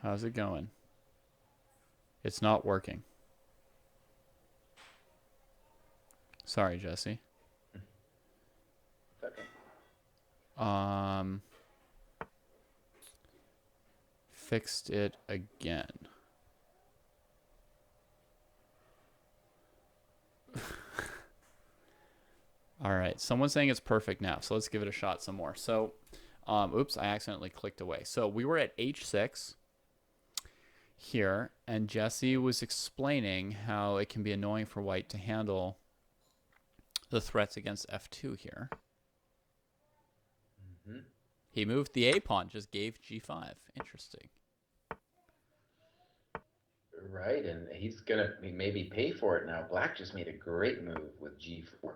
How's it going? It's not working. Sorry, Jesse. Okay. Um, Fixed it again. All right. Someone's saying it's perfect now, so let's give it a shot some more. Oops, I accidentally clicked away. So we were at h6 here, and Jesse was explaining how it can be annoying for white to handle the threats against f2 here. Hmm. He moved the a pawn, just gave g5. Interesting. Right, and he's gonna maybe pay for it now. Black just made a great move with G4.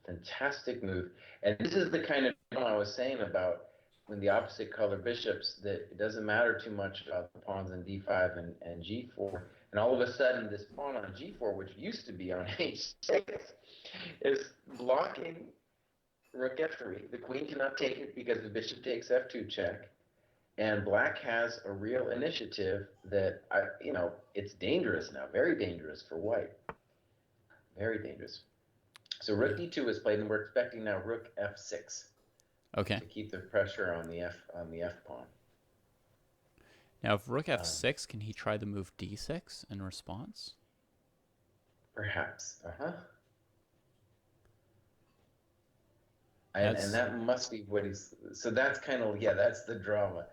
Fantastic move. And this is the kind of I was saying about when the opposite color bishops, that it doesn't matter too much about the pawns in D5 and G4. And all of a sudden, this pawn on G4, which used to be on H6, is blocking rook F3. The queen cannot take it because the bishop takes F2 check. And black has a real initiative that it's dangerous now, very dangerous for white, very dangerous. So rook Yeah. d2 is played, and we're expecting now rook f6 Okay. to keep the pressure on the f pawn. Now, if rook Um, f6, can he try the move d6 in response? Perhaps, and That's that must be what he's. So that's kind of, yeah, that's the drama.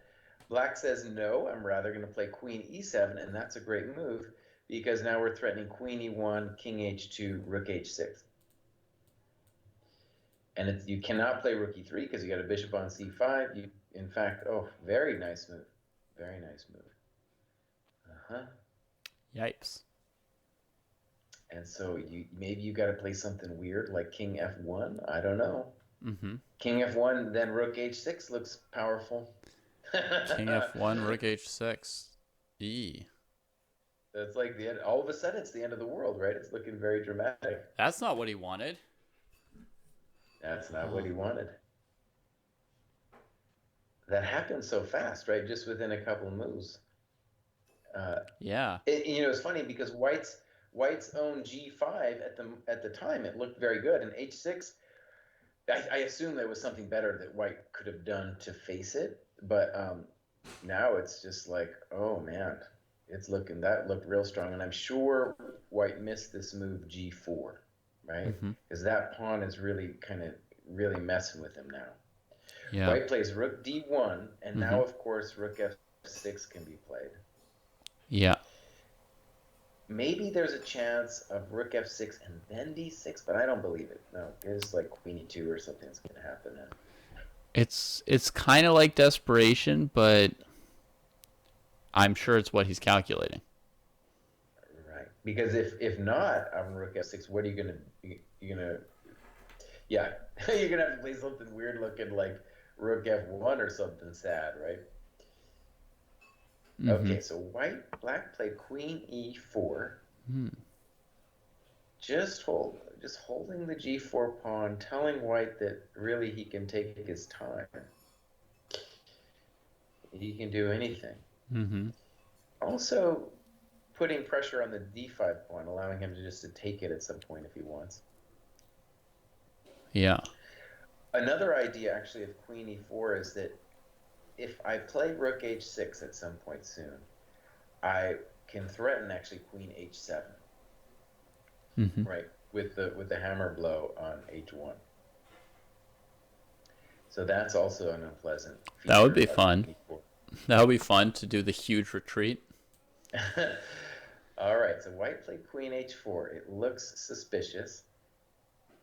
Black says no. I'm rather going to play queen e7, and that's a great move because now we're threatening queen e1, king h2, rook h6. And you cannot play rook e3 because you got a bishop on c5. In fact, oh, very nice move. Very nice move. Uh-huh. yipes. And so maybe you got to play something weird like king f1. I don't know. Mm-hmm. King f1, then rook h6 looks powerful. King f1, rook h6. E. It's like the end. All of a sudden, it's the end of the world, right? It's looking very dramatic. That's not what he wanted. That's not what Oh. he wanted. That happened so fast, right? Just within a couple of moves. Uh, Yeah. it's funny because White's own G5 at the time, it looked very good, and H6. I assume there was something better that White could have done to face it, but now it's just like, oh man, that looked real strong, and I'm sure White missed this move G4, right? Mm-hmm. Because that pawn is really kind of really messing with him now. Yeah. White plays Rook D1, and Mm-hmm. now of course Rook F6 can be played. Yeah. Maybe there's a chance of Rook F6 and then D6, but I don't believe it. No, it's like Queen E2 or something that's going to happen now. It's kind of like desperation, but I'm sure it's what he's calculating. Right. Because if not on Rook F6, what are you gonna you're gonna yeah you're gonna have to play something weird looking like Rook F1 or something sad, right? Mm-hmm. Okay, so black played Queen E4, Hmm. just holding the G4 pawn, telling white that really he can take his time. He can do anything. Mm-hmm. Also putting pressure on the D5 pawn, allowing him to take it at some point if he wants. Yeah. Another idea, actually, of Queen E4 is that if I play Rook H6 at some point soon, I can threaten actually Queen H7, Mm-hmm. right, with the hammer blow on H1. So that's also an unpleasant That would feature be of fun. Queen E4. That would be fun to do the huge retreat. All right, so white played Queen H4. It looks suspicious.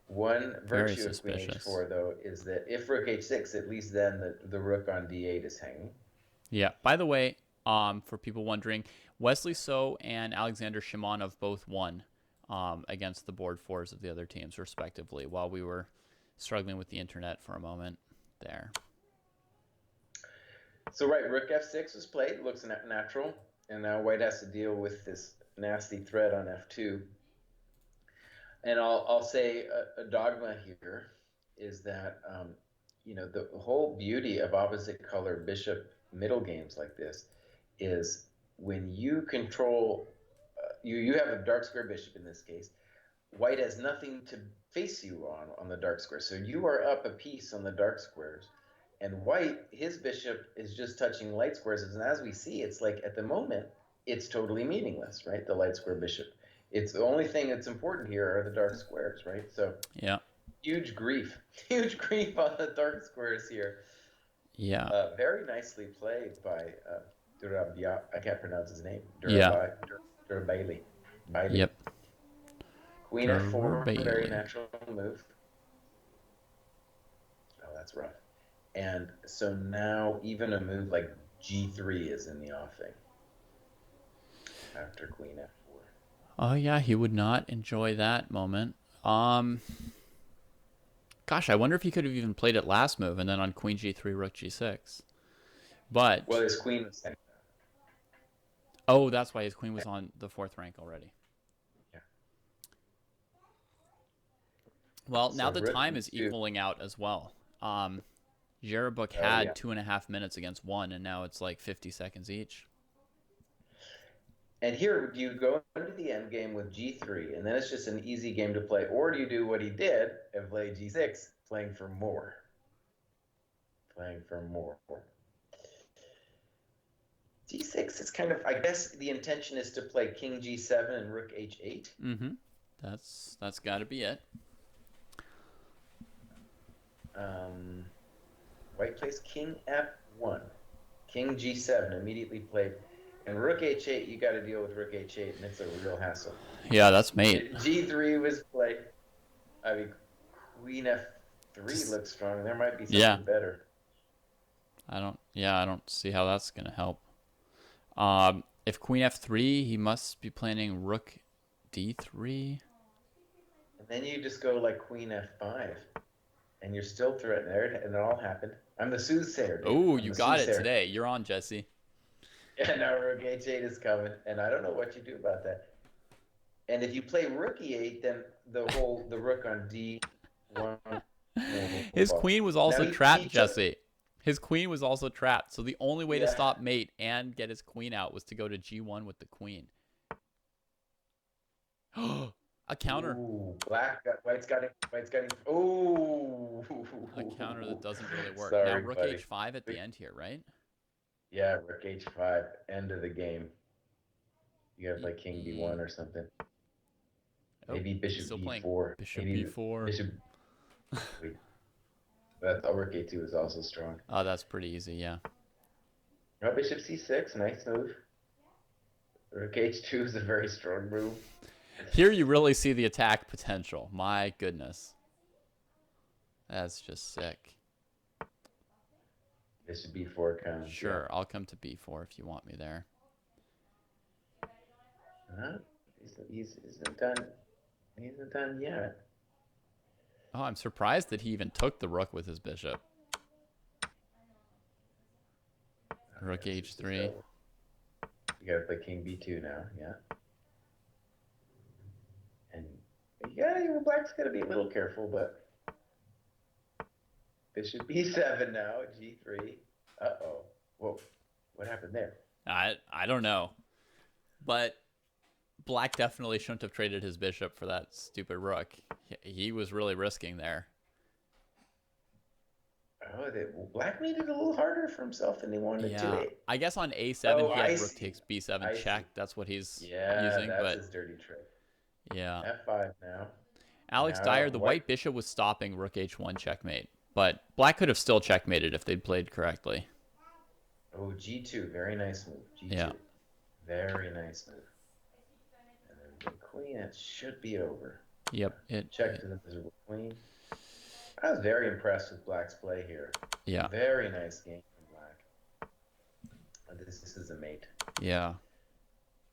One Very virtue of Queen suspicious. H4, though, is that if Rook H6, at least then the Rook on D8 is hanging. Yeah. By the way, for people wondering, Wesley So and Alexander Shimanov both won against the board fours of the other teams, respectively, while we were struggling with the internet for a moment there. So right, Rook F6 was played, looks natural, and now White has to deal with this nasty threat on F2. And I'll say a dogma here is that the whole beauty of opposite color bishop middle games like this is when you control, you have a dark square bishop in this case. White has nothing to face you on the dark square, so you are up a piece on the dark squares. And white, his bishop is just touching light squares, and as we see, it's like at the moment, it's totally meaningless, right? The light square bishop. It's the only thing that's important here are the dark squares, right? So Yeah. huge grief, huge grief on the dark squares here. Yeah. Very nicely played by Durabia. I can't pronounce his name. Yeah. Durabaili. Bailey. Yep. Queen f4, very Bailey. natural move. Oh, that's rough. And so now even a move like g3 is in the offing after queen f4. Oh yeah, he would not enjoy that moment. Gosh, I wonder if he could have even played it last move and then on queen g3, rook g6. But Well, his queen was sent. oh, that's why his queen was on the 4th rank already. Yeah. Well, now So the rook time is e2. equaling out as well. Jerebuk Oh, had yeah. 2.5 minutes against 1, and now it's like 50 seconds each. And here, do you go into the end game with g3, and then it's just an easy game to play, or do you do what he did and play g6, playing for more? Playing for more. g6 is kind of, I guess the intention is to play king g7 and rook h8. Mm-hmm. That's got to be it. White plays king f1, king g7 immediately played, and rook h8. You got to deal with rook h8, and it's a real hassle. Yeah, that's mate. G3 was played. I mean, queen f3 looks strong. There might be something better. I don't see how that's gonna help. If queen f3, he must be planning rook d3. And then you just go like queen f5, and you're still threatened there, and it all happened. I'm the soothsayer. Oh, you got it today. You're on, Jesse. Yeah, now rook h8 is coming, and I don't know what you do about that. And if you play rook e8, then the rook on d1. His queen was also trapped, Jesse. His queen was also trapped. So the only way to stop mate and get his queen out was to go to g1 with the queen. A counter. Ooh, white's got it. Ooh. A counter that doesn't really work. Sorry, now rook buddy. h5 at the end here, right? Yeah, rook h5, end of the game. You gotta play king b1 or something. Maybe bishop b4. Bishop b4. Bishop. Wait. That rook a2 is also strong. Oh, that's pretty easy, yeah. Oh, bishop c6, nice move. Rook h2 is a very strong move. Here you really see the attack potential. My goodness. That's just sick. Bishop b4 comes. Sure, yeah. I'll come to b4 if you want me there. He isn't done. He isn't done yet. Oh, I'm surprised that he even took the rook with his bishop. Rook h3. You gotta play king b2 now, yeah. And yeah, black's gotta be a little careful, but bishop b7 now, g3. Uh-oh. Whoa, what happened there? I don't know. But black definitely shouldn't have traded his bishop for that stupid rook. He was really risking there. Oh, black made it a little harder for himself than he wanted to. I guess on a7 he had rook takes b7 check. That's what he's using. That's his dirty trick. Yeah. f5 now. Alex Dyer, the white bishop was stopping rook h1 checkmate. But black could have still checkmated if they'd played correctly. Oh, g2. Very nice move. g2. Yeah. Very nice move. And then the queen, it should be over. Yep. Check to the miserable queen. I was very impressed with black's play here. Yeah. Very nice game from black. This is a mate. Yeah.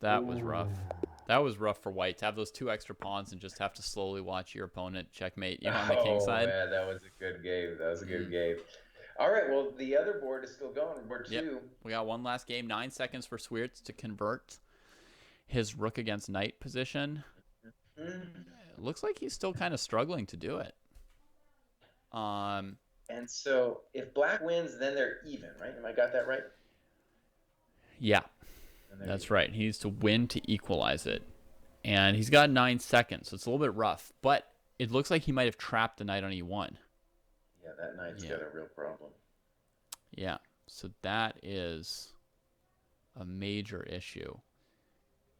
That was rough. That was rough for white to have those 2 extra pawns and just have to slowly watch your opponent checkmate you on the king side. Oh, man, that was a good game. That was a good game. All right, well, the other board is still going. Board 2. Yep. We got one last game. 9 seconds for Sweerts to convert his rook against knight position. It looks like he's still kind of struggling to do it. And so if black wins, then they're even, right? Am I got that right? Yeah. And there you That's go. right. He needs to win to equalize it. And he's got 9 seconds, so it's a little bit rough. But it looks like he might have trapped the knight on e1. Yeah, that knight's Yeah. got a real problem. Yeah. So that is a major issue.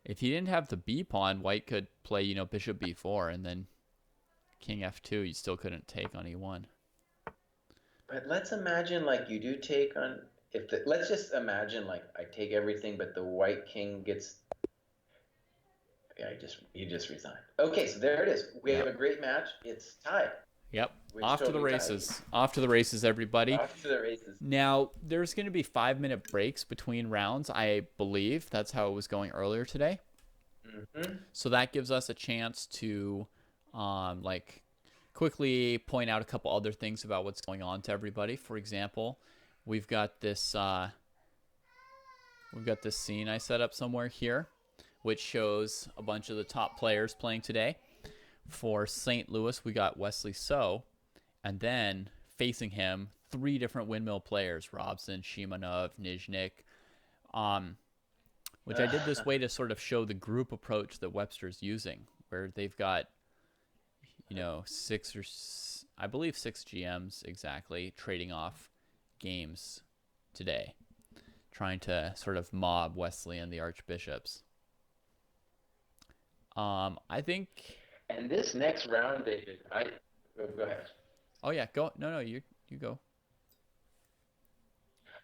If he didn't have the b pawn, white could play, bishop b4 and then king f2. You still couldn't take on e1. But let's imagine like you do take on if the, let's just imagine like I take everything, but the white king gets. Yeah, he just resigned. Okay, so there it is. We have Yep. a great match. It's tied, Yep. which Off to told the me tied. races. Off to the races, everybody. Off to the races. Now, there's going to be 5-minute breaks between rounds, I believe. That's how it was going earlier today. Mm-hmm. So that gives us a chance to, like, quickly point out a couple other things about what's going on to everybody. For example, we've got this scene I set up somewhere here, which shows a bunch of the top players playing today. For St. Louis, we got Wesley So, and then facing him, 3 different windmill players: Robson, Shimanov, Nizhnik. Which I did this way to sort of show the group approach that Webster's using, where they've got, I believe 6 GMs exactly trading off games today, trying to sort of mob Wesley and the Archbishops. I think. And this next round, David, go ahead. Oh yeah, go. No, you go.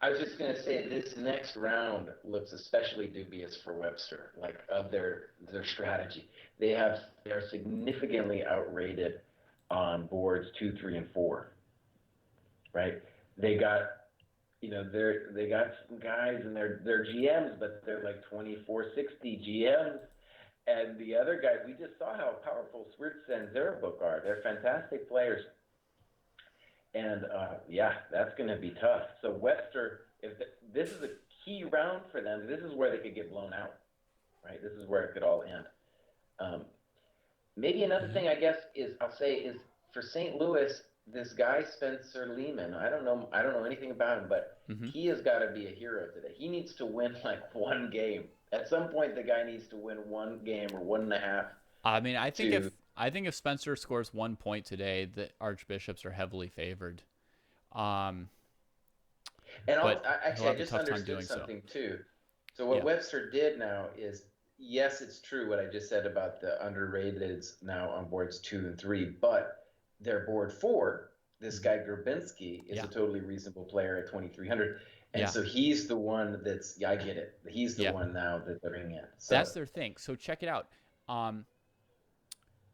I was just going to say this next round looks especially dubious for Webster, like of their strategy. They're significantly outrated on boards 2, 3, and 4. Right? They got they got some guys and they're GMs, but they're like 2460 GMs. And the other guys, we just saw how powerful Swirtz and Zerabuk are. They're fantastic players. And yeah, that's going to be tough. So Webster, this is a key round for them. This is where they could get blown out, right? This is where it could all end. Maybe another thing I guess I'll say is for St. Louis, this guy Spencer Lehman. I don't know anything about him, but he has got to be a hero today. He needs to win like one game. At some point, the guy needs to win one game or 1.5. I mean, I think if Spencer scores 1 point today, the Archbishops are heavily favored. And Actually, I just understood something too. So what Yeah. Webster did now is, yes, it's true what I just said about the underrateds now on boards 2 and 3, but their board 4, this guy Grabinski is a totally reasonable player at 2,300. And so he's the one I get it. He's the one now that they're bringing in. So that's their thing. So check it out.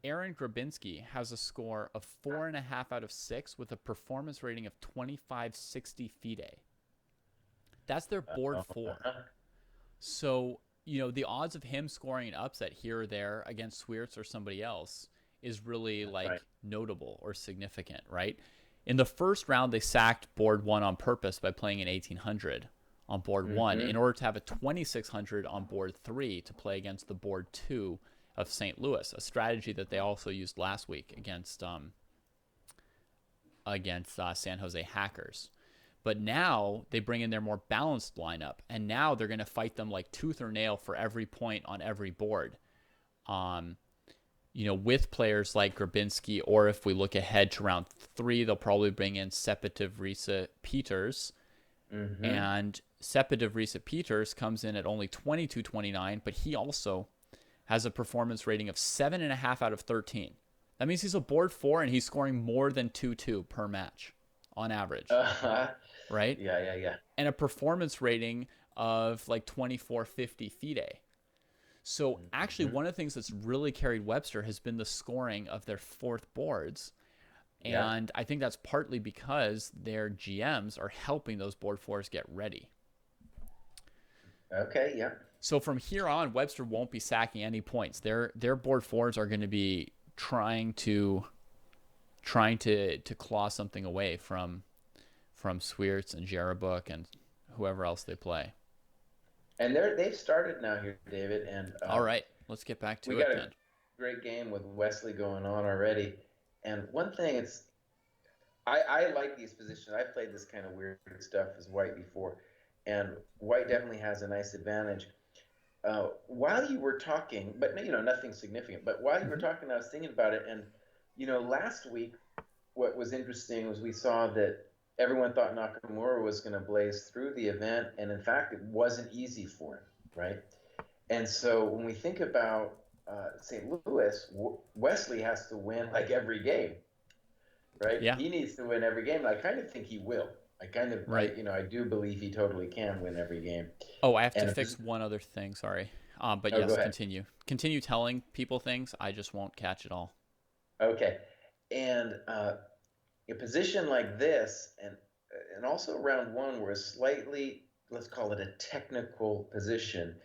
Aaron Grabinski has a score of 4.5 out of 6 with a performance rating of 2560 FIDE. That's their board 4. So, the odds of him scoring an upset here or there against Swirtz or somebody else is really notable or significant, right? In the first round, they sacked board 1 on purpose by playing an 1800 on board 1 in order to have a 2600 on board 3 to play against the board 2 of St. Louis, a strategy that they also used last week against San Jose Hackers. But now they bring in their more balanced lineup, and now they're going to fight them like tooth or nail for every point on every board. With players like Grabinski, or if we look ahead to round 3, they'll probably bring in Sepetiv Risa Peters. And Sepetiv Risa Peters comes in at only 2229, but he also has a performance rating of 7.5 out of 13. That means he's a board 4 and he's scoring more than 2-2 per match on average. Right? Yeah. And a performance rating of like 2450 FIDE. So actually, one of the things that's really carried Webster has been the scoring of their 4th boards. And I think that's partly because their GMs are helping those board 4s get ready. Okay, yeah. So from here on, Webster won't be sacking any points. Their board 4s are going to be trying to claw something away from Swirtz and Zerabuk and whoever else they play. And they've started now here, David. And all right, let's get back to it. We got a great game with Wesley going on already. And one thing I like these positions. I've played this kind of weird stuff as white before, and white definitely has a nice advantage. while you were talking, but nothing significant. But while you were Hmm. talking, I was thinking about it, and last week, what was interesting was we saw that everyone thought Nakamura was going to blaze through the event, and in fact, it wasn't easy for him, right? And so when we think about St. Louis, Wesley has to win like every game, right? Yeah. He needs to win every game. And I kind of think he will. Right. I do believe he totally can win every game. Oh, I have to And fix one other thing. Sorry. But oh, go yes, ahead. continue. Continue telling people things. I just won't catch it all. Okay, and a position like this, and also round one, where slightly, let's call it a technical position,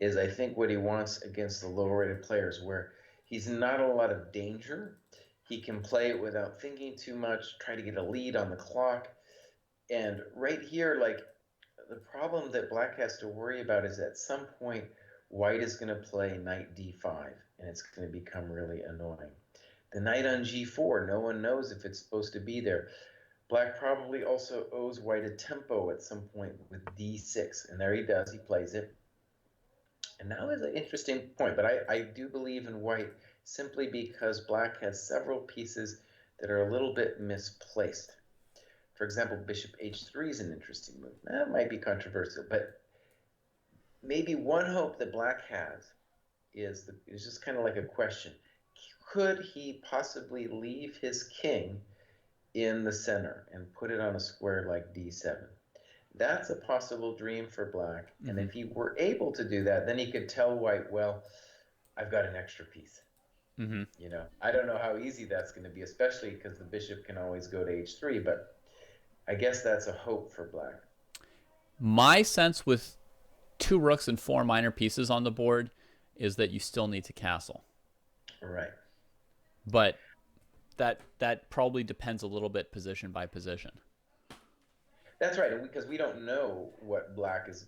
is I think what he wants against the lower rated players, where he's not a lot of danger. He can play it without thinking too much, try to get a lead on the clock. And right here, like the problem that Black has to worry about is at some point, White is going to play knight d5, and it's going to become really annoying. The knight on g4, no one knows if it's supposed to be there. Black probably also owes White a tempo at some point with d6, and there he does, he plays it. And now is an interesting point, but I do believe in White simply because Black has several pieces that are a little bit misplaced. For example, bishop h3 is an interesting move. That might be controversial, but maybe one hope that Black has is just kind of like a question. Could he possibly leave his king in the center and put it on a square like d7? That's a possible dream for Black. And Hmm. if he were able to do that, then he could tell White, well, I've got an extra piece. Hmm. I don't know how easy that's going to be, especially because the bishop can always go to h3, but I guess that's a hope for Black. My sense with two rooks and four minor pieces on the board is that you still need to castle. Right. But that probably depends a little bit position by position. That's right, because we don't know what White's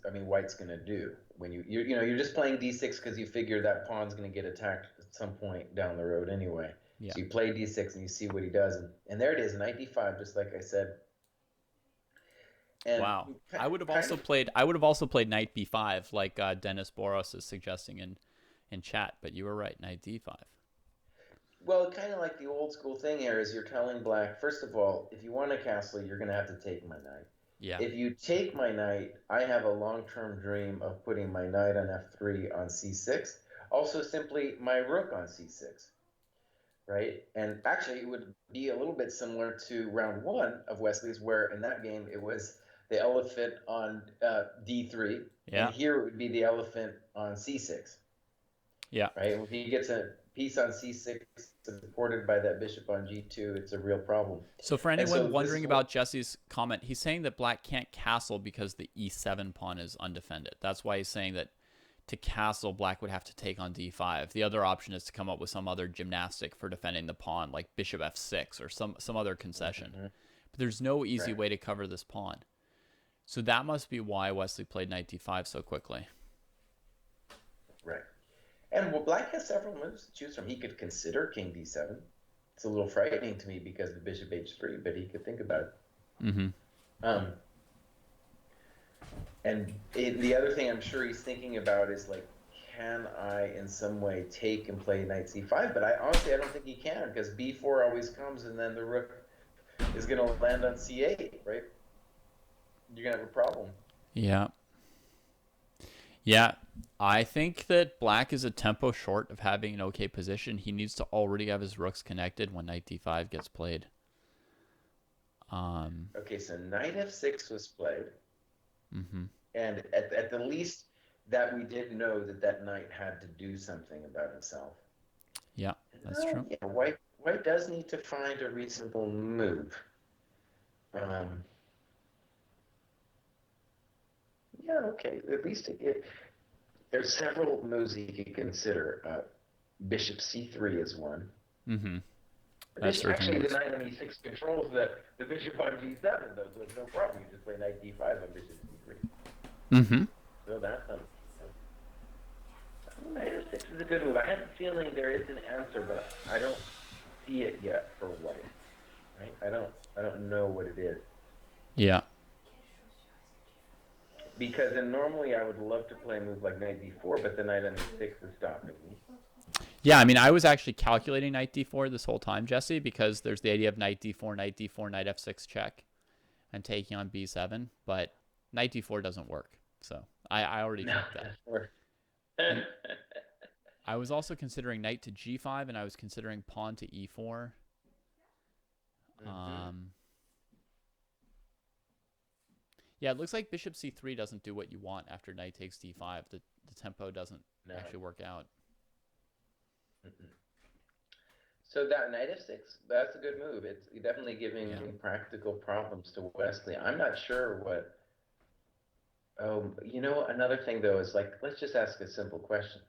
going to do when you're just playing d6 because you figure that pawn's going to get attacked at some point down the road anyway. Yeah. So you play d6 and you see what he does, and there it is, knight d5, just like I said, and Wow. I would have kind also of played. I would have also played knight b5, like Dennis Boros is suggesting in chat. But you were right, knight d5. well, kind of like the old school thing here is you're telling Black, first of all, if you want a castle, you're going to have to take my knight. Yeah. If you take my knight, I have a long-term dream of putting my knight on f3 on c6. Also, simply my rook on c6, right? And actually, it would be a little bit similar to round one of Wesley's, where in that game it was the elephant on d3, and Yeah. here it would be the elephant on c6, Yeah. right? If he gets a piece on c6 supported by that bishop on g2, it's a real problem. So for And anyone so this wondering is what about Jesse's comment, he's saying that Black can't castle because the e7 pawn is undefended. That's why he's saying that to castle, Black would have to take on d5. The other option is to come up with some other gymnastic for defending the pawn, like bishop f6 or some other concession. mm-hmm, But there's no easy right, way to cover this pawn. So that must be why Wesley played knight d5 so quickly. right. And well, Black has several moves to choose from. He could consider king d7. It's a little frightening to me because of bishop h3, but he could think about it. Mm-hmm. Um, the other thing I'm sure he's thinking about is like, can I in some way take and play knight c5? But I don't think he can because b4 always comes and then the rook is going to land on c8, right? You're going to have a problem. Yeah. Yeah. I think that Black is a tempo short of having an okay position. He needs to already have his rooks connected when knight d5 gets played. Okay, so knight f6 was played. Mm-hmm. And at the least that we did know that knight had to do something about himself. Yeah, that's true. Yeah, White does need to find a reasonable move. Yeah, okay. At least there's several moves he could consider. Bishop c3 is one. Mm-hmm. That Bishop, certainly actually, the works. knight on e6 controls the bishop on g7, though, so there's no problem. You just play knight d5 on bishop c3. Mm-hmm. So that's knight f6 is a good move. I have a feeling there is an answer, but I don't see it yet for White. Right? I don't know what it is. Yeah. Because then normally I would love to play a move like knight d4, but the knight on e6 is stopping me. Yeah, I mean, I was actually calculating knight d4 this whole time, Jesse, because there's the idea of knight d4, knight d4, knight f6 check, and taking on b7, but knight d4 doesn't work. So I already No, checked it that. doesn't work. And I was also considering knight to g5, and I was considering pawn to e4. Yeah, it looks like bishop c3 doesn't do what you want after knight takes d5. The tempo doesn't No. actually work out. So that knight f6, that's a good move. It's definitely giving practical problems to Wesley. I'm not sure what. Oh, another thing though is like, let's just ask a simple question.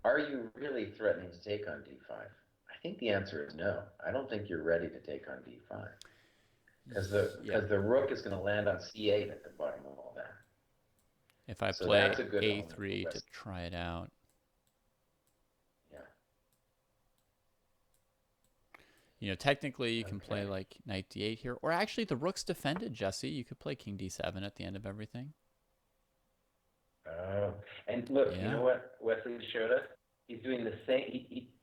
Are you really threatening to take on d5? I think the answer is no. I don't think you're ready to take on d5. Because the rook is going to land on c8 at the bottom of all that. If I play a3 to try it out. Yeah. Technically you can play like knight d8 here. Or actually the rook's defended, Jesse. You could play king d7 at the end of everything. Oh, and look, you know what Wesley showed us? He's doing the same.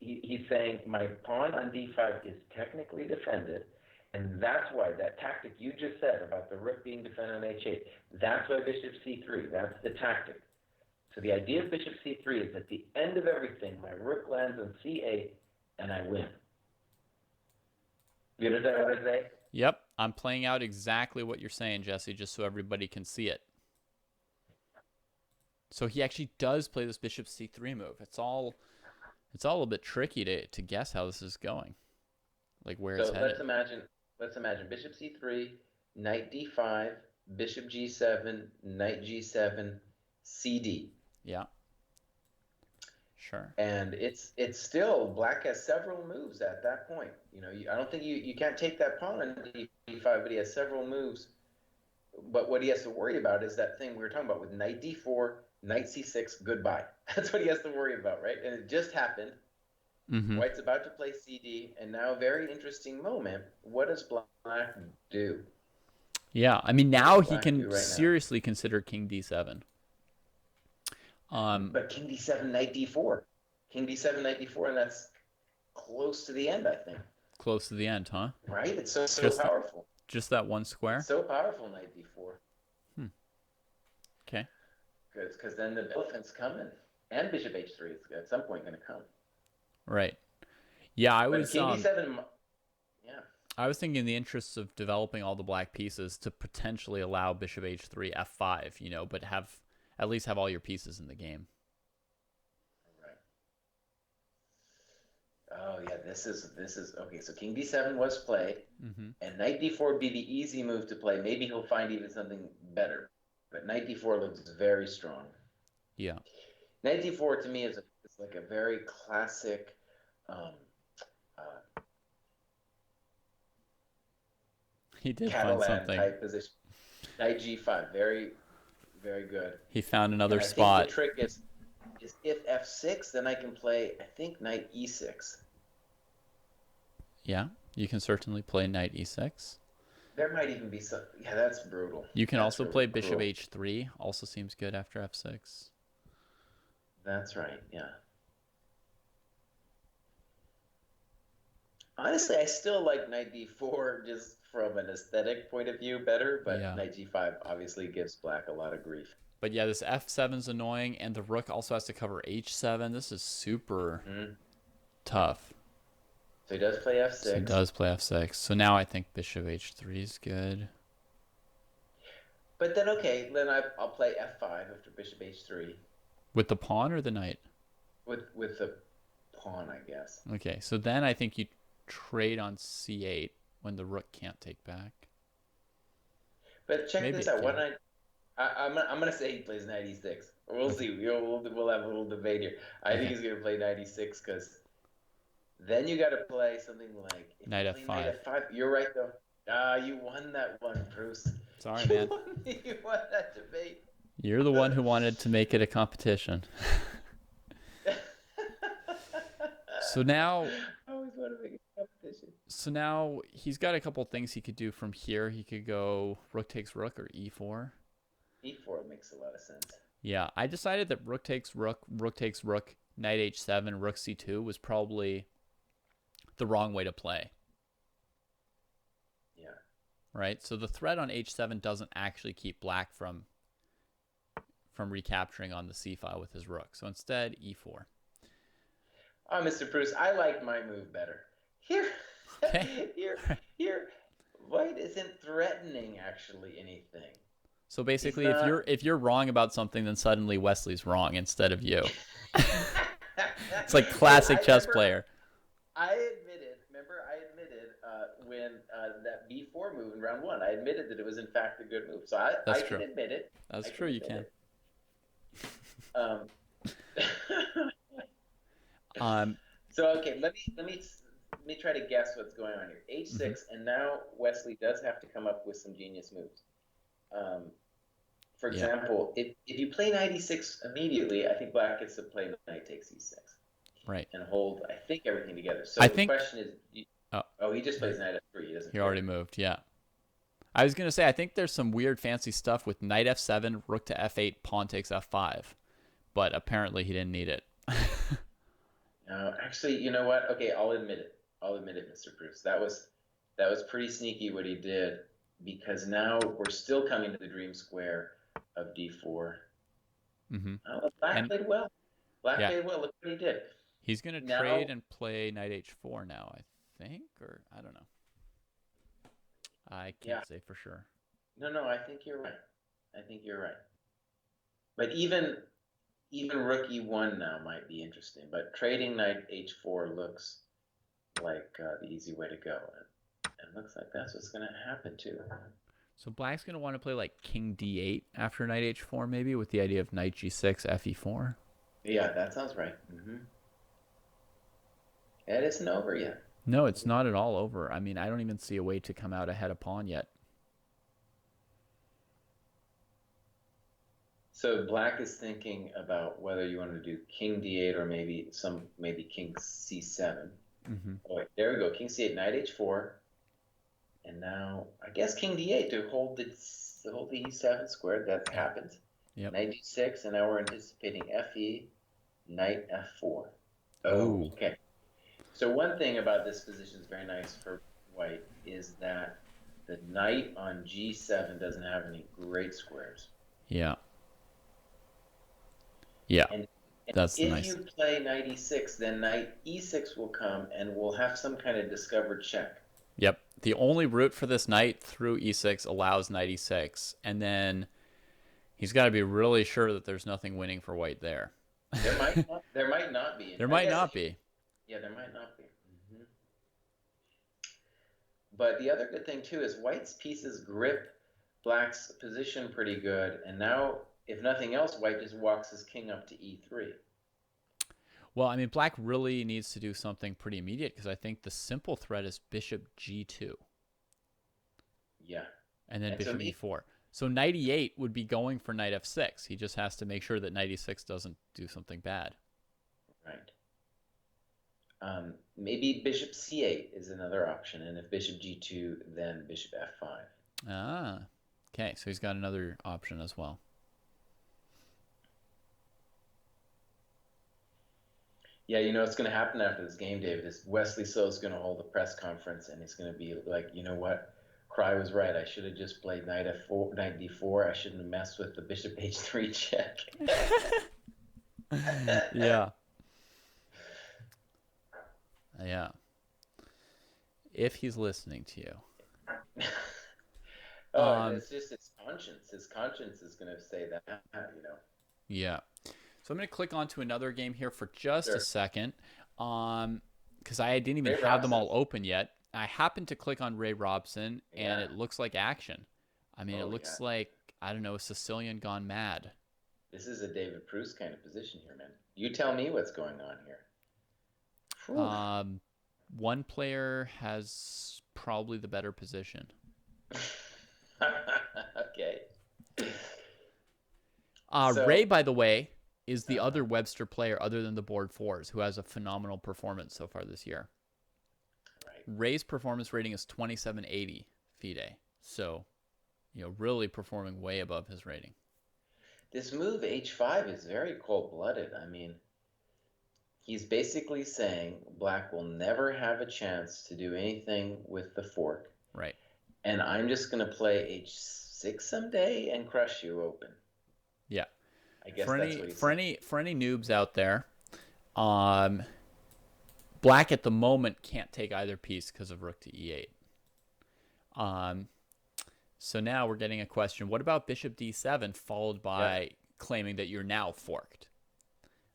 He's saying my pawn on d5 is technically defended, and that's why that tactic you just said about the rook being defended on h8, that's why bishop c3, that's the tactic. So the idea of bishop c3 is at the end of everything, my rook lands on c8, and I win. You understand what I say? Yep, I'm playing out exactly what you're saying, Jesse, just so everybody can see it. So he actually does play this bishop c3 move. It's all a little bit tricky to guess how this is going, like where it's headed. Let's imagine bishop c3, knight d5, bishop g7, knight g7, cd. Yeah. Sure. And it's still, black has several moves at that point. I don't think you can't take that pawn on d5, but he has several moves. But what he has to worry about is that thing we were talking about with knight d4, knight c6, goodbye. That's what he has to worry about, right? And it just happened. White's about to play cd, and now a very interesting moment. What does black do? Yeah, I mean, now he can seriously consider king d7. But king d7, knight d4. King d7, knight d4, and that's close to the end, I think. Close to the end, huh? Right? It's so powerful. Just that one square? It's so powerful, knight d4. Okay. Because then the elephant's coming. And bishop h3 is at some point going to come. Right. Yeah, I was... King d7... Yeah. I was thinking in the interests of developing all the black pieces to potentially allow bishop h3, f5, but at least have all your pieces in the game. Right. Oh, yeah, this is... Okay, so king d7 was played. And knight d4 would be the easy move to play. Maybe he'll find even something better. But knight d4 looks very strong. Yeah. Knight d4 to me is like a very classic he did Catalan find something. Type position. Knight g5, very, very good. He found another spot. I think the trick is if f6, then I can play, I think, knight e6. Yeah, you can certainly play knight e6. There might even be some... Yeah, that's brutal. You can also play bishop h3. Also seems good after f6. That's right, yeah. Honestly, I still like knight d4 just from an aesthetic point of view better, but knight g5 obviously gives black a lot of grief. But yeah, this f7's annoying, and the rook also has to cover h7. This is super tough. So he does play f6. So now I think bishop h3 is good. But then, okay, then I'll play f5 after bishop h3. With the pawn or the knight? With the pawn, I guess. Okay, so then I think you trade on c8 when the rook can't take back. But check this out. I'm gonna say he plays knight e6. We'll see. We'll have a little debate here. I think he's gonna play knight e6 because then you got to play something like knight f5. Knight f5. You're right though. You won that one, Bruce. Sorry, man. You won that debate. You're the one who wanted to make it a competition. So now, I always want to make it a competition. So now he's got a couple things he could do from here. He could go rook takes rook or e4. E4 makes a lot sense. Yeah, I decided that rook takes rook, rook takes rook, knight h7, rook c2 was probably the wrong way to play. Yeah. Right? So the threat on h7 doesn't actually keep black from recapturing on the c file with his rook. So instead, e4. Oh, Mr. Bruce, I like my move better. Here, Okay. here, white isn't threatening actually anything. So He's basically, not. if you're wrong about something, then suddenly Wesley's wrong instead of you. It's like Hey, classic chess player. I admitted. Remember, I admitted when that b4 move in round 1. I admitted that it was in fact a good move. So I That's can true. admit it. That's I true. can You admit can. it. Um, Um. so okay, let me try to guess what's going on here. H6, and now Wesley does have to come up with some genius moves. For Yeah. example, if you play knight e6 immediately, I think black gets to play knight takes e6 Right. and hold, I think, everything together. So I the think. question is, oh, he just plays knight f3. He doesn't He care. already moved. Yeah. I was gonna say I think there's some weird fancy stuff with knight f7, rook to f8, pawn takes f5, but apparently he didn't need it. No, actually, you know what? Okay, I'll admit it. I'll admit it, Mr. Bruce. That was pretty sneaky what he did, because now we're still coming to the dream square of d4. Mm-hmm. Oh, Black And played well. Black yeah, played well. Look what he did. he's gonna trade Now, and play knight h4 now. I think, or I don't know. I yeah, can't say for sure. no, I think you're right. I think you're right. But even rook e1 now might be interesting. But trading knight h4 looks like the easy way to go, and looks like that's what's going to happen too. So black's gonna want to play like king d8 after knight h4, maybe with the idea of knight g6, fe4. Yeah, that sounds right. It isn't over yet. No, it's not at all over. I mean, I don't even see a way to come out ahead of pawn yet. So black is thinking about whether you want to do king d8 or maybe king c7. Mm-hmm. Oh, wait, there we go. King c8, knight h4, and now I guess king d8 to hold the e7 squared. That happens. Yep. Knight d6, and now we're anticipating fe, knight f4. Oh, Ooh. okay. So one thing about this position is very nice for white is that the knight on g7 doesn't have any great squares. Yeah. Yeah. And That's if nice. you play knight e6, then knight e6 will come and we'll have some kind of discovered check. Yep. The only route for this knight through e6 allows knight e6, and then he's got to be really sure that there's nothing winning for white there. There might not be. There might not be. Yeah, there might not be. But the other good thing too is white's pieces grip black's position pretty good, and now if nothing else, white just walks his king up to e3. Well, I mean, black really needs to do something pretty immediate because I think the simple threat is bishop g2. Yeah. And then bishop e4. So knight e8 would be going for knight f6. He just has to make sure that knight e6 doesn't do something bad. Right. Maybe bishop c8 is another option, and if bishop g2, then bishop f5. Ah, okay. So he's got another option as well. Yeah, you know what's going to happen after this game, David, is Wesley So is going to hold a press conference, and he's going to be like, you know what? Cry was right. I should have just played knight f4, knight d4. I shouldn't have messed with the bishop h3 check. Yeah. Yeah. If he's listening to you. It's just his conscience. His conscience is going to say that, you know. Yeah. So I'm going to click on to another game here for just a second, because I didn't even have them all open yet. I happened to click on Ray Robson, and it looks like action. I mean, it looks like, I don't know, a Sicilian gone mad. This is a David Proust kind of position here, man. You tell me what's going on here. One player has probably the better position. Okay. Ray, by the way, is the other Webster player other than the board fours who has a phenomenal performance so far this year. Right. Ray's performance rating is 2780 FIDE. So, really performing way above his rating. This move h5 is very cold-blooded. I mean, he's basically saying black will never have a chance to do anything with the fork. Right. And I'm just going to play h6 someday and crush you open. Yeah. I guess For that's any what he's for saying. any for any noobs out there, um, black at the moment can't take either piece because of rook to e8. Um, so now we're getting a question. What about bishop d7 followed Yeah, by claiming that you're now forked?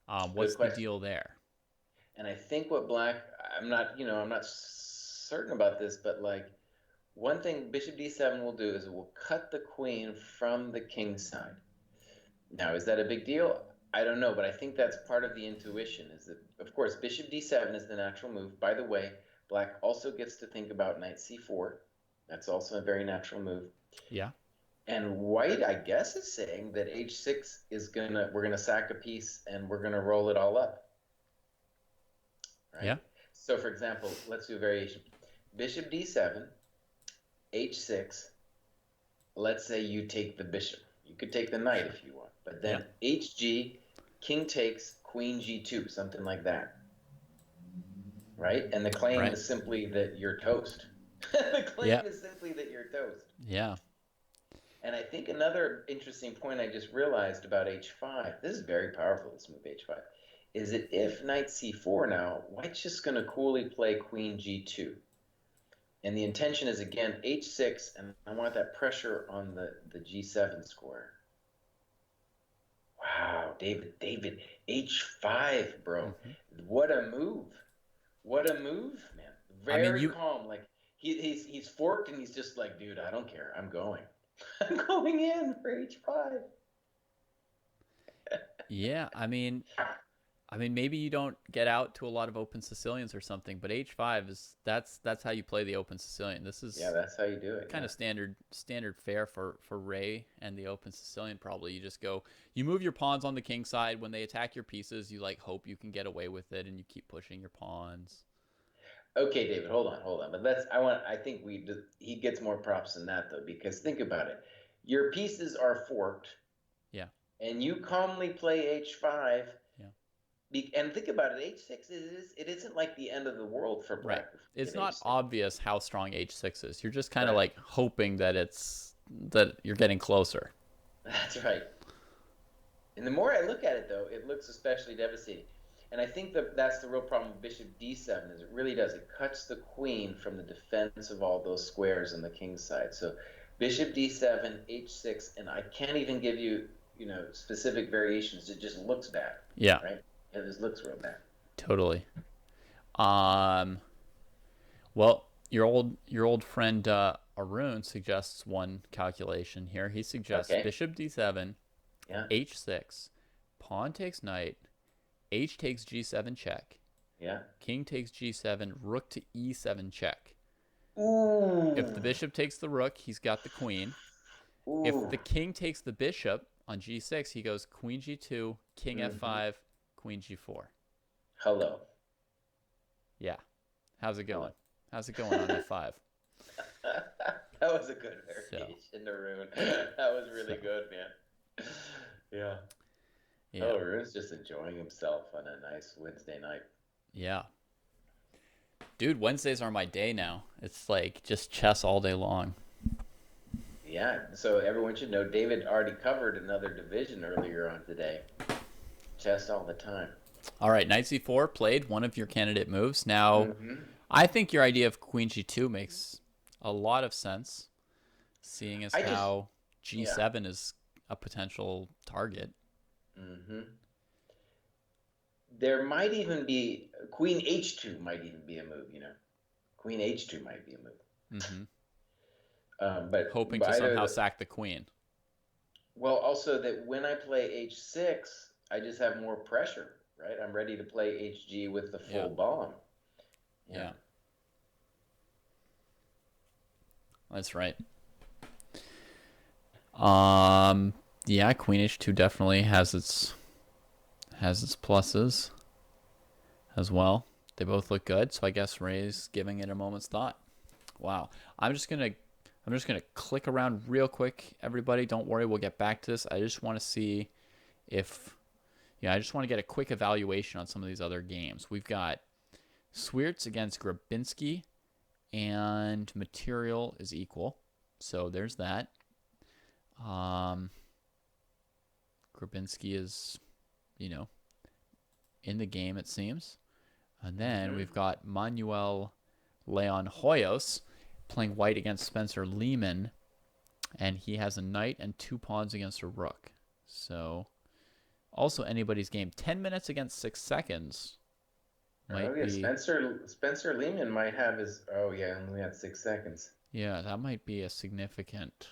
good What's the question. deal there? And I think what black, I'm not certain about this, but like one thing bishop d7 will do is it will cut the queen from the king side. Now, is that a big deal? I don't know, but I think that's part of the intuition is that, of course, bishop d7 is the natural move. By the way, black also gets to think about knight c4. That's also a very natural move. Yeah. And white, I guess, is saying that h6 we're gonna sack a piece and we're gonna roll it all up, Yeah. right? So, for example, let's do a variation. Bishop d7, h6. Let's say you take the bishop. You could take the knight Sure. if you want, but Yeah. then hg, king takes, queen g2, something like that, right? And the claim Right. is simply that you're toast. The Yeah. claim is simply that you're toast. Yeah. And I think another interesting point I just realized about h5, this is very powerful, this move h5, is that if knight c4 now, white's just going to coolly play queen g2. And the intention is, again, h6, and I want that pressure on the g7 square. Wow, David, h5, bro. Hmm. What a move. What a move, man. I mean, Very you. calm. Like he's forked and he's just like, dude, I don't care. I'm going. I'm going in for h5. Yeah. I mean, maybe you don't get out to a lot of open Sicilians or something, but H5 is that's how you play the open Sicilian. This Yeah, is that's how you do it. kind Yeah. of standard fare for Ray and the open Sicilian. Probably you just go, you move your pawns on the king side. When they attack your pieces, you like hope you can get away with it, and you keep pushing your pawns. Okay, David, hold on. But I think he gets more props than that though, because think about it. Your pieces are forked, Yeah, and you calmly play h5. yeah, And think about it, h6 it isn't like the end of the world for right. black if we It's get not h6. obvious how strong H6 is. You're just kind of Right. like hoping that you're getting closer. That's right. And the more I look at it, though, it looks especially devastating. And I think that's the real problem with Bishop D7 is it really does. It cuts the queen from the defense of all those squares on the king's side. So Bishop D7, H6, and I can't even give you, specific variations. It just looks bad, Yeah, right? It just looks real bad. totally. Um, Well, your old friend Arun suggests one calculation here. He suggests Okay. bishop d7, Yeah. h6, pawn takes knight, h takes g7 check, Yeah. king takes g7, rook to e7 check. If the Ooh. bishop takes the rook, he's got the queen. If Ooh. the king takes the bishop on g6, he goes queen g2, king Mm-hmm. f5, queen g4. Hello. Yeah. How's it Hello. going? How's it going on f5? That was a good So, variation, Arun. That was really so good, man. Yeah. yeah. Oh, Arun's just enjoying himself on a nice Wednesday night. Yeah. Dude, Wednesdays are my day now. It's like just chess all day long. Yeah, so everyone should know David already covered another division earlier on today. Chess all the time. All right, knight c4 played one of your candidate moves. Now, Mm-hmm. I think your idea of queen g2 makes a lot of sense, seeing as I just, how yeah. g7 is a potential target. Mm-hmm. There might even be Queen H2 might even be a move. Queen H2 might be a move. Hmm. But Hoping to either somehow sack the queen. well, also that when I play H6, I just have more pressure, right? I'm ready to play HG with the Yeah, full bomb. Yeah. yeah, that's right. Um, yeah, queen h2 definitely has its pluses as well. They both look good, so I guess Ray's giving it a moment's thought. Wow. I'm just gonna I'm just going to click around real quick, everybody. Don't worry, we'll get back to this. I just want to see if, I just want to get a quick evaluation on some of these other games. We've got Swiertz against Grabinski, and material is equal. So there's that. Grabinski is, in the game, it seems. And then we've got Manuel Leon Hoyos playing white against Spencer Lehman, and he has a knight and 2 pawns against a rook. So, also anybody's game. 10 minutes against 6 seconds. Oh yeah, Spencer Lehman might have his. Oh yeah, only had 6 seconds. Yeah, that might be a significant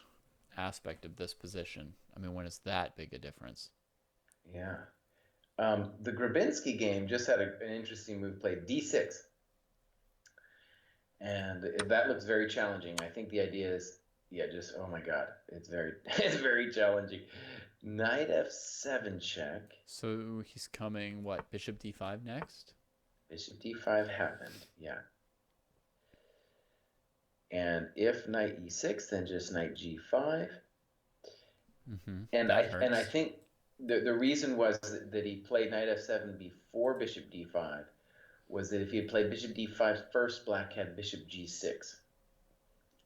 aspect of this position. I mean, when it's that big a difference. Yeah. The Grabinski game just had an interesting move played, d6. And that looks very challenging. I think the idea is, just, oh my God, it's very challenging. Knight f7 check. So he's coming, what, bishop d5 next? Bishop d5 happened, yeah. And if knight e6, then just knight g5. And I think the reason was that he played knight f7 before bishop d5 was that if he had played bishop d5 first, black had bishop g6.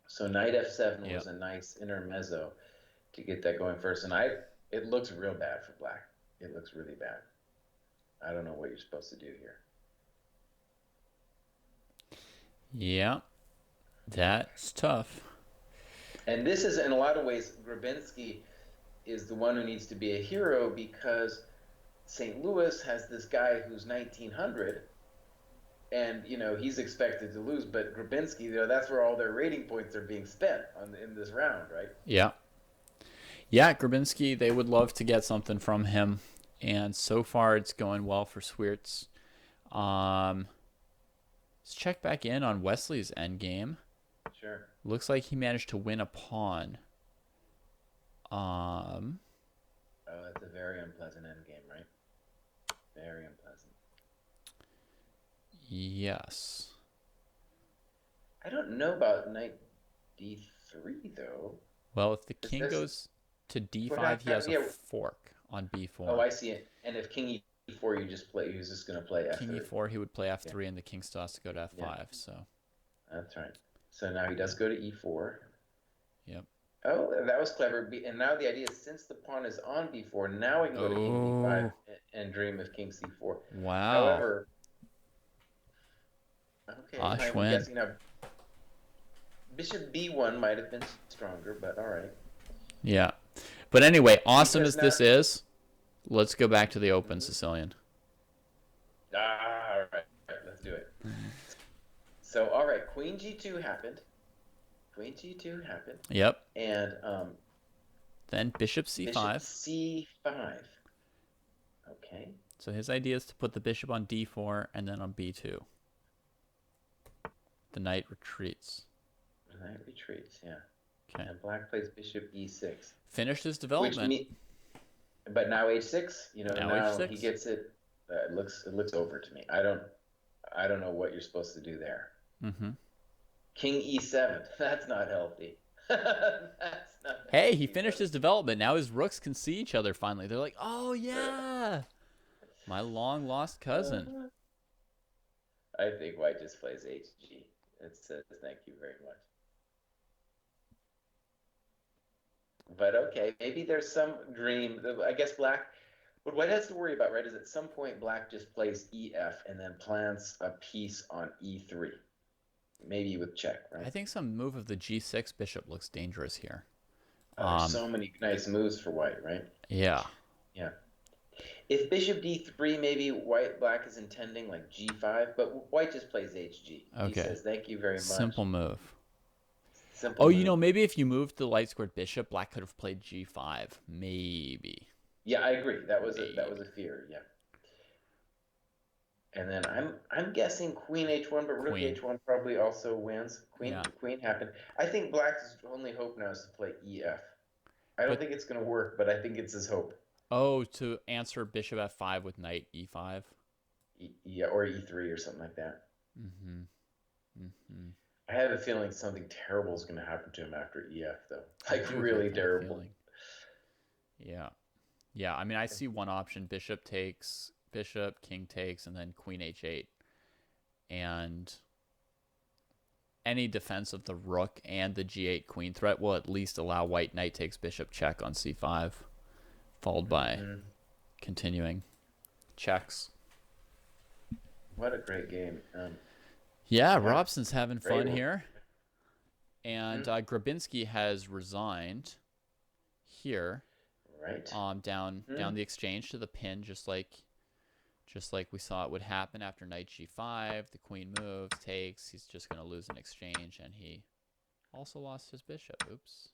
So knight f7 was a nice intermezzo to get that going first. And it looks real bad for black. It looks really bad. I don't know what you're supposed to do here. Yeah, that's tough. And this is, in a lot of ways, Grabinski is the one who needs to be a hero because St. Louis has this guy who's 1900, and he's expected to lose. But Grabinski, that's where all their rating points are being spent in this round, right? Yeah. Yeah, Grabinski, they would love to get something from him, and so far it's going well for Swiertz. Let's check back in on Wesley's endgame. Sure. Looks like he managed to win a pawn. Oh, that's a very unpleasant endgame, right? Very unpleasant. Yes. I don't know about knight d3, though. Well, if the king goes to d5, he has a fork on b4. Oh, I see it. And if king e4, you're just going to play f3. King e4, he would play f3, and the king still has to go to f5. So that's right. So now he does go to e4. Yep. Oh, that was clever. And now the idea is, since the pawn is on b4, now we can go to king d5 and dream of king c4. Wow. However, okay, I'm guessing now bishop b1 might have been stronger, but all right. Yeah. But anyway, awesome as this is, let's go back to the open, Sicilian. All right. Let's do it. So, all right, queen g2 happened. Queen g2 happened. Yep. And then bishop c5. Bishop c5. Okay. So his idea is to put the bishop on d4 and then on b2. The knight retreats. The knight retreats, yeah. Okay. And black plays bishop e6. Finished his development. But now h6, now h6. he gets it. It looks over to me. I don't know what you're supposed to do there. Mm-hmm. King e7. That's not healthy. Hey, he finished his development. Now his rooks can see each other finally. They're like, oh, yeah. My long-lost cousin. I think white just plays hg. It says thank you very much. But okay, maybe there's some dream. I guess black, what white has to worry about, right, is at some point black just plays ef and then plants a piece on e3. Maybe with check, right? I think some move of the g6 bishop looks dangerous here. There's so many nice moves for white, right? Yeah. Yeah. If bishop d3, maybe black is intending like g5, but white just plays hg. Okay. He says thank you very much. Simple move. Simple move. Maybe if you moved the light squared bishop, black could have played g5. Maybe. Yeah, I agree. That was a fear. Yeah. And then I'm guessing queen h1, but rook h1 probably also wins. Queen happened. I think black's only hope now is to play ef. I don't think it's going to work, but I think it's his hope. Oh, to answer bishop f5 with knight e5? Yeah, or e3 or something like that. Mm-hmm. Mm-hmm. I have a feeling something terrible is going to happen to him after EF, though. I Like do have really that terrible. feeling. Yeah. Yeah, I mean, I see one option: bishop takes, bishop, king takes, and then queen h8. And any defense of the rook and the g8 queen threat will at least allow white knight takes bishop check on c5, followed by continuing checks. What a great game. Yeah, Yeah, Robson's having great fun one. here. And Grabinski has resigned here, Right. down the exchange to the pin, just like we saw it would happen after knight g5. The queen moves, takes. He's just going to lose an exchange, and he also lost his bishop. Oops.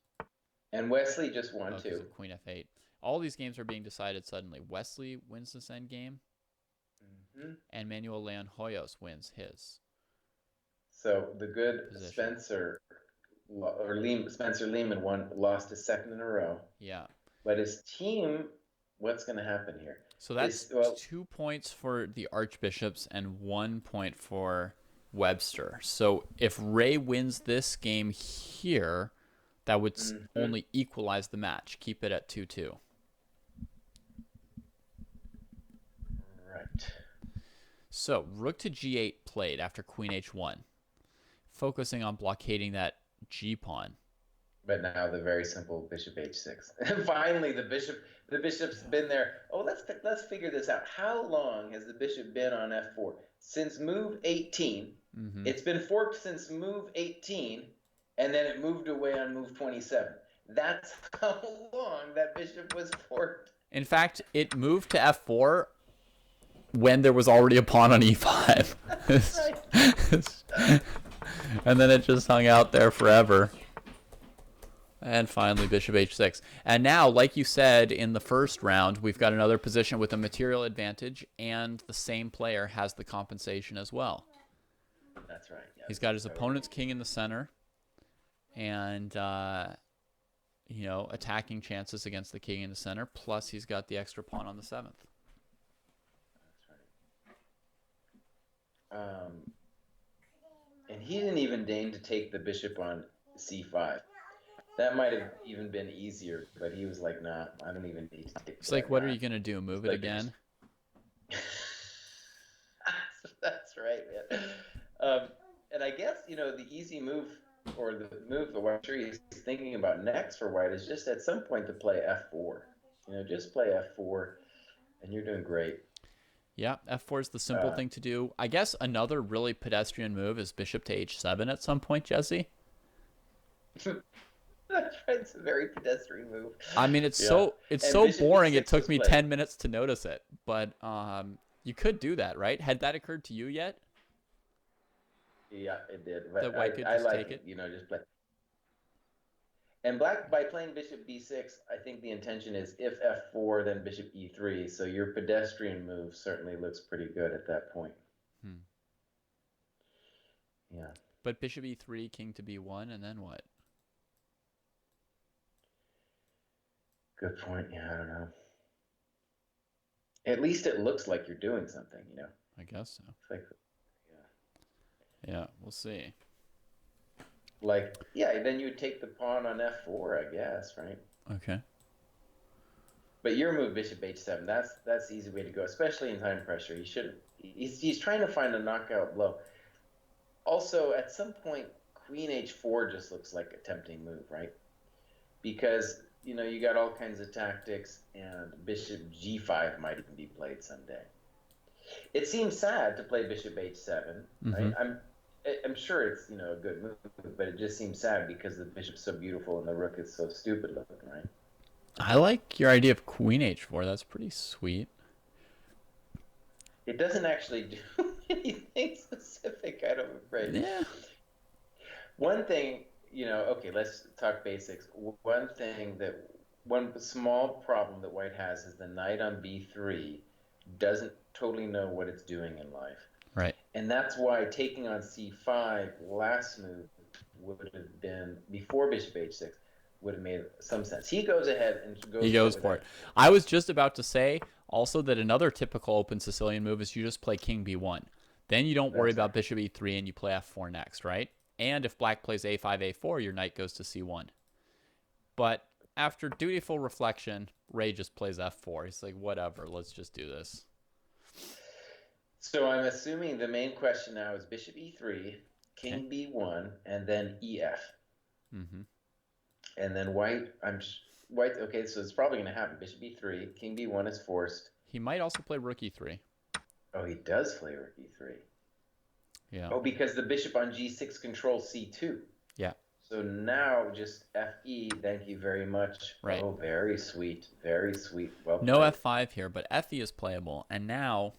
And Wesley just won Because too. of queen f8. All these games are being decided suddenly. Wesley wins this endgame, and Manuel Leon Hoyos wins his So the good position. Spencer Lehman lost his second in a row. Yeah. But his team, what's going to happen here? So that's 2 points for the Archbishops and 1 point for Webster. So if Ray wins this game here, that would only equalize the match. Keep it at 2-2. Right. So rook to g8 played after queen h1, focusing on blockading that g pawn. But now the very simple bishop h6. Finally, the bishop's been there. Oh, let's figure this out. How long has the bishop been on f4? Since move 18. It's been forked since move 18, and then it moved away on move 27. That's how long that bishop was forked. In fact, it moved to f4 when there was already a pawn on e5. And then it just hung out there forever. And finally, bishop h6. And now, like you said in the first round, we've got another position with a material advantage, and the same player has the compensation as well. That's right. Yes. He's got his opponent's king in the center, and attacking chances against the king in the center. Plus, he's got the extra pawn on the 7th. That's right. And he didn't even deign to take the bishop on c5. That might have even been easier, but he was like, nah, I don't even need to take It's like, what are you going to do? Move it again? That's right, man. And I guess, the easy move, or the move the white tree is thinking about next for white, is just at some point to play f4. Just play f4, and you're doing great. Yeah, f4 is the simple thing to do. I guess another really pedestrian move is bishop to h7 at some point, Jesse. That's right. It's a very pedestrian move. I mean, it's so boring. It took me 10 minutes to notice it, but you could do that, right? Had that occurred to you yet? Yeah, it did. But that white could I just like take it. Just play. And black, by playing bishop b6, I think the intention is if f4, then bishop e3. So your pedestrian move certainly looks pretty good at that point. Yeah. But bishop e3, king to b1, and then what? Good point. Yeah, I don't know. At least it looks like you're doing something, I guess so. It's like, yeah, we'll see. Then you would take the pawn on f4, I guess, right? Okay. But your move, bishop h7, that's the easy way to go, especially in time pressure. He's trying to find a knockout blow. Also, at some point, queen h4 just looks like a tempting move, right? Because you got all kinds of tactics, and bishop g5 might even be played someday. It seems sad to play bishop h7, right? I'm sure it's a good move, but it just seems sad because the bishop's so beautiful and the rook is so stupid looking, right? I like your idea of queen h4. That's pretty sweet. It doesn't actually do anything specific, I'm afraid. Yeah. One thing, okay, let's talk basics. One small problem that white has is the knight on b3 doesn't totally know what it's doing in life. Right. And that's why taking on c5, last move, would have been, before bishop h6, would have made some sense. He goes ahead and goes for it. I was just about to say also that another typical open Sicilian move is you just play king b1. Then you don't worry about bishop e3 and you play f4 next, right? And if black plays a5, a4, your knight goes to c1. But after dutiful reflection, Ray just plays f4. He's like, whatever, let's just do this. So I'm assuming the main question now is bishop e3, king b1, and then ef. Mm-hmm. And then white, okay, so it's probably going to happen. Bishop e3, king b1 is forced. He might also play rook e3. Oh, he does play rook e3. Yeah. Oh, because the bishop on g6 controls c2. Yeah. So now just fe, thank you very much. Right. Oh, very sweet. Very sweet. Well played. No f5 here, but fe is playable. And now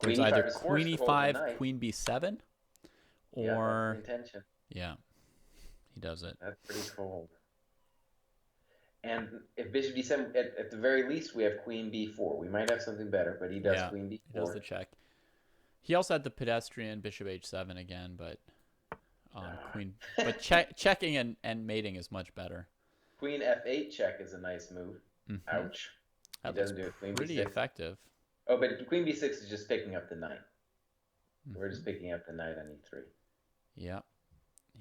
there's Queen either e5 is queen forced to hold the e5, knight. queen b7, or... Yeah, that's the intention. Yeah, he does it. That's pretty cold. And if bishop d7, at the very least, we have queen b4. We might have something better, but he does queen b4. He does the check. He also had the pedestrian bishop h7 again, but queen. But checking and mating is much better. Queen f8 check is a nice move. Mm-hmm. Ouch. That he doesn't do it. Queen pretty b6. Effective. Oh, but queen b6 is just picking up the knight. Mm-hmm. We're just picking up the knight on e3. Yeah.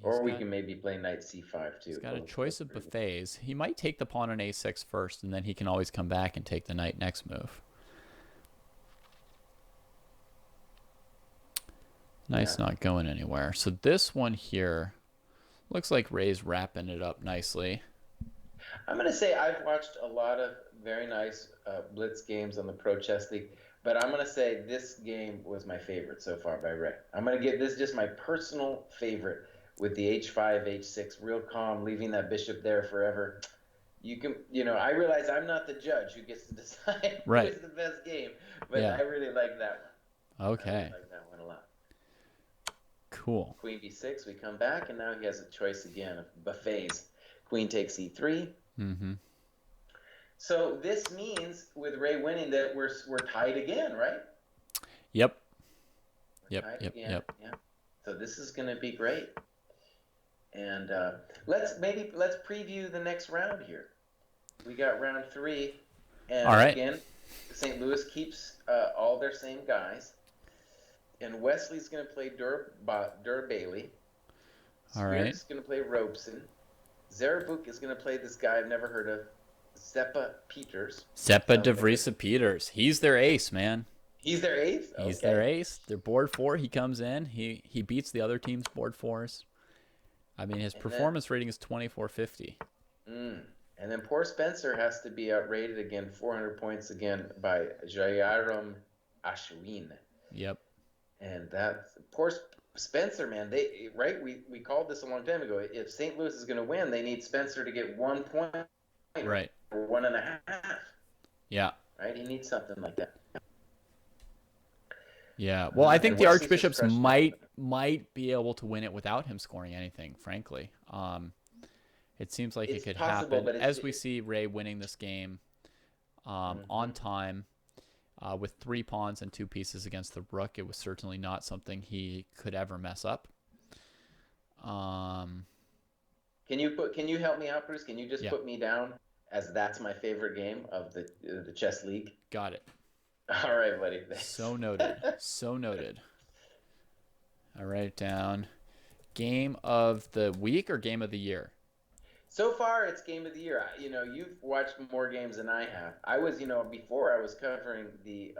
Or we can maybe play knight c5 too. He's got a choice of buffets. He might take the pawn on a6 first, and then he can always come back and take the knight next move. Knight's not going anywhere. So this one here looks like Ray's wrapping it up nicely. I'm going to say I've watched a lot of very nice blitz games on the Pro Chess League, but I'm going to say this game was my favorite so far by Ray. I'm going to give this just my personal favorite with the h5, h6, real calm, leaving that bishop there forever. I realize I'm not the judge who gets to decide who is the best game, but I really like that one. Okay. I really like that one a lot. Cool. Queen b6, we come back, and now he has a choice again of buffets. Queen takes e3. Mm-hmm. So this means, with Ray winning, that we're tied again, right? Yep. Yep. So this is going to be great. And let's preview the next round here. We got round 3, and again, St. Louis keeps all their same guys. And Wesley's going to play Dur Bailey. Spirit's going to play Robeson. Zarabuk is going to play this guy I've never heard of, Seppa Peters. Seppa de Vriesa Peters. He's their ace, man. He's their ace? He's their ace. They're board 4. He comes in. He beats the other team's board 4s. I mean, his performance rating is 2450. And then poor Spencer has to be outrated again, 400 points again by Jayaram Ashwin. Yep. And that poor Spencer, man, we called this a long time ago. If St. Louis is going to win, they need Spencer to get 1 point, right, or 1.5. Yeah, right. He needs something like that. Yeah. Well, I think the Archbishops might be able to win it without him scoring anything. Frankly, it seems like it could happen as we see Ray winning this game on time. With 3 pawns and 2 pieces against the rook, it was certainly not something he could ever mess up. Can you help me out, Bruce? Can you just put me down as that's my favorite game of the chess league? Got it. All right, buddy. Thanks. So noted. So noted. I write it down. Game of the week or game of the year? So far, it's game of the year. You've watched more games than I have. I was, before I was covering the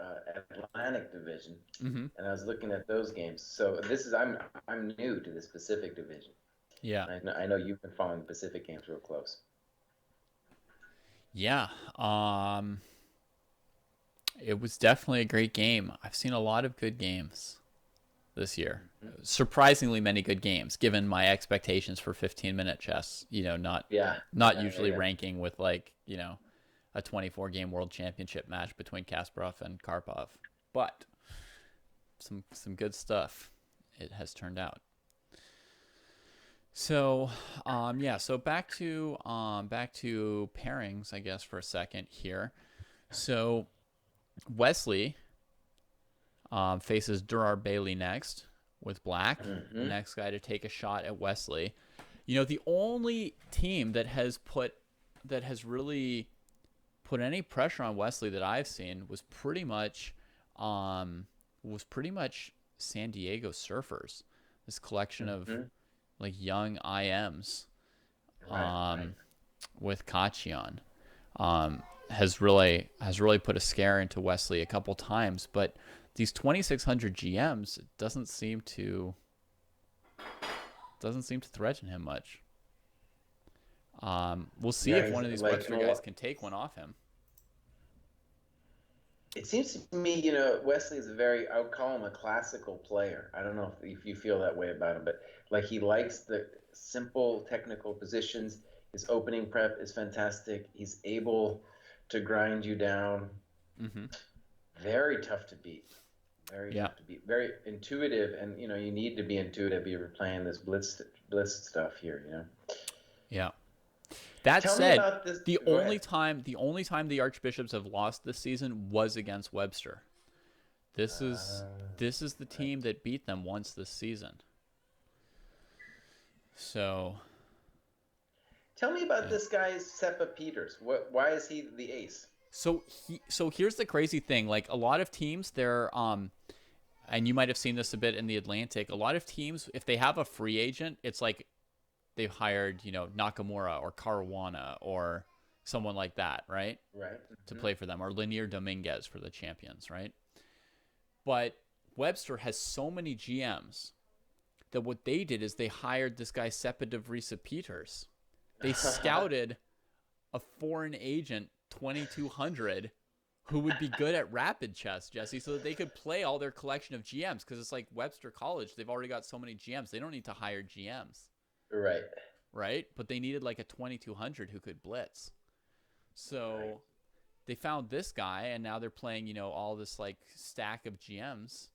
Atlantic Division, and I was looking at those games. So I'm new to the Pacific Division. Yeah. I know you've been following the Pacific games real close. Yeah. It was definitely a great game. I've seen a lot of good games this year. Surprisingly many good games, given my expectations for 15-minute chess. Not usually ranking with a 24-game world championship match between Kasparov and Karpov, but some good stuff it has turned out. So so back to pairings, I guess, for a second here. So Wesley faces Durar Bailey next with black. The next guy to take a shot at Wesley. The only team that has really put any pressure on Wesley that I've seen was pretty much San Diego Surfers. this collection of Mm-hmm. like young IMs Right, right. with Kachian. Has really put a scare into Wesley a couple times, but these 2600 GMs doesn't seem to threaten him much. We'll see Yeah, if he's one of these like Webster guys can take one off him. it seems to me, Wesley is I would call him a classical player. I don't know if you feel that way about him, but like he likes the simple technical positions. His opening prep is fantastic. He's able to grind you down. Mm-hmm. Very tough to beat. Very Yeah, tough to beat. Very intuitive, and you need to be intuitive if you're playing this blitz stuff here. yeah. That Tell me said, about this. the Go only ahead. time the only time the Archbishops have lost this season was against Webster. This is this is the Right. team that beat them once this season. So Tell me about yeah. this guy, Seppa Peters. Why is he the ace? So here's the crazy thing. Like a lot of teams, they're and you might have seen this a bit in the Atlantic. A lot of teams, if they have a free agent, it's like they've hired, Nakamura or Caruana or someone like that, right? Right. To Hmm. play for them, or Lanier Dominguez for the champions, right? But Webster has so many GMs that what they did is they hired this guy Sepa Devrisa Peters. They scouted a foreign agent 2200 who would be good at rapid chess, Jesse, so that they could play all their collection of GMs, because it's like Webster College. They've already got so many GMs. They don't need to hire GMs, Right. right? But they needed like a 2200 who could blitz. Right. So they found this guy, and now they're playing, all this like stack of GMs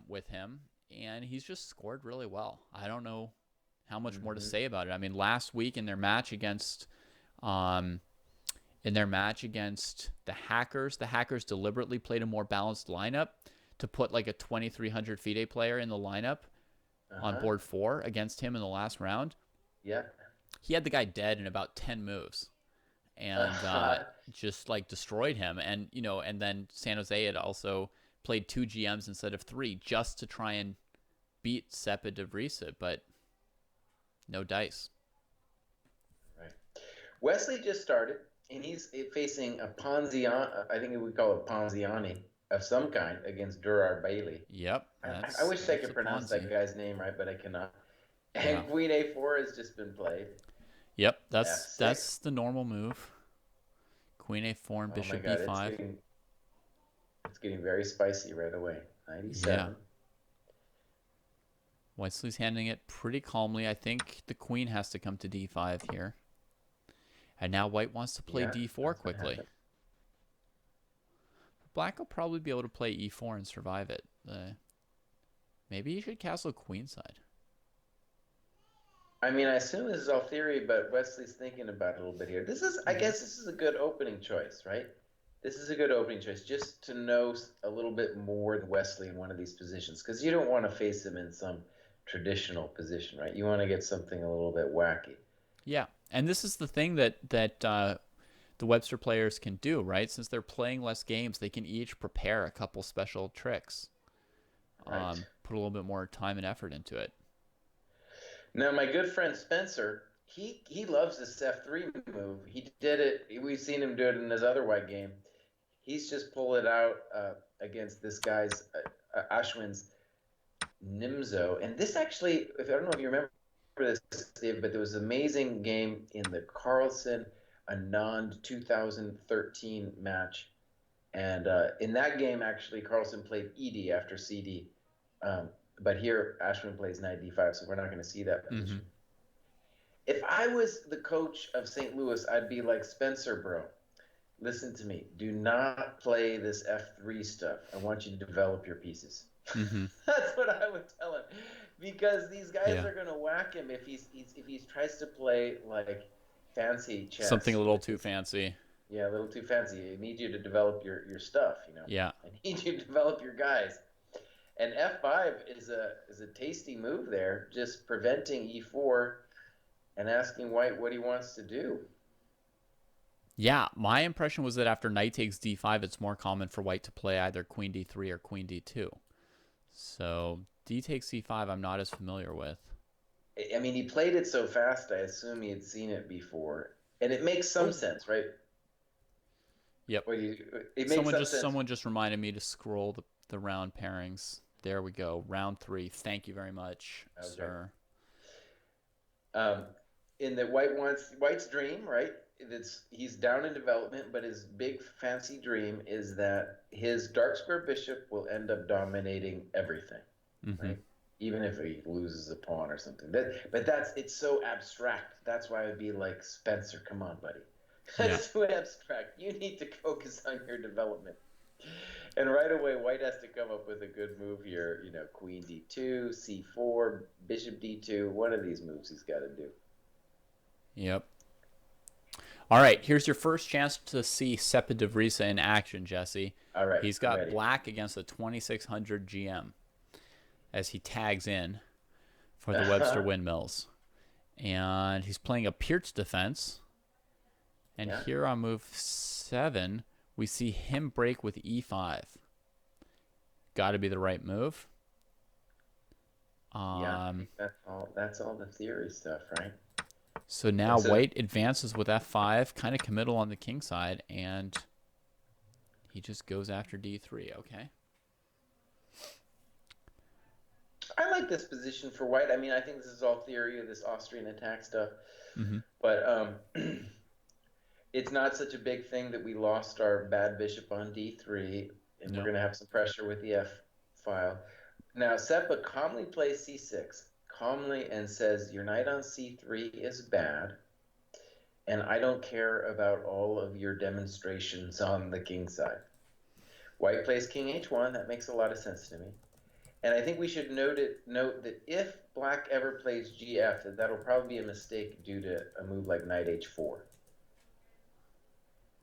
with him, and he's just scored really well. I don't know how much more to Hmm. say about it. I mean, last week um, in their match against the Hackers deliberately played a more balanced lineup to put like a 2300 FIDE player in the lineup on Uh-huh. board 4 against him in the last round. Yeah. He had the guy dead in about 10 moves, and just like destroyed him. And then San Jose had also played 2 GMs instead of 3 just to try and beat Sepa Devrisa, but no dice. Right. Wesley just started, and he's facing a Ponziani. I think we call it Ponziani of some kind against Durar Bailey. Yep, I that's wish I that's could a pronounce that Ponzi. guy's name right, but I cannot. Yeah. And Queen A4 has just been played. Yep, that's F6. the normal move. Queen A4 and Oh my Bishop God, it's B5. getting very spicy right away. Yeah. 97. Wesley's handling it pretty calmly. I think the queen has to come to D5 here. And now white wants to play Yeah, D4 that's gonna quickly. happen. Black will probably be able to play E4 and survive it. Maybe he should castle queenside. I mean, I assume this is all theory, but Wesley's thinking about it a little bit here. I Mm-hmm. guess this is a good opening choice, right? This is a good opening choice, just to know a little bit more than Wesley in one of these positions, because you don't want to face him in some traditional position, right? You want to get something a little bit wacky. Yeah, and this is the thing that the Webster players can do, right? Since they're playing less games, they can each prepare a couple special tricks. Right. Put a little bit more time and effort into it. Now, my good friend Spencer, he loves this F3 move. He did it. We've seen him do it in his other white game. He's just pulled it out against this guy's Ashwin's Nimzo. And this actually, if I don't know if you remember this, Dave, but there was an amazing game in the Carlson Anand 2013 match. And in that game, actually, Carlson played ED after CD. Um, but here, Ashwin plays knight d5, so we're not going to see that Mm-hmm. position. If I was the coach of St. Louis, I'd be like, Spencer, bro, listen to me. Do not play this F3 stuff. I want you to develop your pieces. Mm-hmm. That's what I would tell him, because these guys Yeah. are going to whack him if he tries to play like fancy Something chess. a little too fancy. Yeah, a little too fancy. I need you to develop your stuff. Yeah. I need you to develop your guys. And F5 is a tasty move there, just preventing E4 and asking white what he wants to do. Yeah, my impression was that after knight takes d5, it's more common for white to play either queen d3 or queen d2. So D takes C5 I'm not as familiar with. I mean, he played it so fast, I assume he had seen it before. And it makes some Oh, sense, right? yep. Well, it makes some sense. Someone just reminded me to scroll the round pairings. There we go. Round 3. Thank you very much, Okay. sir. Um, in that White's dream, right? He's down in development, but his big fancy dream is that his dark square bishop will end up dominating everything, Mm-hmm. right? Even if he loses a pawn or something. But it's so abstract. That's why I'd be like, Spencer, come on, buddy. Yeah. That's too abstract. You need to focus on your development. And right away, White has to come up with a good move here. Queen d2, c4, bishop d2. One of these moves he's got to do. Yep. All right, here's your first chance to see Sepa de Vrisa in action, Jesse. All right, He's I'm got ready. black against the 2600 GM as he tags in for the Webster Windmills. And he's playing a Pirtz defense. And Yeah. here on move 7, we see him break with e5. Got to be the right move. Yeah, I think that's all the theory stuff, right? So now White advances with f5, kind of committal on the king side, and he just goes after d3. Okay. I like this position for White. I mean, I think this is all theory of this Austrian attack stuff. Mm-hmm. But it's not such a big thing that we lost our bad bishop on d3, and we're going to have some pressure with the f file. Now, Sepa calmly plays c6, calmly, and says, your knight on c3 is bad, and I don't care about all of your demonstrations on the king side. White plays king h1. That makes a lot of sense to me. And I think we should note that if Black ever plays gf, that'll probably be a mistake due to a move like knight h4.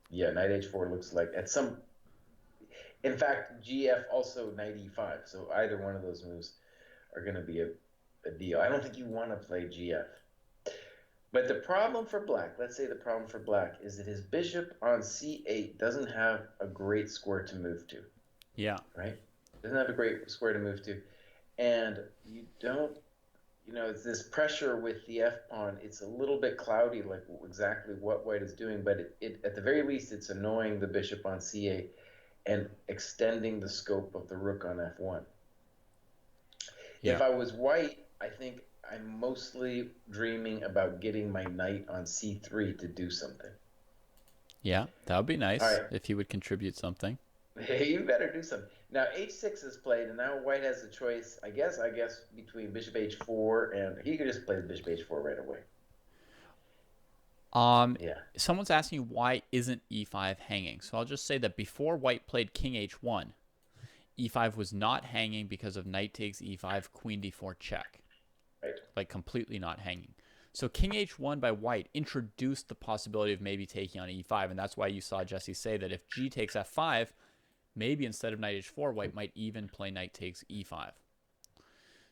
Yeah, knight h4 looks like at some... In fact, gf also knight e5. So either one of those moves are going to be a deal. I don't think you want to play gf. But the problem for Black, let's say the problem for Black, is that his bishop on c8 doesn't have a great square to move to. Yeah. Right? Doesn't have a great square to move to. And you don't, it's this pressure with the f-pawn. It's a little bit cloudy, like exactly what White is doing, but it at the very least, it's annoying the bishop on c8 and extending the scope of the rook on f1. Yeah. If I was White, I think I'm mostly dreaming about getting my knight on c3 to do something. Yeah, that would be nice right. if he would contribute something. Hey, you better do something. Now h6 is played, and now White has a choice, I guess, between bishop h4 and he could just play bishop h4 right away. Yeah. Someone's asking why isn't e5 hanging. So I'll just say that before White played king h1, e5 was not hanging because of knight takes e5, queen d4 check. Right. Like completely not hanging. So king h1 by White introduced the possibility of maybe taking on e5, and that's why you saw Jesse say that if g takes f5, maybe instead of knight h4, White might even play knight takes e5.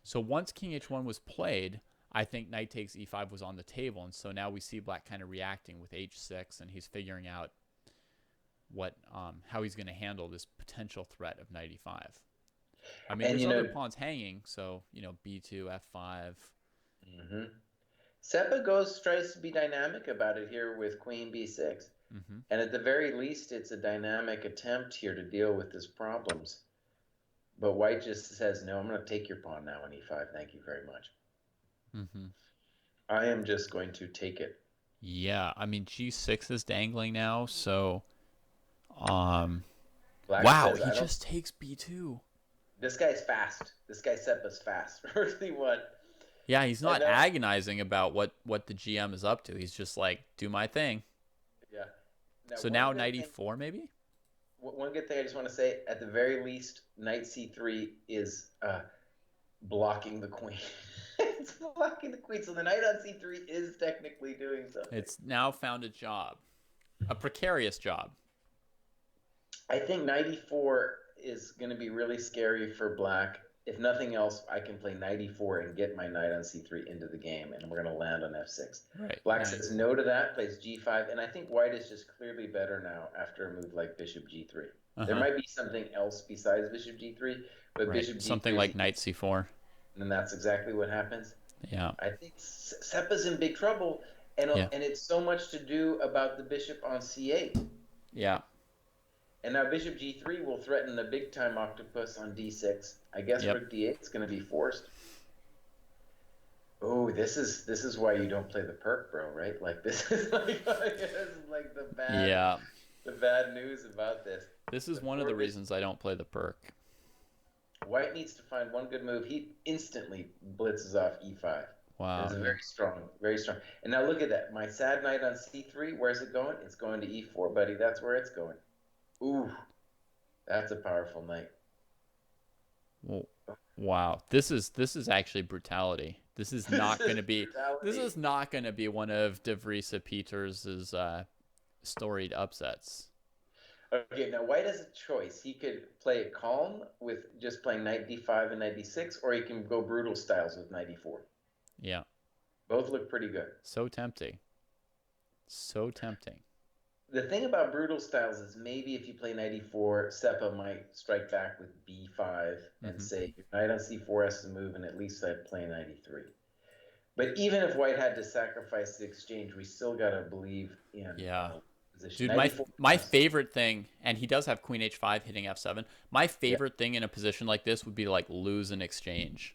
So once king h1 was played, I think knight takes e5 was on the table, and so now we see Black kind of reacting with h6, and he's figuring out how he's going to handle this potential threat of knight e5. I mean, there's other pawns hanging, so b2, f5. Mm-hmm. Sepa tries to be dynamic about it here with queen b6. Mm-hmm. And at the very least, it's a dynamic attempt here to deal with his problems. But White just says, no, I'm going to take your pawn now on e5. Thank you very much. Mm-hmm. I am just going to take it. Yeah, I mean, g6 is dangling now, so... wow, he just takes b2. This guy's fast. This guy Sepa's fast. Really what? Yeah, he's not agonizing about what the GM is up to. He's just like, do my thing. Yeah. So now knight e4 maybe? One good thing I just want to say, at the very least, knight c3 is blocking the queen. It's blocking the queen. So the knight on c3 is technically doing something. It's now found a job. A precarious job. I think knight e4 is going to be really scary for Black. If nothing else, I can play knight e4 and get my knight on c3 into the game, and we're going to land on f6. Right. Black says no to that, plays g5, and I think White is just clearly better now after a move like bishop g3. There might be something else besides bishop g3, but bishop g3... Something like knight c4. And that's exactly what happens. Yeah. I think Seppa's in big trouble, Yeah. and it's so much to do about the bishop on c8. Yeah. And now bishop g3 will threaten a big time octopus on d6. I guess Yep. rook d8 is going to be forced. Oh, this is why you don't play the perk, bro, right? Like this is like Yeah. the bad news about this. This is The one of poor the bishop. reasons I don't play the perk. White needs to find one good move. He instantly blitzes off e5. And Wow. it's a Yeah. very strong, very strong. And now look at that. My sad knight on c3. Where's it going? It's going to e4, buddy. That's where it's going. Ooh, that's a powerful knight. Well, wow. This is actually brutality. This is not This going is to be. This brutality. is not going to be one of De Vriesa Peters's storied upsets. Okay, now White has a choice. He could play it calm with just playing knight d5 and knight d6, or he can go brutal styles with knight e4. Yeah. Both look pretty good. So tempting. So tempting. The thing about brutal styles is maybe if you play knight e4, Seppa might strike back with b5 and Mm-hmm. say your knight on c4 has to move, and at least I'd play knight e3. But even if White had to sacrifice the exchange, we still gotta believe in Yeah. position. Dude, Knight my e4. my favorite thing, and he does have Queen H5 hitting F7. My Yeah, favorite thing in a position like this would be to like lose an exchange,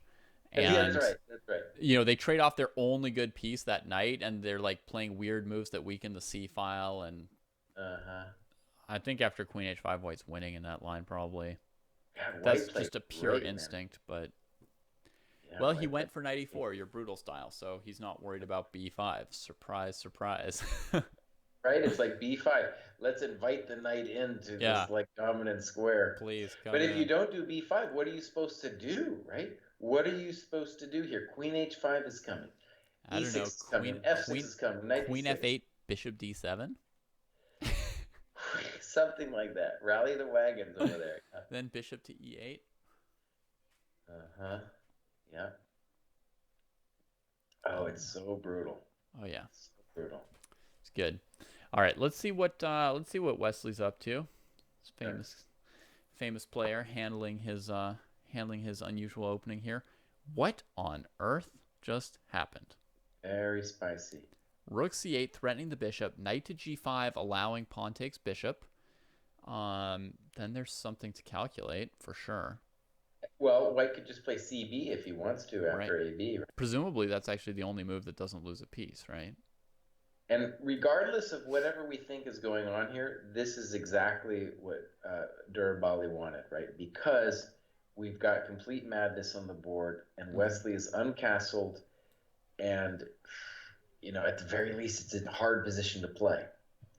yeah, that's and right. That's right. they trade off their only good piece that night, and they're like playing weird moves that weaken the C file. And Uh-huh. I think after Queen H5, White's winning in that line probably. God, White That's played just a pure great, man. instinct, but Yeah, well, he White played went for knight great. E4, your brutal style, so he's not worried about B5. Surprise, surprise. Right? It's like b5. Let's invite the knight into Yeah, this like dominant square. please But come if you in. don't do b5, what are you supposed to do, right? What are you supposed to do here? Queen h5 is coming. I don't e6 know. is coming. f6 is coming. Knight Queen d6. F8, Bishop D7. Something like that. Rally the wagons over there. Then Bishop to E8. Uh-huh. Yeah. Oh, Oh, it's so brutal. oh yeah, So brutal. it's good. All right, let's see what Wesley's up to. This Sure. famous player handling his unusual opening here. What on earth just happened? Very spicy. Rook C8 threatening the bishop. Knight to G5 allowing pawn takes bishop. Then there's something to calculate for sure. Well, White could just play CB if he wants to Right. after AB, right? Presumably that's actually the only move that doesn't lose a piece, right? And regardless of whatever we think is going on here, this is exactly what Durabali wanted, right? Because we've got complete madness on the board, and Wesley is uncastled, and at the very least, it's a hard position to play.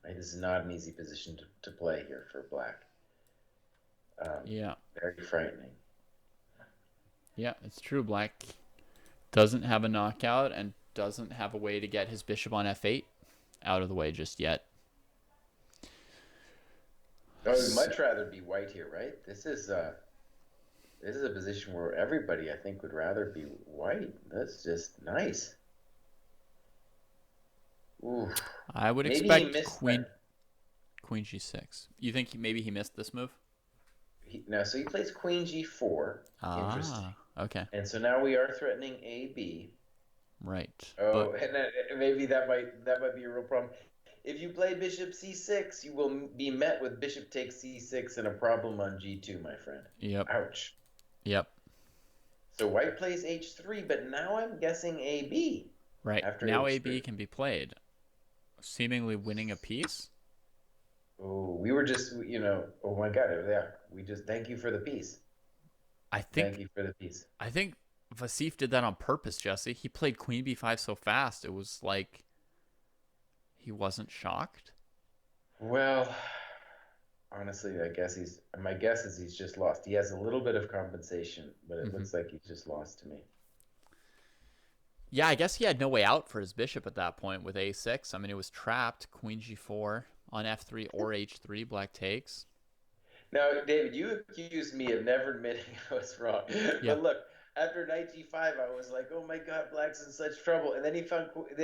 Right? This is not an easy position to play here for Black. Yeah. Very frightening. Yeah, it's true. Black doesn't have a knockout and doesn't have a way to get his bishop on F8 out of the way just yet. I would much rather be White here, right? This is a position where everybody, I think, would rather be White. That's just nice. Ooh. I would Maybe he expect missed Queen that. G6. You think maybe he missed this move? So he plays Queen G4. Interesting. Ah, okay. And so now we are threatening AB. Right. Oh, But and maybe that might be a real problem. If you play Bishop C6, you will be met with Bishop takes C6 and a problem on G2, my friend. yep. Ouch. Yep. So White plays H3, but now I'm guessing AB Right. after Now H3. AB can be played, seemingly winning a piece. Oh, we were just, oh my God, yeah. We just thank you for the piece. I Thank think you for the piece. Vasif did that on purpose, Jesse. He played Queen B5 so fast. It was like he wasn't shocked. Well, honestly, my guess is he's just lost. He has a little bit of compensation, but it Mm-hmm. looks like he's just lost to me. Yeah, I guess he had no way out for his bishop at that point with A6. I mean, it was trapped. Queen G4 on F3 or H3. Black takes. Now, David, you accused me of never admitting I was wrong. Yeah. But look, after knight G5, I was like, oh my God, Black's in such trouble. And then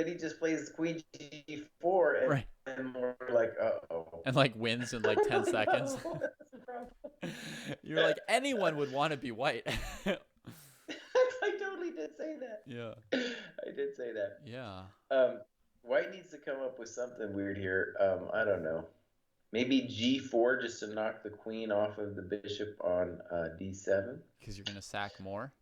he just plays Queen G4, and, Right. and we're like, uh-oh. And like wins in like 10 seconds. What's the problem? You're like, anyone would want to be White. I Yeah. I did say that. Yeah. Um, White needs to come up with something weird here. I don't know. Maybe G4 just to knock the queen off of the bishop on D7. Because you're going to sack more.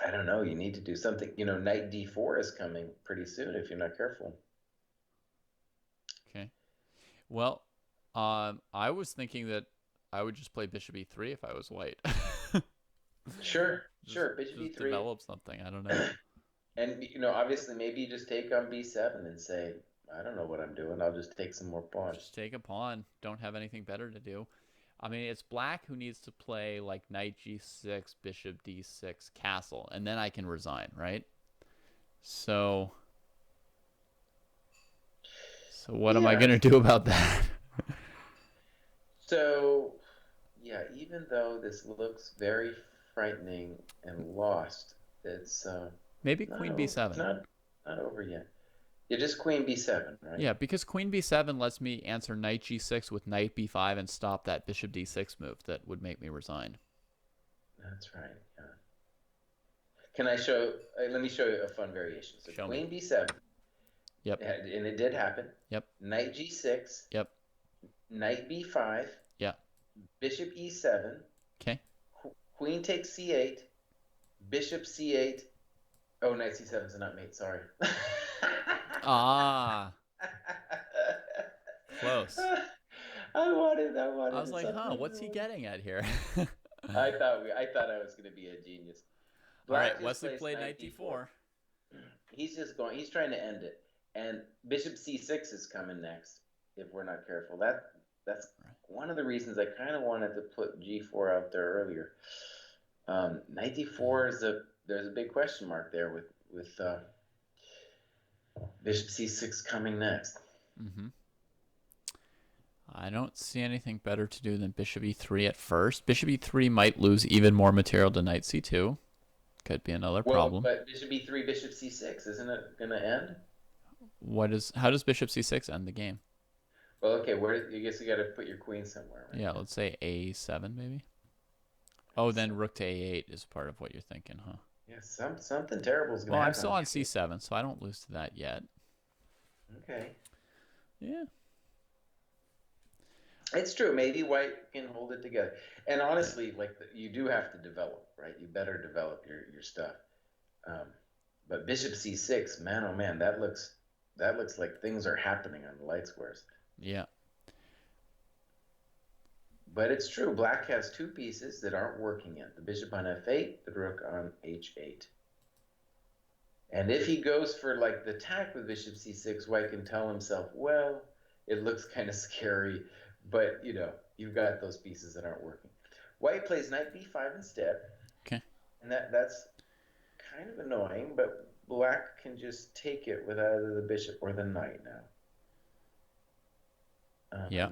I don't know. You need to do something. Knight D4 is coming pretty soon if you're not careful. Okay. Well, I was thinking that I would just play bishop e3 if I was white. Sure, just sure. Bishop just E3. develop something. I don't know. And obviously, maybe you just take on B7 and say, I don't know what I'm doing. I'll just take some more pawns. Just take a pawn. Don't have anything better to do. I mean, it's black who needs to play like knight g6, bishop d6, castle, and then I can resign, right? So, so what am I Yeah. gonna do about that? So, yeah, even though this looks very frightening and lost, it's Maybe not queen over. It's b7. not over yet. Yeah, just queen B7, right? Yeah, because queen b7 lets me answer knight g6 with knight b5 and stop that bishop d6 move that would make me resign. That's right. Yeah. Can I show? Let me show you a fun variation. So Show me. queen B7, Yep. and it did happen. Yep. Knight G6, Yep. knight B5, Yeah. bishop E7, Okay. queen takes C8, bishop C8. Oh, knight C7 is not mate. Sorry. Ah, close. I wanted I was like, huh, something. what's he getting at here? I thought I was going to be a genius. All right, Black just Wesley plays played knight knight D4. d4. He's trying to end it. And bishop C6 is coming next if we're not careful. That's Right. one of the reasons I kind of wanted to put G4 out there earlier. Knight D4 there's a big question mark there with bishop C6 coming next. Mm-hmm. I don't see anything better to do than bishop e3 at first. Bishop e3 might lose even more material to knight c2. Could be another Well, problem. but bishop E3, bishop C6, isn't it going to end? How does bishop c6 end the game? Well, okay, where you guess you got to put your queen somewhere, right? Yeah, let's say a7 maybe. Oh, then rook to a8 is part of what you're thinking, huh? Yeah, something terrible is going Well, to I'm happen. still on c7, so I don't lose to that yet. Okay. Yeah. It's true. Maybe white can hold it together. And honestly, like you do have to develop, right? You better develop your stuff. Um, but bishop c6, man, oh man, that looks like things are happening on the light squares. Yeah. But it's true. Black has two pieces that aren't working yet: the bishop on f8, the rook on h8. And if he goes for like the attack with bishop c6, white can tell himself, well, it looks kind of scary, but you've got those pieces that aren't working. White plays knight b5 instead, Okay. and that's kind of annoying, but black can just take it with either the bishop or the knight now. Yeah.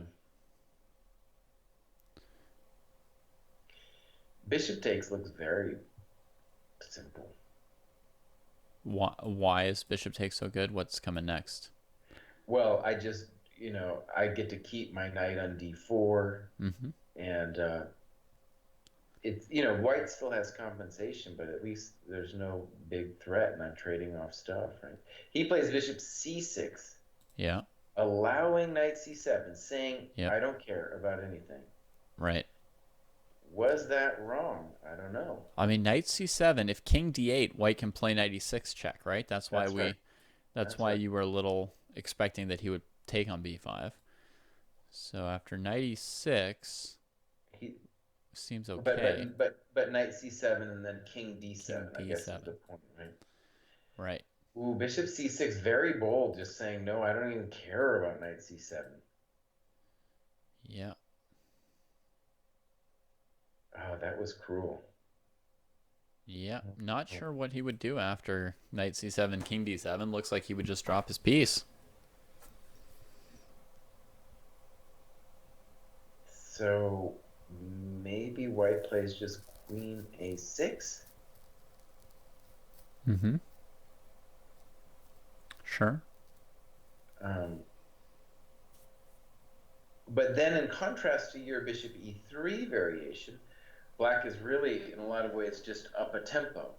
Bishop takes looks very simple. Why is bishop take so good? What's coming next? Well, I get to keep my knight on d4, Mm-hmm. and it's white still has compensation, but at least there's no big threat, and I'm trading off stuff, right? He plays bishop c6, Yeah. allowing knight c7, saying, Yep. I don't care about anything. Right. Was that wrong? I don't know. I mean, knight c7. If king d8, white can play knight e6 check, right? That's why That's right. That's That's why right. you were a little expecting that he would take on b5. So after knight e6, He, seems but okay. but knight c7 and then king d7. King I guess is d7. the point, right? Right. Ooh, bishop c6, very bold, just saying no. I don't even care about knight c7. Yeah. Oh, that was cruel. Yeah. Not sure what he would do after knight c7, king d7. Looks like he would just drop his piece. So maybe white plays just queen a6. Mm-hmm. Sure. But then, in contrast to your bishop e3 variation, black is really, in a lot of ways, just up a tempo.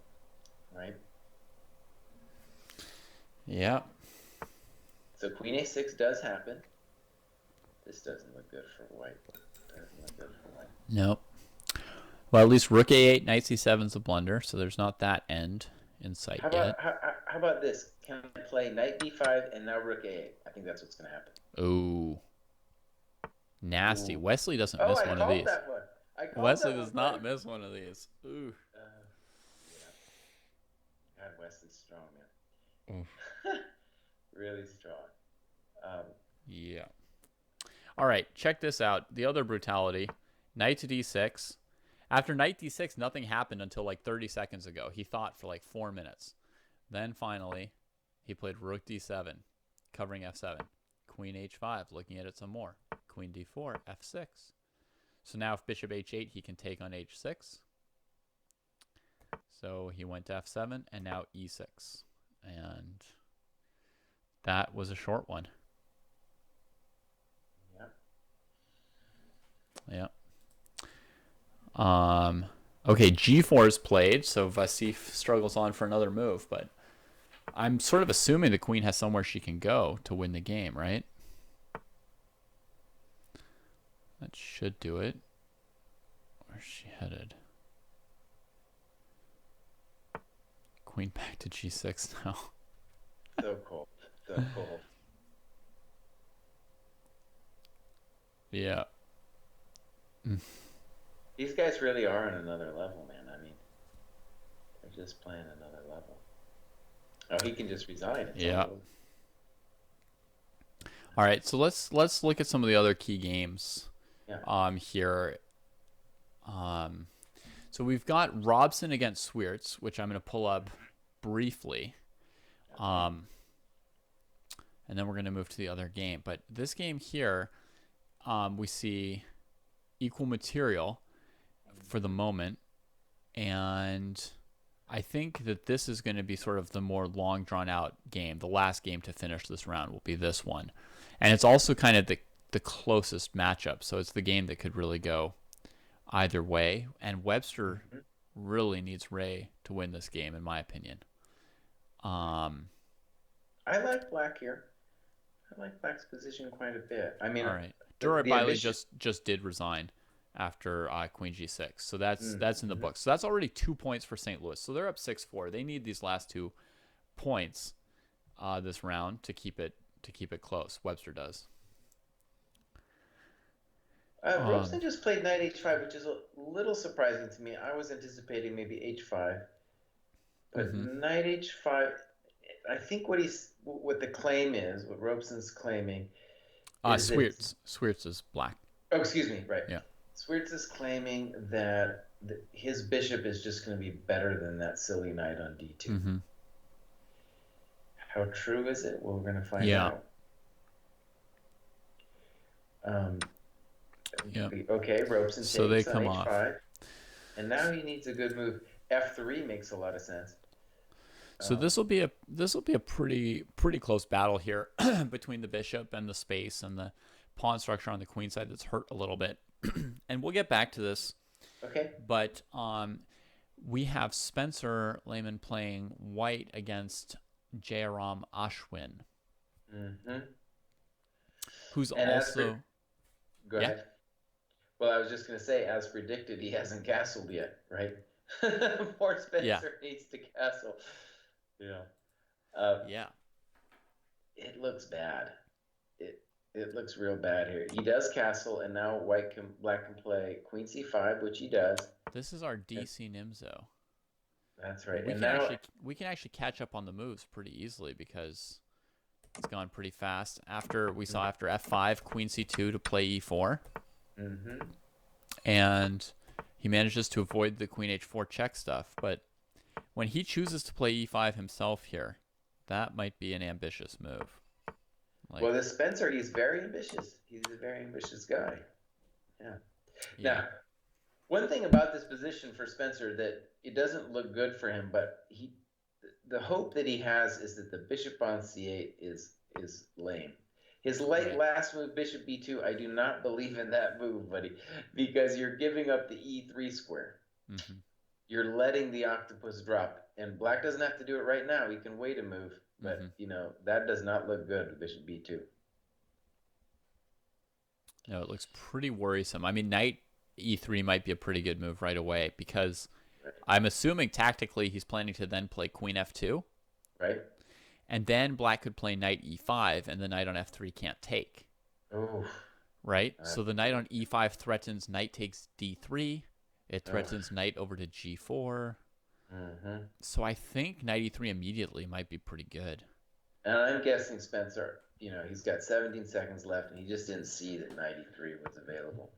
right? Yeah. So queen a6 does happen. This doesn't look good for white. Doesn't look good for white. Nope. Well, at least rook a8, knight c7 is a blunder, so there's not that end in sight yet. How about this? Can I play knight b5 and now rook a8? I think that's what's going to happen. Ooh. Nasty. Ooh. Wesley doesn't Oh, miss I one of called these. that one. I called Wesley that does one, not buddy. miss one of these. Ooh. Yeah. God, Wesley's strong, Ooh. man. Really strong. Yeah. All right, check this out. The other brutality, knight to d6. After knight d6, nothing happened until like 30 seconds ago. He thought for like 4 minutes. Then finally, he played rook d7, covering f7. Queen h5, looking at it some more. Queen d4, f6. So now if bishop h8, he can take on h6. So he went to f7, and now e6. And that was a short one. Yeah. Okay, g4 is played, so Vasif struggles on for another move, but I'm sort of assuming the queen has somewhere she can go to win the game, right? That should do it. Where's she headed? Queen back to g6 now. So cold. So cold. Yeah. These guys really are on another level, man. I mean, they're just playing another level. Oh, he can just resign. Yeah. All right, so let's look at some of the other key games. Yeah. Here. So we've got Robson against Sweerts, which I'm going to pull up briefly. And then we're going to move to the other game. But this game here, we see equal material for the moment. And I think that this is going to be sort of the more long drawn out game. The last game to finish this round will be this one. And it's also kind of the closest matchup. So it's the game that could really go either way. And Webster really needs Ray to win this game, in my opinion. I like black here. I like black's position quite a bit. I mean, all right. Duray Bailey just did resign after Queen G6. So that's in the book. So that's already 2 points for St. Louis. So they're up 6-4. They need these last 2 points this round to keep it close. Webster does. Robson just played knight h5, which is a little surprising to me. I was anticipating maybe h5, but knight h5. I think what the claim is, what Robson's claiming. Sweerts is black. Oh, excuse me. Right. Yeah. Sweerts is claiming that his bishop is just going to be better than that silly knight on d2. How true is it? Well, we're going to find out. Okay, Robson takes they come on h5, off. and now he needs a good move. f3 makes a lot of sense. So this will be a pretty close battle here between the bishop and the space and the pawn structure on the queen side that's hurt a little bit. And we'll get back to this. Okay. But we have Spencer Lehman playing white against Jairam Ashwin. Who's and also go ahead. Well, I was just going to say, as predicted, he hasn't castled yet, right? Poor Spencer needs to castle. Yeah. It looks bad. It looks real bad here. He does castle, and now black can play queen c5, which he does. This is our DC Nimzo. That's right. We can actually catch up on the moves pretty easily because it's gone pretty fast. After f5, queen c2 to play e4. And he manages to avoid the queen h4 check stuff, but when he chooses to play e5 himself here, that might be an ambitious move. Well, this Spencer, he's very ambitious. He's a very ambitious guy. Yeah. Now, one thing about this position for Spencer that it doesn't look good for him, but the hope that he has is that the bishop on c8 is lame. His last move, bishop b2, I do not believe in that move, buddy, because you're giving up the e3 square. you're letting the octopus drop. And black doesn't have to do it right now. He can wait a move. Mm-hmm. But, that does not look good with bishop b2. No, it looks pretty worrisome. I mean, knight e3 might be a pretty good move right away because Right. I'm assuming tactically he's planning to then play queen f2. Right? And then black could play knight e5, and the knight on f3 can't take. Oh, Right? So the knight on e5 threatens knight takes d3. It oh. threatens knight over to g4. Mm-hmm. So I think knight e3 immediately might be pretty good. And I'm guessing Spencer, he's got 17 seconds left, and he just didn't see that 93 was available.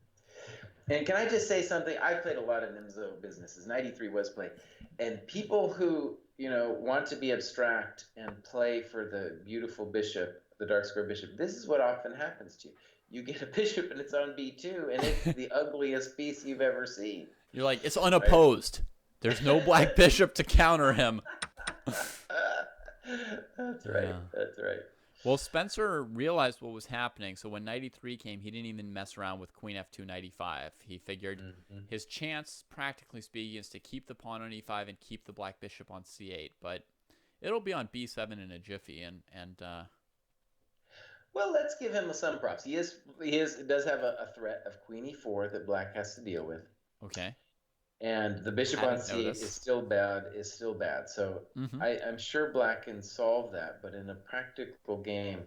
And can I just say something? I played a lot of Nimzo businesses. 93 was played. And people who, want to be abstract and play for the beautiful bishop, the dark square bishop, this is what often happens to you. You get a bishop and it's on b2, and it's the ugliest piece you've ever seen. You're like, it's unopposed. Right? There's no black bishop to counter him. That's right. Yeah. That's right. Well, Spencer realized what was happening, so when 93 came, he didn't even mess around with queen f2 95. He figured his chance, practically speaking, is to keep the pawn on e5 and keep the black bishop on c8, but it'll be on b7 in a jiffy, and well, let's give him some props. He does have a threat of queen e4 that black has to deal with. Okay. And the bishop on c8 is still bad. So I'm sure black can solve that, but in a practical game,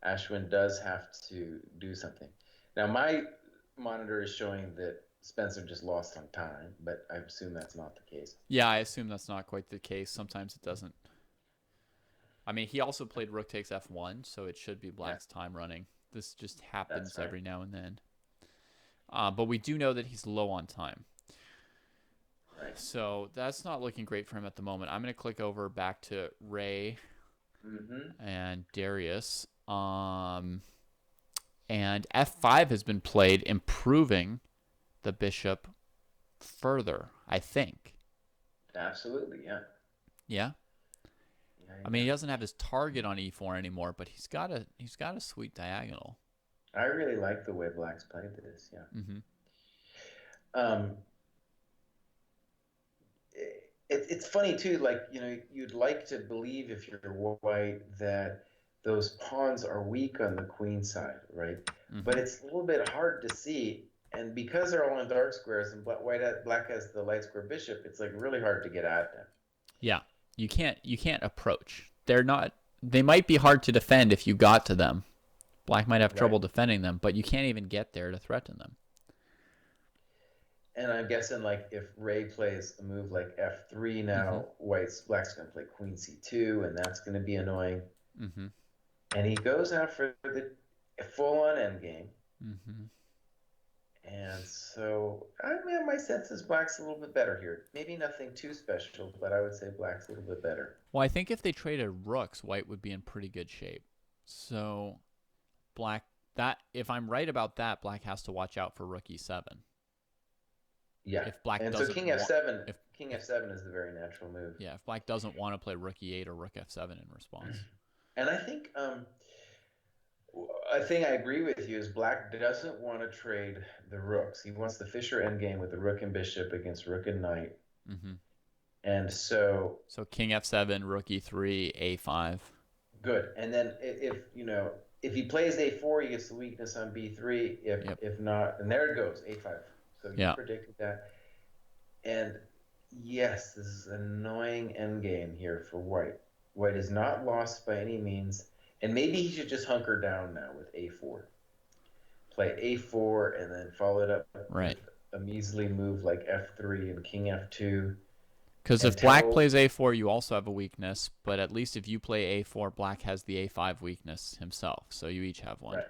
Ashwin does have to do something. Now, my monitor is showing that Spencer just lost on time, but I assume that's not the case. Yeah, I assume that's not quite the case. Sometimes it doesn't. I mean, he also played rook takes f1, so it should be black's time running. This just happens every now and then. But we do know that he's low on time. Right. So that's not looking great for him at the moment. I'm going to click over back to Ray and Darius. And f5 has been played, improving the bishop further, I think. Absolutely, yeah. Yeah? I mean, he doesn't have his target on e4 anymore, but he's got a sweet diagonal. I really like the way black's played this, yeah. It's funny too, like, you'd like to believe if you're white that those pawns are weak on the queen side, right? But it's a little bit hard to see, and because they're all in dark squares and black has the light square bishop, it's like really hard to get at them. Yeah, you can't approach. They might be hard to defend if you got to them. Black might have trouble defending them, but you can't even get there to threaten them. And I'm guessing, like, if Ray plays a move like f3 now, black's going to play queen c2, and that's going to be annoying. And he goes out for the full-on endgame. And so, my sense is black's a little bit better here. Maybe nothing too special, but I would say black's a little bit better. Well, I think if they traded rooks, white would be in pretty good shape. So, if I'm right about that, black has to watch out for rook e7. Yeah, if black and so king f7, king f7 is the very natural move. Yeah, if black doesn't want to play rook e8 or rook f7 in response. And I think a thing I agree with you is black doesn't want to trade the rooks. He wants the Fischer endgame with the rook and bishop against rook and knight. And so king f7, rook e3, a5. Good. And then if he plays a4, he gets the weakness on b3. If not, and there it goes, a5. So you predicted that. And yes, this is an annoying endgame here for white. White is not lost by any means. And maybe he should just hunker down now with a4. Play a4 and then follow it up with a measly move like f3 and king f2. Because if black plays a4, you also have a weakness. But at least if you play a4, black has the a5 weakness himself. So you each have one. Right.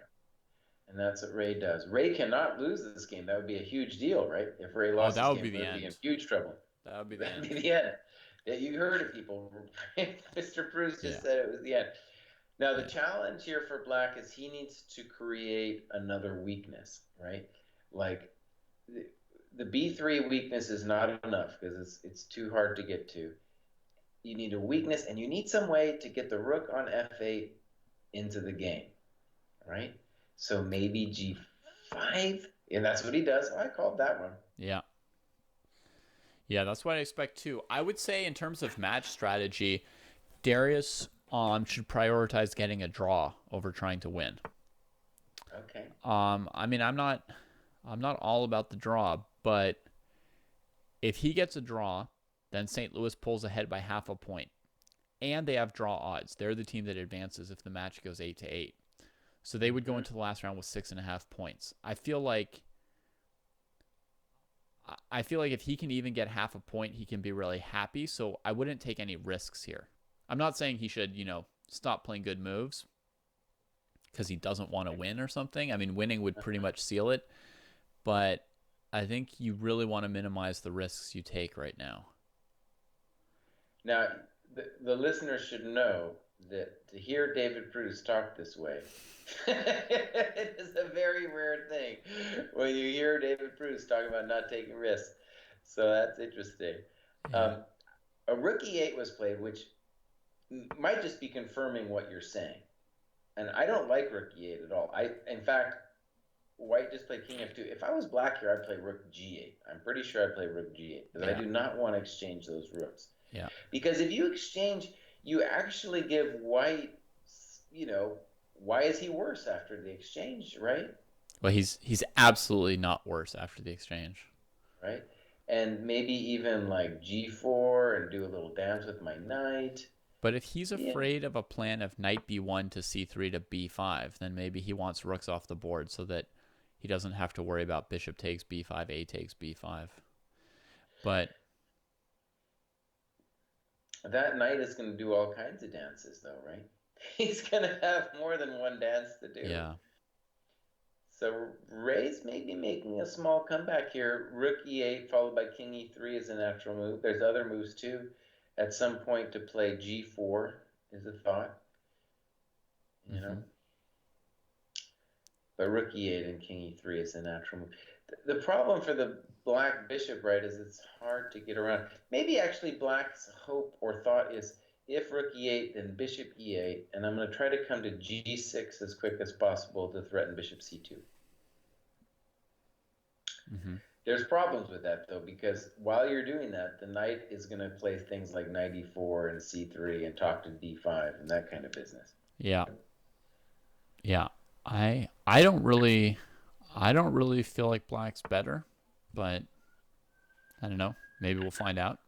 And that's what Ray does. Ray cannot lose this game. That would be a huge deal, right? If Ray lost this game, would be in huge trouble. That would be the end. The end. Yeah, you heard it, people. Mr. Bruce just said it was the end. Now, the challenge here for black is he needs to create another weakness, right? Like, the b3 weakness is not enough because it's too hard to get to. You need a weakness, and you need some way to get the rook on f8 into the game, right? So maybe g5, and that's what he does. I called that one. Yeah. Yeah, that's what I expect too. I would say in terms of match strategy, Darius should prioritize getting a draw over trying to win. Okay. I mean, I'm not all about the draw, but if he gets a draw, then St. Louis pulls ahead by half a point, and they have draw odds. They're the team that advances if the match goes 8-8. So they would go Mm-hmm. into the last round with 6.5 points. I feel like if he can even get half a point, he can be really happy. So I wouldn't take any risks here. I'm not saying he should, stop playing good moves because he doesn't want to win or something. I mean, winning would pretty much seal it, but I think you really want to minimize the risks you take right now. Now, the listeners should know that to hear David Bruce talk this way, it is a very rare thing when you hear David Bruce talking about not taking risks. So that's interesting. Yeah. Um, a rookie eight was played, which might just be confirming what you're saying. And I don't like rookie eight at all. In fact, White just played King F2. If I was black here, I'd play Rook G8. I'm pretty sure I'd play Rook G8 because I Yeah. do not want to exchange those rooks. Yeah. Because if you exchange, you actually give White, you know, why is he worse after the exchange, right? Well, he's absolutely not worse after the exchange. Right? And maybe even like G4 and do a little dance with my knight. But if he's Yeah. afraid of a plan of knight b1 to c3 to b5, then maybe he wants rooks off the board so that he doesn't have to worry about bishop takes b5, a takes b5. But That knight is going to do all kinds of dances, though, right? He's going to have more than one dance to do. yeah, So Ray's maybe making a small comeback here. Rook e8 followed by king e3 is a natural move. There's other moves too. At some point to play g4 is a thought, you know. But rook e8 and king e3 is a natural move. The problem for the black bishop, right, is it's hard to get around. Maybe actually black's hope or thought is if rook e8, then bishop e8, and I'm going to try to come to g6 as quick as possible to threaten bishop c2. There's problems with that, though, because while you're doing that, the knight is going to play things like knight e4 and c3 and talk to d5 and that kind of business. yeah, yeah. I don't really feel like black's better, but I don't know. Maybe we'll find out.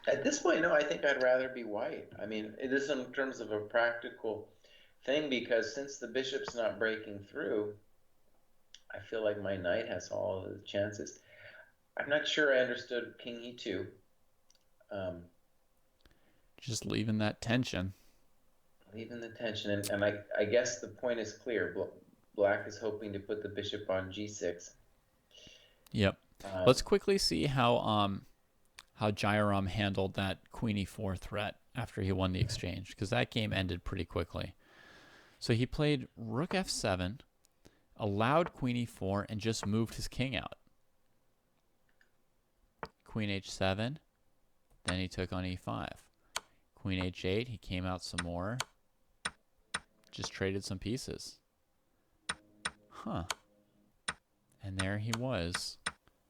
At this point, no, I think I'd rather be white. I mean, it is in terms of a practical thing, because since the bishop's not breaking through, I feel like my knight has all the chances. I'm not sure I understood king e2. Just leaving that tension. Leaving the tension, and I guess the point is clear. Black is hoping to put the bishop on g6. Yep. Let's quickly see how Jairam handled that queen e4 threat after he won the exchange, because that game ended pretty quickly. So he played rook f7, allowed queen e4, and just moved his king out. Queen h7, then he took on e5. Queen h8, he came out some more, just traded some pieces. Huh. And there he was,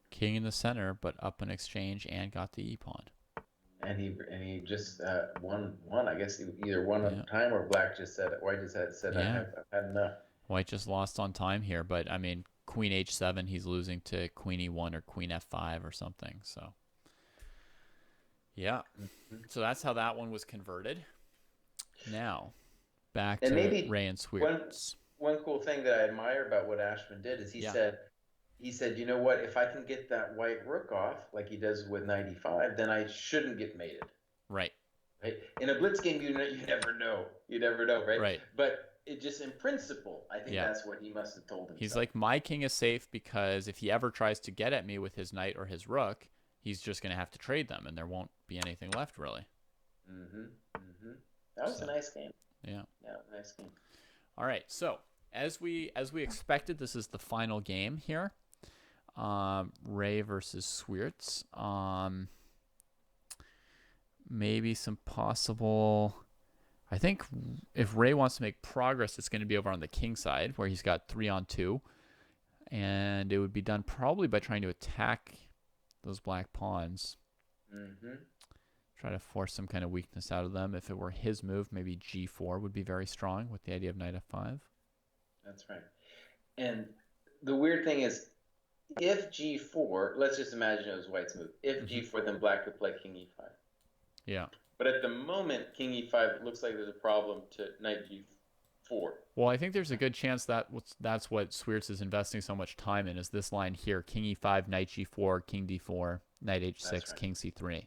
king in the center, but up an exchange and got the e-pawn. And he just won. I guess he either won on time or black just said it. White just said I've had enough. White just lost on time here, but I mean, queen h7, he's losing to queen e1 or queen f5 or something. So yeah, so that's how that one was converted. Now back and to maybe Ray and Swears. One cool thing that I admire about what Ashman did is he said, you know what, if I can get that white rook off like he does with knight e5, then I shouldn't get mated. Right. In a blitz game, you never know. You never know, right? Right. But it just in principle, I think that's what he must have told himself. He's like, my king is safe because if he ever tries to get at me with his knight or his rook, he's just going to have to trade them, and there won't be anything left, really. That was a nice game. Yeah. Yeah, nice game. All right, so as we expected, this is the final game here. Ray versus Swears. Maybe some possible. I think if Ray wants to make progress, it's going to be over on the king side where he's got 3-on-2, and it would be done probably by trying to attack those black pawns. Mm-hmm. Try to force some kind of weakness out of them. If it were his move, maybe g4 would be very strong with the idea of knight f5. That's right. And the weird thing is, if g4, let's just imagine it was white's move. If g4, then black would play king e5. Yeah. But at the moment, king e5 looks like there's a problem to knight g4. Well, I think there's a good chance that that's what Swiertz is investing so much time in, is this line here: king e5, knight g4, king d4, knight h6, Right. king c3.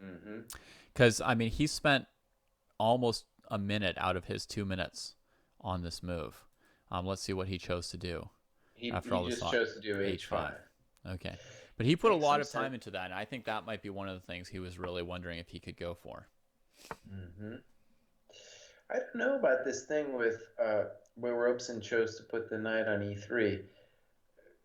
Mm-hmm. Because, I mean, he spent almost a minute out of his 2 minutes on this move. Let's see what he chose to do. He all this just chose to do h5. Okay. But he put a Makes lot some of time sense. into that, and I think that might be one of the things he was really wondering if he could go for. Mm-hmm. I don't know about this thing with where Robeson chose to put the knight on e3.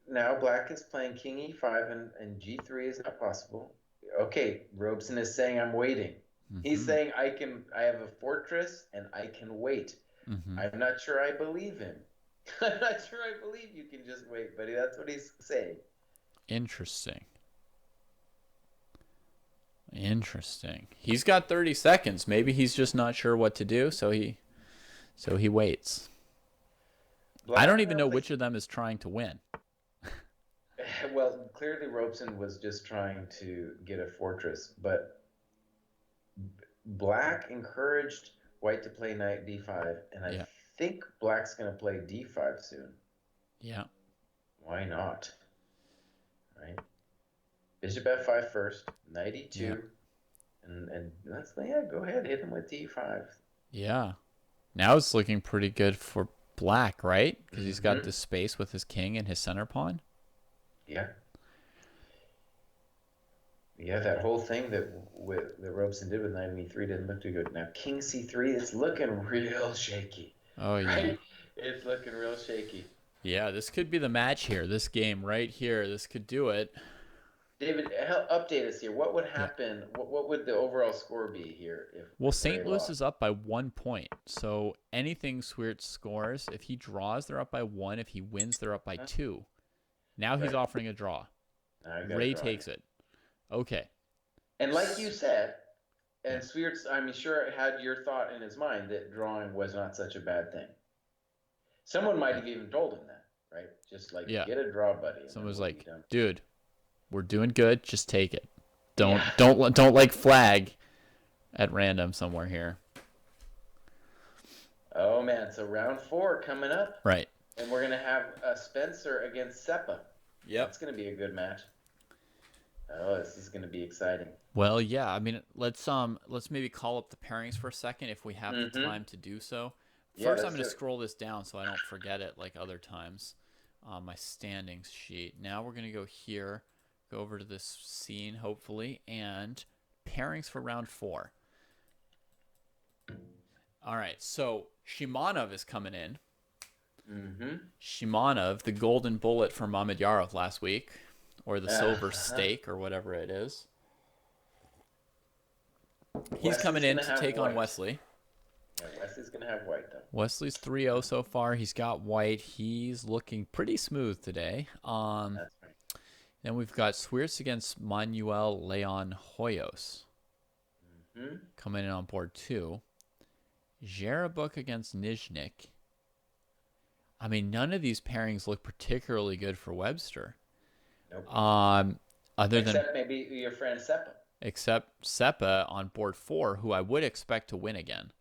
Now black is playing king e5 and g3 is not possible. Okay, Robeson is saying I'm waiting. He's saying I have a fortress and I can wait. I'm not sure I believe him. I'm not sure I believe you can just wait, buddy. That's what he's saying. Interesting. He's got 30 seconds. Maybe he's just not sure what to do, so he waits. I don't even know which of them is trying to win. Well, clearly Robeson was just trying to get a fortress, but black encouraged white to play knight d5, and I think black's going to play d5 soon. Yeah. Why not? Right? Bishop f5 first, knight e2, and let's go ahead, hit him with d5. Yeah. Now it's looking pretty good for black, right? Because he's got this space with his king and his center pawn. Yeah. Yeah, that whole thing that Robeson did with knight e3 didn't look too good. Now king c3, it's looking real shaky. Oh, yeah. Right? It's looking real shaky. Yeah, this could be the match here. This game right here, this could do it. David, update us here. What would happen? What would the overall score be here? Well, St. Louis is up by 1 point. So anything Swiertz scores, if he draws, they're up by 1. If he wins, they're up by 2. Now he's offering a draw. Ray takes it. Okay. And like you said, and Swiertz, I'm sure, had your thought in his mind that drawing was not such a bad thing. Someone might have even told him that, right? Just like, get a draw, buddy. Someone was like, dude, we're doing good. Just take it. Don't like flag at random somewhere here. Oh, man. So round 4 coming up. Right. And we're going to have Spencer against Seppa. Yep. That's going to be a good match. Oh, this is going to be exciting. Well, yeah. I mean, let's maybe call up the pairings for a second if we have the time to do so. First, I'm going to scroll this down so I don't forget it like other times. My standings sheet. Now we're going to go here, go over to this scene, hopefully, and pairings for round 4. All right, so Shimanov is coming in. Shimanov, the golden bullet for Mamedyarov last week, or the silver stake, or whatever it is. He's coming in to take on Wesley. Yeah, Wesley's going to have white, though. Wesley's 3-0 so far. He's got white. He's looking pretty smooth today. That's right. Then we've got Swiertz against Manuel Leon Hoyos. Coming in on board 2. Jarabuk against Nizhnik. I mean, none of these pairings look particularly good for Webster. Nope. Except maybe your friend Seppa. Except Seppa on board 4, who I would expect to win again.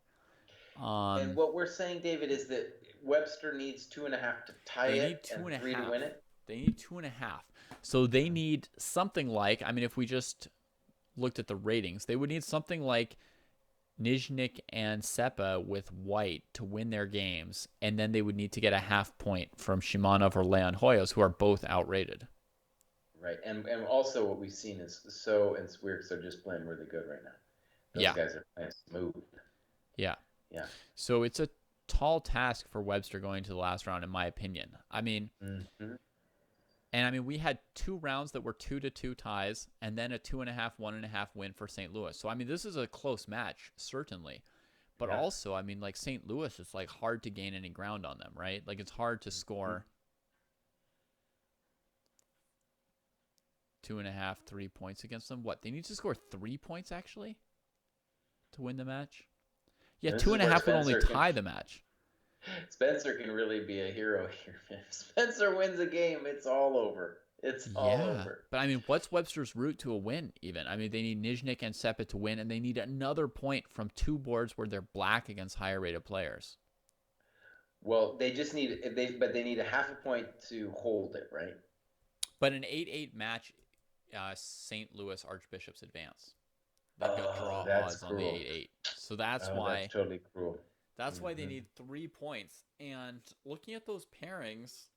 And what we're saying, David, is that Webster needs 2.5 to tie it and 3 to win it? They need 2.5. So they need something like, I mean, if we just looked at the ratings, they would need something like Nizhnik and Seppa with white to win their games, and then they would need to get a half point from Shimanov or Leon Hoyos, who are both outrated. Right, and also what we've seen is So and Swiertz are just playing really good right now. Those guys are playing smooth. Yeah. Yeah. So it's a tall task for Webster going to the last round, in my opinion. I mean, and I mean, we had 2 rounds that were 2-2 ties, and then a 2.5, 1.5 win for St. Louis. So I mean, this is a close match, certainly. But also, I mean, like St. Louis, it's like hard to gain any ground on them, right? Like it's hard to score 2.5, 3 points against them. What? They need to score 3 points, actually, to win the match? Yeah, And this two is and a where half would only tie the match. Spencer can really be a hero here. If Spencer wins a game, it's all over. It's all Yeah. over. But, I mean, what's Webster's route to a win, even? I mean, they need Nizhnik and Sepet to win, and they need another point from 2 boards where they're black against higher-rated players. Well, they just need they need a half a point to hold it, right? But an 8-8 match, St. Louis Archbishops advance. They've got Oh, draw that's odds on the cruel. 8-8. So that's Oh, that's why totally cruel. they Mm-hmm. need 3 points. And looking at those pairings,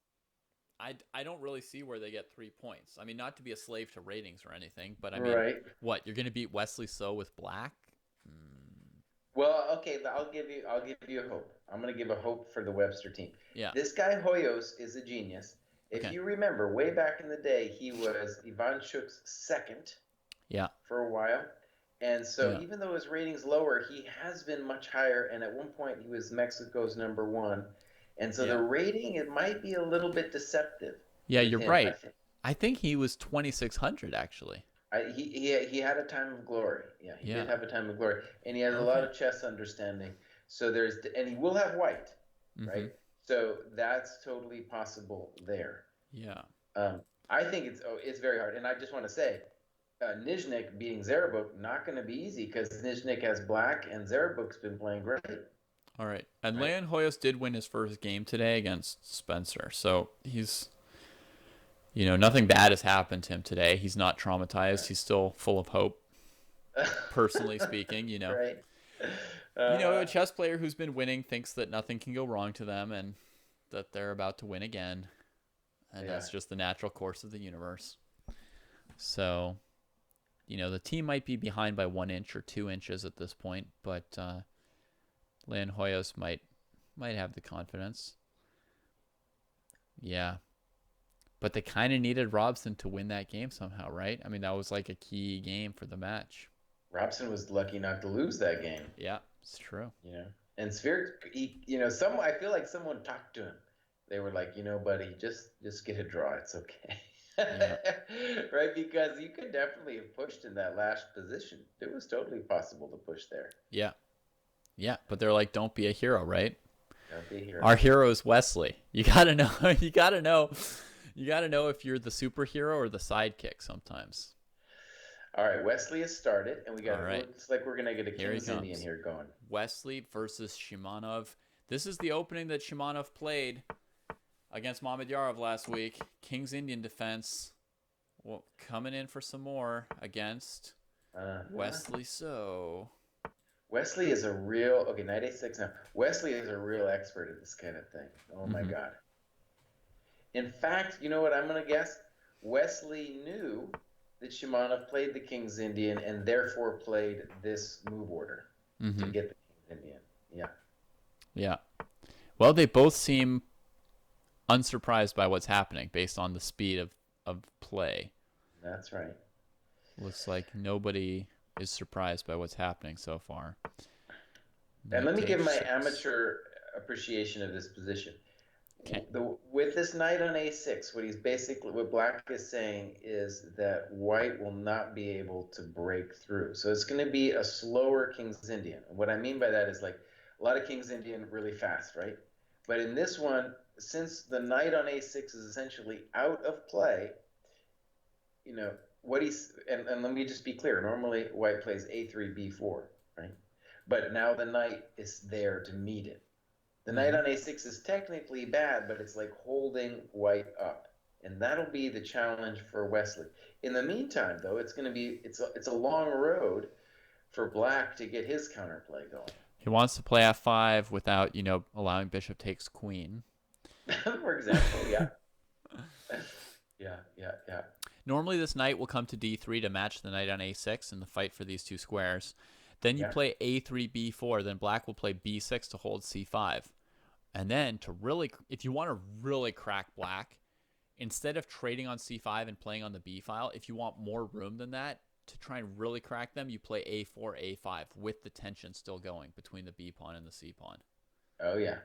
I don't really see where they get 3 points. I mean, not to be a slave to ratings or anything, but I mean, Right. what, you're going to beat Wesley So with black? Well, okay, I'll give you a hope. I'm going to give a hope for the Webster team. Yeah. This guy Hoyos is a genius. If Okay. you remember, way back in the day, he was Ivanchuk's second Yeah. for a while. And so Yeah. even though his rating's lower, he has been much higher. And at one point, he was Mexico's number one. And so the Yeah. rating, it might be a little bit deceptive Yeah, with you're him. right. I think he was 2,600, actually. He had a time of glory. Yeah, he Yeah. did have a time of glory, and he has a lot Okay. of chess understanding. So and he will have white, Mm-hmm. right? So that's totally possible there. Yeah. Um, I think it's very hard, and I just want to say, Nizhnik beating Zarabuk not going to be easy because Nizhnik has black, and Zarabuk's been playing great. All right. And Right? Leon Hoyos did win his first game today against Spencer. So he's, nothing bad has happened to him today. He's not traumatized. He's still full of hope, personally speaking, Right. A chess player who's been winning thinks that nothing can go wrong to them and that they're about to win again. And Yeah. that's just the natural course of the universe. So, the team might be behind by 1 inch or 2 inches at this point, but Leon Hoyos might have the confidence. Yeah. But they kind of needed Robson to win that game somehow, right? I mean, that was like a key game for the match. Robson was lucky not to lose that game. Yeah, it's true. And Sphere, I feel like someone talked to him. They were like, buddy, just get a draw. It's okay. Yeah. Right? Because you could definitely have pushed in that last position. It was totally possible to push there. Yeah. Yeah, but they're like, don't be a hero, right? Don't be a hero. Our hero is Wesley. You gotta know. You gotta know if you're the superhero or the sidekick sometimes. All right, Wesley has started, and we got. All right. Looks like we're gonna get a Here he King's Indian comes. here going. Wesley versus Shimanov. This is the opening that Shimanov played against Mamedyarov last week. King's Indian defense. Well, coming in for some more against Wesley So. Wesley is a real knight a6 now. Wesley is a real expert at this kind of thing. Oh my God. In fact, you know what I'm gonna guess? Wesley knew that Shimanov played the King's Indian and therefore played this move order to get the King's Indian. Yeah. Yeah. Well, they both seem unsurprised by what's happening based on the speed of play. That's right. Looks like nobody is surprised by what's happening so far. And let me give my amateur appreciation of this position. Okay. With this knight on a6, what Black is saying is that White will not be able to break through. So it's going to be a slower King's Indian. And what I mean by that is like a lot of King's Indian really fast, right? But in this one, since the knight on a6 is essentially out of play, and let me just be clear. Normally, White plays a3, b4, right? But now the knight is there to meet it. The knight on a6 is technically bad, but it's like holding White up. And that'll be the challenge for Wesley. In the meantime, though, it's a long road for Black to get his counterplay going. He wants to play f5 without, allowing bishop takes queen. For example, yeah. Yeah. Normally this knight will come to d3 to match the knight on a6 in the fight for these two squares. Then you play a3, b4. Then Black will play b6 to hold c5. And then if you want to really crack Black, instead of trading on c5 and playing on the b file, if you want more room than that to try and really crack them, you play a4, a5 with the tension still going between the b pawn and the c pawn. Oh yeah.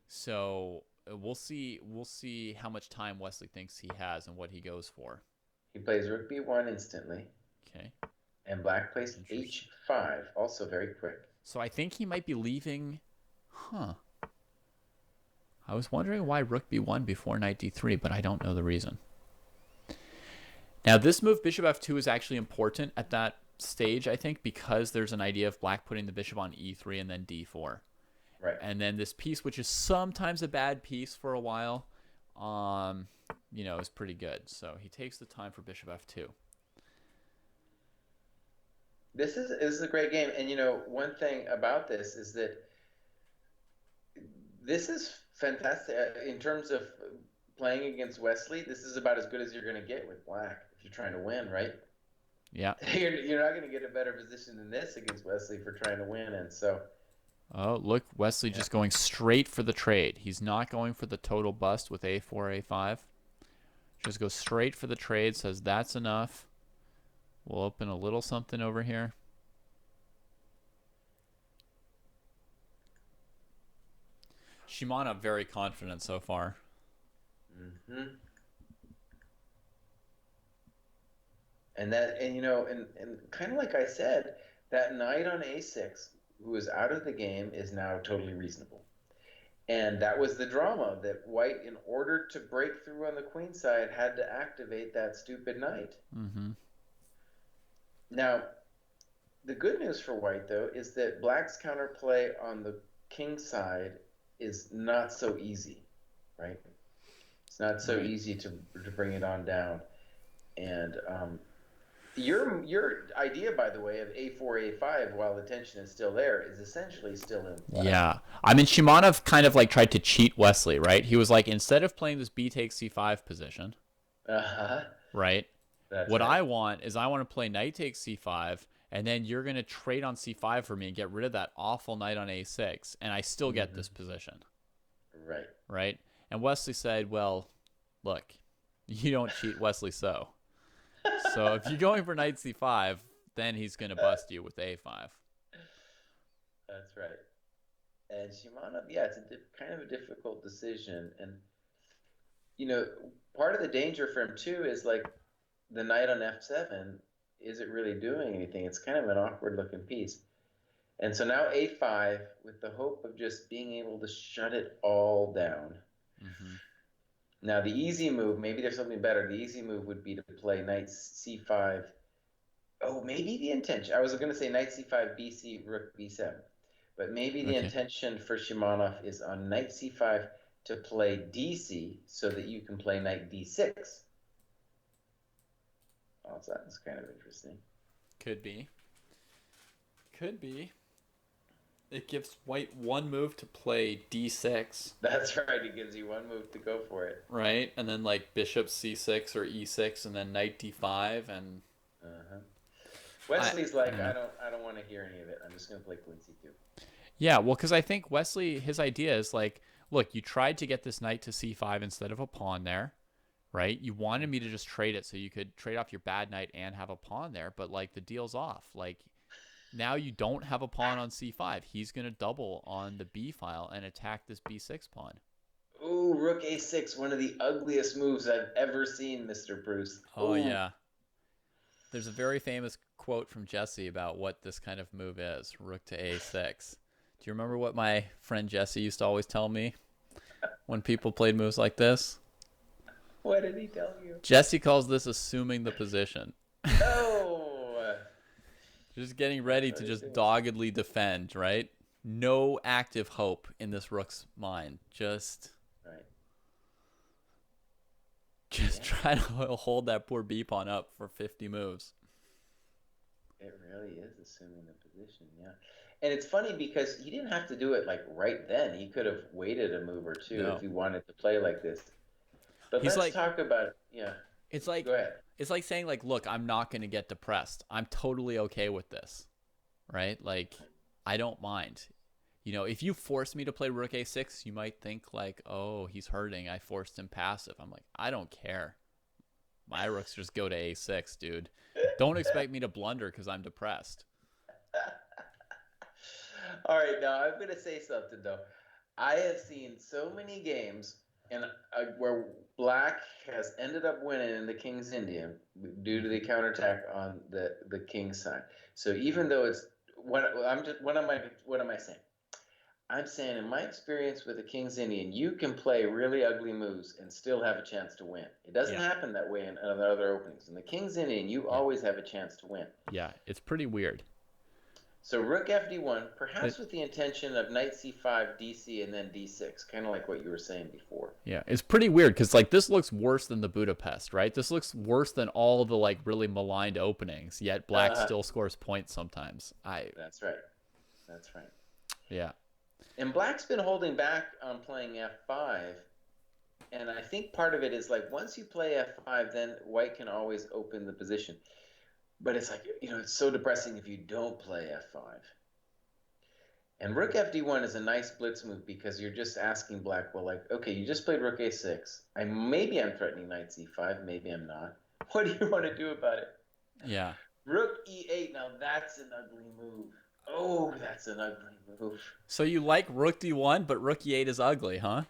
So we'll see how much time Wesley thinks he has and what he goes for. He plays rook b1 instantly, Okay, and black plays interesting. h5, also very quick. So I think he might be leaving. Huh. I was wondering why rook b1 before knight d3, but I don't know the reason. Now, this move, bishop f2, is actually important at that stage, I think, because there's an idea of black putting the bishop on e3 and then d4. Right. And then this piece, which is sometimes a bad piece for a while, is pretty good. So he takes the time for bishop f2. This is a great game, and one thing about this is that this is fantastic in terms of playing against Wesley. This is about as good as you're going to get with black if you're trying to win, right? Yeah. You're not going to get a better position than this against Wesley for trying to win, and so. Oh, look, Wesley Yeah. just going straight for the trade. He's not going for the total bust with a4, a5. Just goes straight for the trade, says that's enough. We'll open a little something over here. Shimanov very confident so far. Mm-hmm. And kind of like I said, that knight on a6, who is out of the game, is now totally reasonable. And that was the drama, that white, in order to break through on the queen side, had to activate that stupid knight. Mm-hmm. Now, the good news for white, though, is that black's counterplay on the king side is not so easy, right? It's not so Right. easy to bring it on down. And your idea, by the way, of a4, a5 while the tension is still there is essentially still in play. Yeah. I mean, Shimanov kind of like tried to cheat Wesley, right? He was like, instead of playing this b takes c5 position, Uh-huh. right? That's What right. I want is I want to play knight takes c5, and then you're going to trade on c5 for me and get rid of that awful knight on a6, and I still get Mm-hmm. this position, Right. right? And Wesley said, well, look, you don't cheat Wesley So. So if you're going for knight c5, then he's going to bust you with a5. That's right. And Shimanov, yeah, it's kind of a difficult decision. And, you know, part of the danger for him, too, is like the knight on f7 isn't really doing anything. It's kind of an awkward looking piece. And so now a5 with the hope of just being able to shut it all down. Mm-hmm. Now, the easy move, maybe there's something better. The easy move would be to play knight c5. Oh, maybe the intention. I was going to say knight c5, bc, rook b7. But maybe the Okay. intention for Shimanov is on knight c5 to play dc so that you can play knight d6. Oh, so that's kind of interesting. Could be. Could be. It gives white one move to play d6, That's right. It gives you one move to go for it. right? And then like bishop c6 or e6, and then knight d5, and Uh-huh. I Wesley's I like, don't I know. don't, I don't want to hear any of it. I'm just going to play queen c2. Yeah, well, because I think Wesley, his idea is like, look, you tried to get this knight to c5 instead of a pawn there, right? You wanted me to just trade it so you could trade off your bad knight and have a pawn there, but like the deal's off. Like now you don't have a pawn on c5. He's going to double on the b file and attack this b6 pawn. Ooh, rook a6, one of the ugliest moves I've ever seen, Mr. Bruce. Oh, Ooh. yeah. There's a very famous quote from Jesse about what this kind of move is, rook to a6. Do you remember what my friend Jesse used to always tell me when people played moves like this? What did he tell you? Jesse calls this assuming the position. Oh, Just getting that's ready what to he's just doing. doggedly defend, right? No active hope in this rook's mind. Just Right. just Yeah, try to hold that poor b pawn up for 50 moves. it really is assuming the position. Yeah. And it's funny because he didn't have to do it like right then. He could have waited a move or two if No. he wanted to play like this. But He's let's like talk about, yeah. it's like Go ahead. it's like saying like, look, I'm not going to get depressed. I'm totally okay with this. Right? Like I don't mind. If you force me to play rook a6, you might think like, "Oh, he's hurting. I forced him passive." I'm like, "I don't care. My rooks just go to a6, dude. Don't expect me to blunder cuz I'm depressed." All right, now I'm going to say something though. I have seen so many games and where black has ended up winning in the King's Indian due to the Mhm. counterattack on the King's side. So even though it's what am I saying? I'm saying in my experience with the King's Indian, you can play really ugly moves and still have a chance to win. It doesn't Yeah. happen that way in other openings. In the King's Indian, you Yeah. always have a chance to win. Yeah. It's pretty weird. So rook fd1, It, perhaps with the intention of knight c5, dc, and then d6, kind of like what you were saying before. yeah. It's pretty weird because like this looks worse than the Budapest, right? This looks worse than all the like really maligned openings. Yet black Uh, still scores points sometimes. that's right. That's right. Yeah. And black's been holding back on playing f5. And I think part of it is like once you play f5, then white can always open the position. But it's like, it's so depressing if you don't play f5. And rook fd1 is a nice blitz move because you're just asking black, well, like, okay, you just played rook a6. Maybe I'm threatening knight c5. Maybe I'm not. What do you want to do about it? Yeah. Rook e8. Now that's an ugly move. Oh, that's an ugly move. So you like rook d1, but rook e8 is ugly, huh?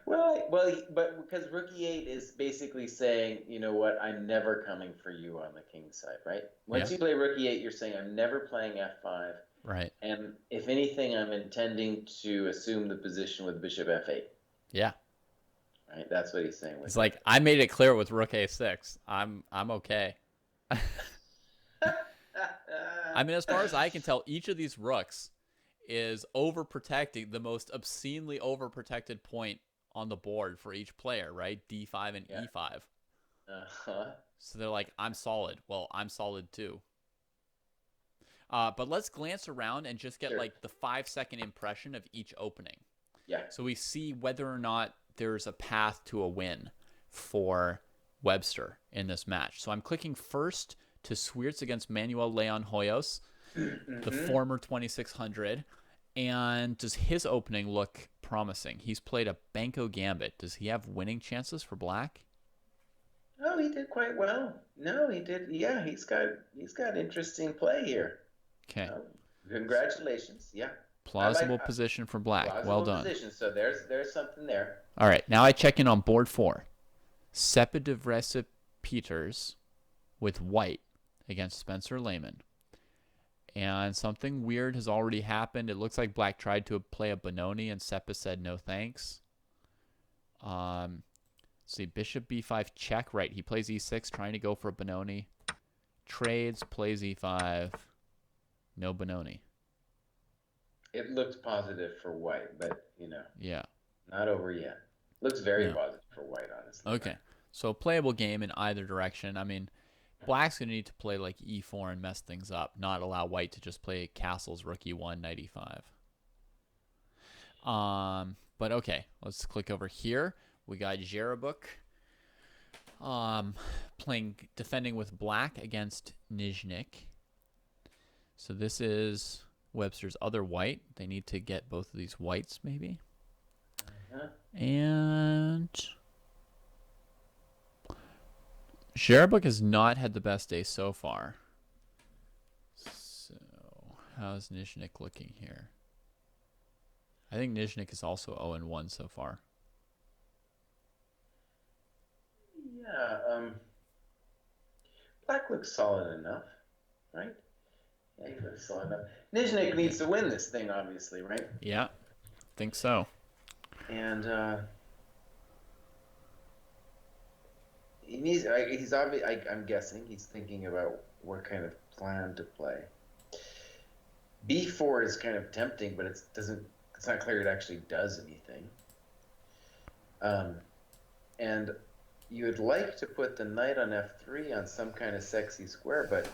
But because rook e8 is basically saying, you know what, I'm never coming for you on the king's side, right? Yeah. Once you play rook e8, you're saying I'm never playing f5, Right. and if anything, I'm intending to assume the position with bishop f8. Yeah. Right? That's what he's saying with It's like I made it clear with rook a6. I'm okay. I mean, as far as I can tell, each of these rooks is overprotecting the most obscenely overprotected point on the board for each player, right? D5 and Yeah. E5. Uh-huh. So they're like, I'm solid. Well, I'm solid too. But let's glance around and just get Sure. like the 5-second impression of each opening. Yeah. So we see whether or not there's a path to a win for Webster in this match. So I'm clicking first to Swiertz against Manuel Leon Hoyos, the former 2600. And does his opening look promising? He's played a Banco Gambit. Does he have winning chances for black? Oh, he did quite well. No, he did. Yeah, he's got interesting play here. Okay. Oh, congratulations. Yeah. I like Plausible position for black. Well plausible done. position. So there's something there. All right. Now I check in on board 4. Sepidevresip Peters with white against Spencer Lehman. And something weird has already happened. It looks like black tried to play a Benoni and Seppa said no thanks. See, bishop b5 check. Right, he plays e6 trying to go for a Benoni. Trades, plays e5. No Benoni. It looks positive for white, but Yeah. not over yet. Looks very No. positive for white, honestly. Okay. So playable game in either direction. I mean, black's going to need to play like e4 and mess things up, not allow white to just play castles, rook e1, knight e5. But okay, let's click over here. We got Jerabuk defending with black against Nizhnik. So this is Webster's other white. They need to get both of these whites, maybe. Uh-huh. And Jerabuk has not had the best day so far. So how's Nizhnik looking here? I think Nizhnik is also 0-1 so far. Yeah, black looks solid enough, right? Yeah, he looks solid enough. Nizhnik needs to win this thing, obviously, right? Yeah, think so. And he's obviously, I'm guessing he's thinking about what kind of plan to play. B4 is kind of tempting, but it's not clear it actually does anything. And you would like to put the knight on f3 on some kind of sexy square, but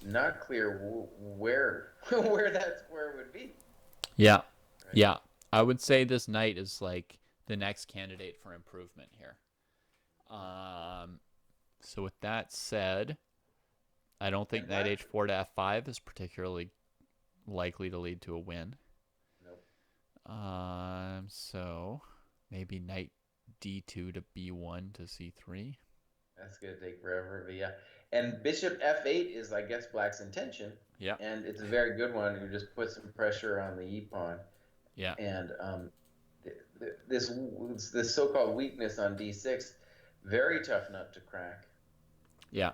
not clear where that square would be. Yeah, right? Yeah. I would say this knight is like the next candidate for improvement here. So with that said, I don't think knight h4 to f5 is particularly likely to lead to a win. Nope. So maybe knight d2 to b1 to c3. That's gonna take forever, but yeah. And bishop f8 is, I guess, black's intention. Yeah. And it's a very good one. You just put some pressure on the e pawn. Yeah. And this so-called weakness on d6, very tough nut to crack. Yeah.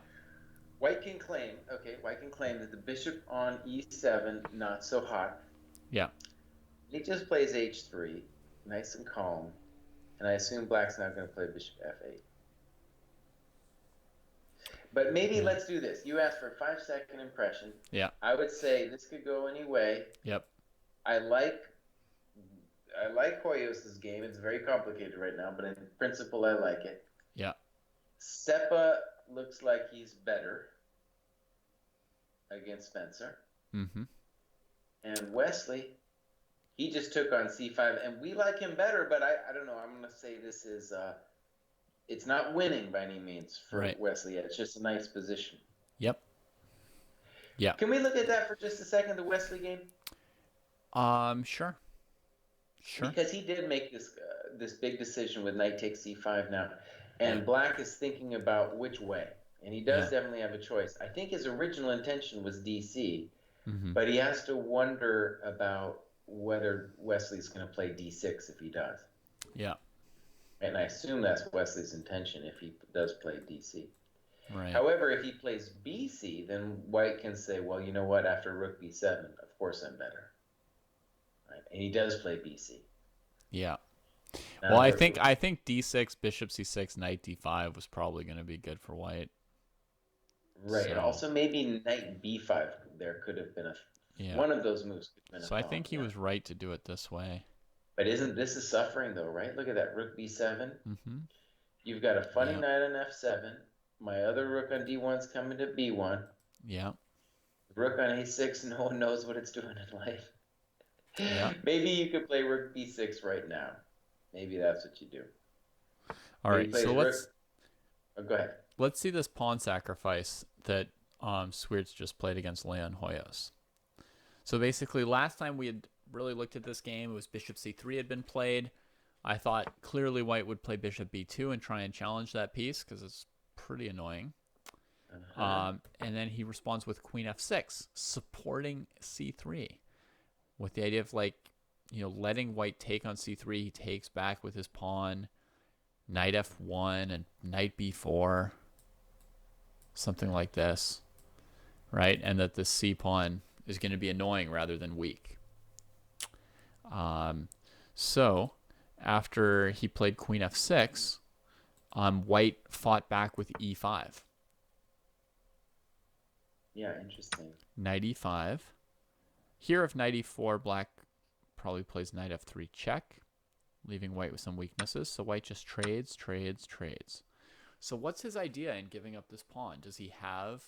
White can claim that the bishop on e7 not so hot. Yeah. He just plays h3, nice and calm, and I assume black's now going to play bishop f8. But maybe let's do this. You asked for a 5-second impression. Yeah. I would say this could go any way. Yep. I like Hoyos' game. It's very complicated right now, but in principle, I like it. Yeah. Seppa looks like he's better against Spencer. Mm-hmm. And Wesley, he just took on c5, and we like him better, but I don't know. I'm going to say this is it's not winning by any means for Wesley. It's just a nice position. Yep. Yeah. Can we look at that for just a second, the Wesley game? Sure. Because he did make this big decision with knight takes c5 now, and black is thinking about which way, and he does definitely have a choice. I think his original intention was dc, but he has to wonder about whether Wesley's going to play d6 if he does. Yeah. And I assume that's Wesley's intention if he does play dc. Right. However, if he plays bc, then white can say, well, you know what, after rook b7, of course I'm better. Right? And he does play bc. Yeah. Well, I think d6, bishop c6, knight d5 was probably going to be good for white. Right. So, and also maybe knight b5 there could have been one of those moves could have been so I think he was right to do it this way. But isn't this is suffering though, right? Look at that, rook b7. Mm-hmm. You've got a funny knight on f7. My other rook on d1's coming to b1. Yeah. Rook on a6, no one knows what it's doing in life. Yeah. Maybe you could play rook b6 right now. Maybe that's what you do. All right, so let's go ahead. Let's see this pawn sacrifice that Sweerts just played against Leon Hoyos. So basically, last time we had really looked at this game, it was bishop c3 had been played. I thought clearly white would play bishop b2 and try and challenge that piece because it's pretty annoying. And then he responds with queen f6, supporting c3, with the idea of letting white take on c3. He takes back with his pawn, knight f1 and knight b4, something like this, right? And that the c pawn is going to be annoying rather than weak. So after he played queen f6, white fought back with e5. Yeah, interesting. Knight e5. Here, if knight e4, black probably plays knight f3 check, leaving white with some weaknesses. So white just trades. So what's his idea in giving up this pawn? Does he have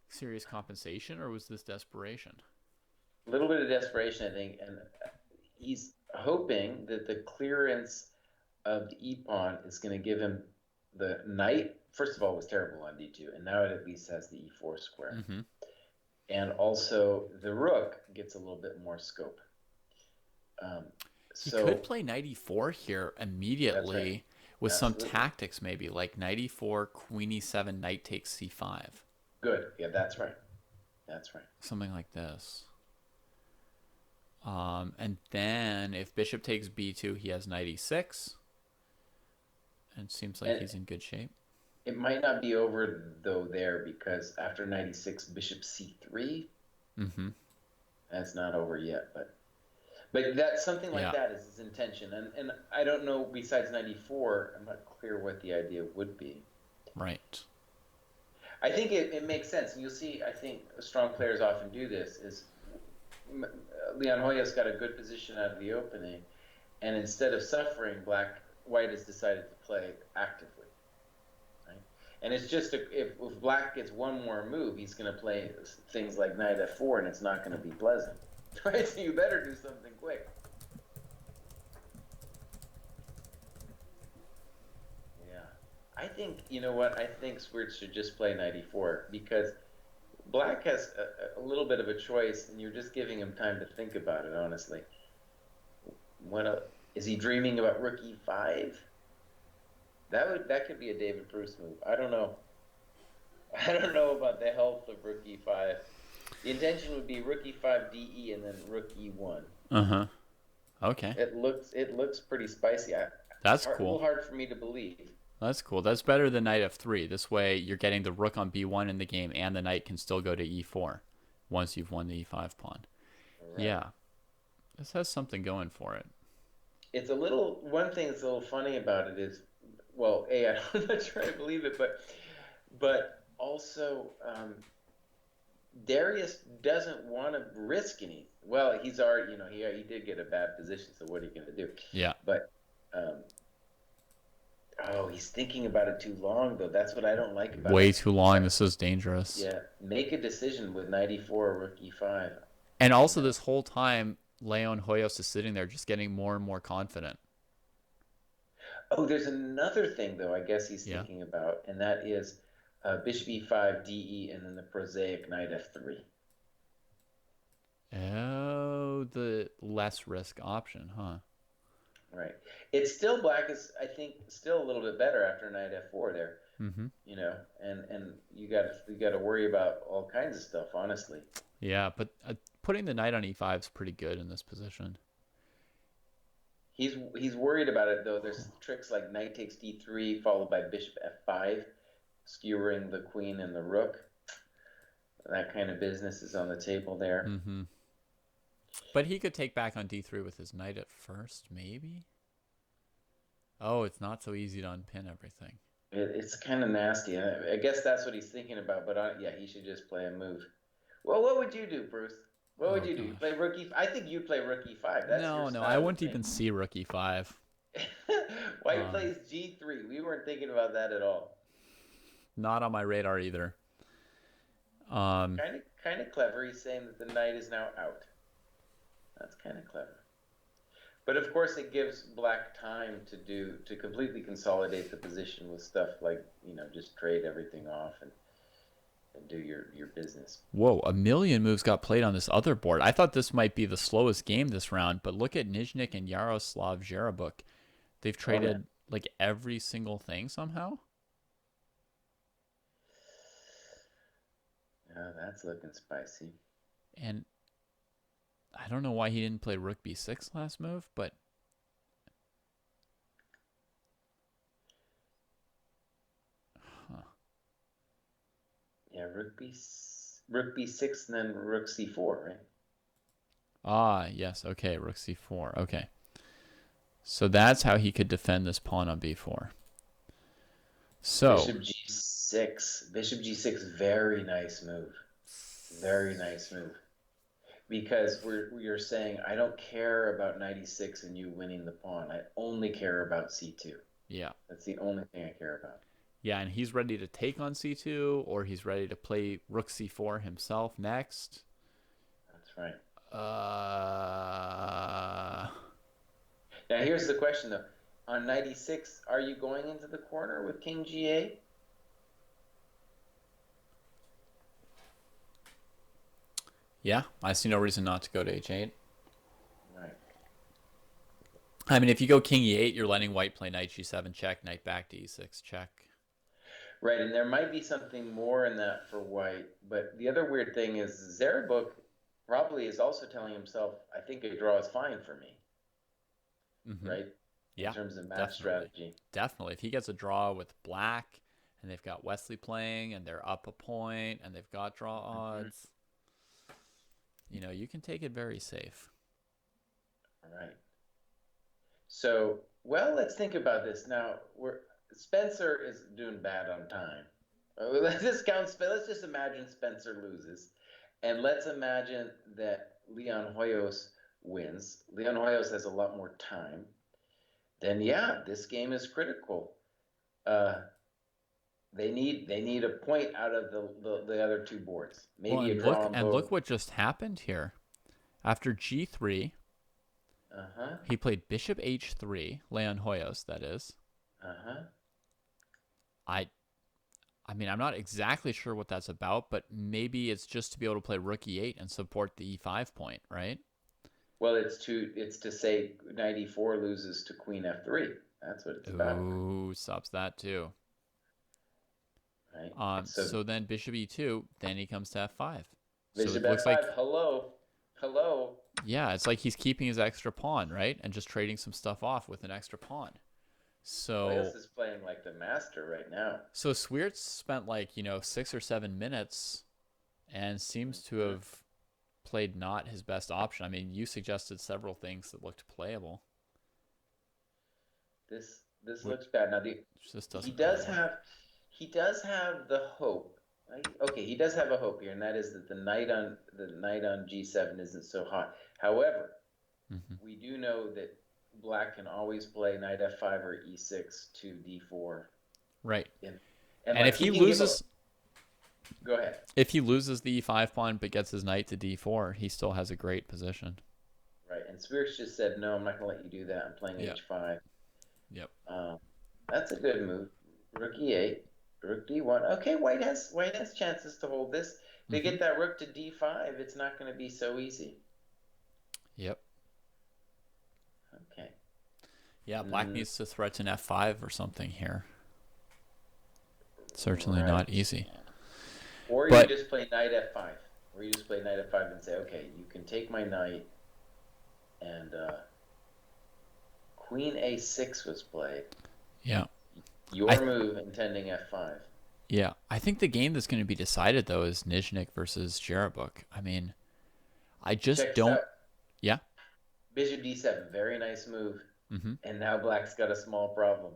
serious compensation, or was this desperation? A little bit of desperation, I think, and he's hoping that the clearance of the e-pawn is going to give him the knight. First of all, it was terrible on d2, and now it at least has the e4 square. Mm-hmm. And also, the rook gets a little bit more scope. He could play knight e4 here immediately with some tactics, maybe, like knight e4, queen e7, knight takes c5. Good. Yeah, that's right. Something like this. And then if bishop takes b2, he has knight e6. And it seems like he's in good shape. It might not be over, though, there, because after knight e6, bishop c3. Mm-hmm. That's not over yet, but that's something like that is his intention. And I don't know, besides knight e4, I'm not clear what the idea would be. Right. I think it makes sense. And you'll see, I think strong players often do this, is Leon Hoyos got a good position out of the opening, and instead of suffering, white has decided to play actively. Right? And it's just, if black gets one more move, he's going to play things like knight f4, and it's not going to be pleasant. Right? So you better do something quick. Yeah. I think, you know what? I think Sweerts should just play knight e4, because black has a little bit of a choice, and you're just giving him time to think about it, honestly. Is he dreaming about rook e5? That could be a David Bruce move. I don't know. I don't know about the health of rook e5. The intention would be rook e5 de and then rook e1. Uh-huh. Okay. It looks pretty spicy. It's That's hard, a little cool. hard for me to believe. That's cool. That's better than knight f3. This way, you're getting the rook on b1 in the game, and the knight can still go to e4 once you've won the e5 pawn. Right. Yeah, this has something going for it. It's a little one thing that's a little funny about it is, well, I'm not sure I believe it, but also Darius doesn't want to risk any. Well, he's already, he did get a bad position, so what are you going to do? Yeah. But um, oh, he's thinking about it too long, though. That's what I don't like about Way it. too long. This is dangerous. Yeah, make a decision with 94 rook e5. And You also, know. this whole time, Leon Hoyos is sitting there just getting more and more confident. Oh, there's another thing though. I guess he's Yeah. thinking about, and that is bishop e5, de, and then the prosaic knight f3. Oh, the less risk option, huh? Right. It's still black is I think still a little bit better after knight f4 there. Mm-hmm. And you got to worry about all kinds of stuff, honestly. Yeah, but putting the knight on e5 is pretty good in this position. He's worried about it though. There's tricks like knight takes d3 followed by bishop f5, skewering the queen and the rook. That kind of business is on the table there. Mm-hmm. But he could take back on d3 with his knight at first, maybe? Oh, it's not so easy to unpin everything. It's kind of nasty. I guess that's what he's thinking about. But yeah, he should just play a move. Well, what would you do, Bruce? What would Oh, you do? You gosh. play rookie? I think you'd play rookie five. That's your No, I style of wouldn't thing. even see rook e5. White Um, plays g3. We weren't thinking about that at all. Not on my radar either. Um, Kind of clever. He's saying that the knight is now out. That's kind of clever. But of course, it gives black time to completely consolidate the position with stuff like just trade everything off and do your business. Whoa, a million moves got played on this other board. I thought this might be the slowest game this round, but look at Nizhnik and Yaroslav Zherabuk. They've Oh man, traded like every single thing somehow. oh, that's looking spicy. And I don't know why he didn't play rook b6 last move, but huh. Yeah, rook b6 and then rook c4, right? Ah, yes, okay, rook c4. Okay. So that's how he could defend this pawn on b4. So, Bishop g6. Bishop g6, very nice move. Very nice move. Because we're saying I don't care about 96 and you winning the pawn. I only care about c2. yeah. That's the only thing I care about. Yeah, and he's ready to take on c2, or he's ready to play rook c4 himself next. That's right. Uh, Now here's the question though. On 96, are you going into the corner with king g8? yeah, I see no reason not to go to h8. Right. I mean, if you go king e8, you're letting white play knight g7 check, knight back to e6 check. Right, and there might be something more in that for white, but the other weird thing is Zerabuk probably is also telling himself, I think a draw is fine for me, Mm-hmm. right? In Yeah, terms of match definitely. strategy. Definitely. If he gets a draw with black and they've got Wesley playing and they're up a point and they've got draw odds, you can take it very safe. All right. So, well, let's think about this. Now, Spencer is doing bad on time. Let's just imagine Spencer loses. And let's imagine that Leon Hoyos wins. Leon Hoyos has a lot more time. Then yeah, this game is critical. They need a point out of the other two boards. Well, Maybe a draw on and look both. what just happened here. After g3, Uh-huh. he played bishop h3, Leon Hoyos, that is. Uh-huh. I I mean, I'm not exactly sure what that's about, but maybe it's just to be able to play rook e8 and support the e5 point, right? Well, it's to say 94 loses to queen f3. That's what it's about, Ooh, stops that too. right? So So then bishop e2, then he comes to f5. So bishop it looks f5. like Hello. Hello. Yeah, it's like he's keeping his extra pawn, right? And just trading some stuff off with an extra pawn. Hoyos So is playing like the master right now. so Swiertz spent like, 6 or 7 minutes and seems to Mhm. have played not his best option. I mean, you suggested several things that looked playable, This which looks bad. Now just he doesn't really does work. have he does have the hope. Okay, he does have a hope here, and that is that the knight on g7 isn't so hot. However, Hmm. we do know that black can always play knight f5 or e6 to d4, Right. and And like he can give a. Go ahead. if he loses the e5 pawn but gets his knight to d4, he still has a great position. Right, and Spears just said no. I'm not going to let you do that. I'm playing Yep. h5. Yep. Um, that's a good move. Rook e8, rook d1. Okay, white has chances to hold this. To Hmm. get that rook to d5, it's not going to be so easy. Yep. Okay. Yeah, black Mm, needs to threaten f5 or something here. Certainly not right. easy. Or you But just play knight f5. Or you just play knight f5 and say, okay, you can take my knight, and queen a6 was played. yeah, I Your move intending f5. yeah, I think the game that's going to be decided though is Nizhnik versus Jerabuk. I mean, I just Check this don't. out. Yeah. Bishop d7, very nice move. Mm-hmm. And now black's got a small problem.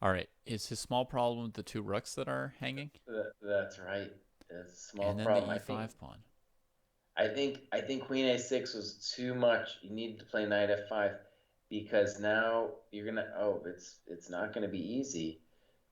All right. Is his small problem the two rooks that are hanging, That's right. It's a small and then the problem. I think e5 pawn? I think I think Queen A6 was too much. You needed to play Knight F5 because now you're gonna. Oh, it's not gonna be easy.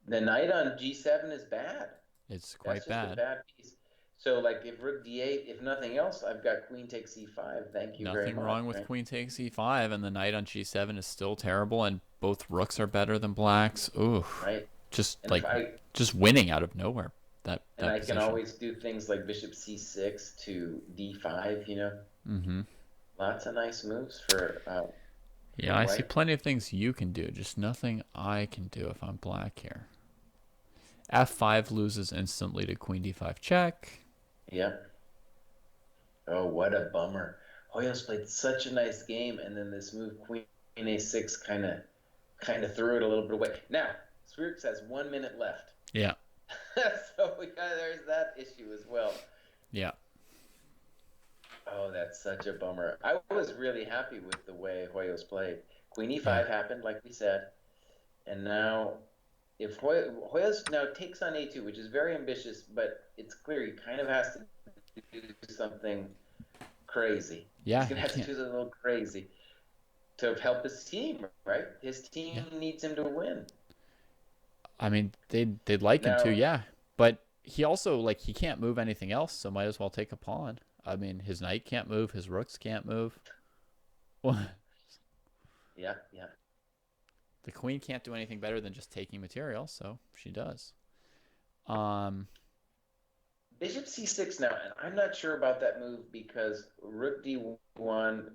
The knight on G7 is bad. It's That's quite just a bad. bad piece. So like if Rook D8, if nothing else, I've got Queen takes E5. Thank you very Nothing much. wrong with Right. queen takes e5, and the knight on g7 is still terrible, and both rooks are better than black's. Ooh, Right. just And if like I just winning out of nowhere. That and that I can position. always do things like Bishop C6 to D5. Mm-hmm. Lots of nice moves for Yeah, I see white. plenty of things you can do, just nothing I can do if I'm black here. f5 loses instantly to queen d5 check. Yep. Oh, what a bummer. Hoyos played such a nice game, and then this move Queen A6 kind of threw it a little bit away. Now, Swiertz has 1 minute left. Yeah, So there's that issue as well. yeah, Oh, that's such a bummer. I was really happy with the way Hoyos played. Queen yeah, E5 happened, like we said, and now if Hoyos now takes on A2, which is very ambitious, but it's clear he kind of has to do something crazy. He's yeah. gonna He have to can't. do something a little crazy to help his team, right? His team Yeah, needs him to win. I mean they'd like him to, Now, yeah, but he also like he can't move anything else, so might as well take a pawn. I mean his knight can't move, his rooks can't move. The yeah, yeah. queen can't do anything better than just taking material, so she does. Um, Bishop C6 now, and I'm not sure about that move because Rook D1,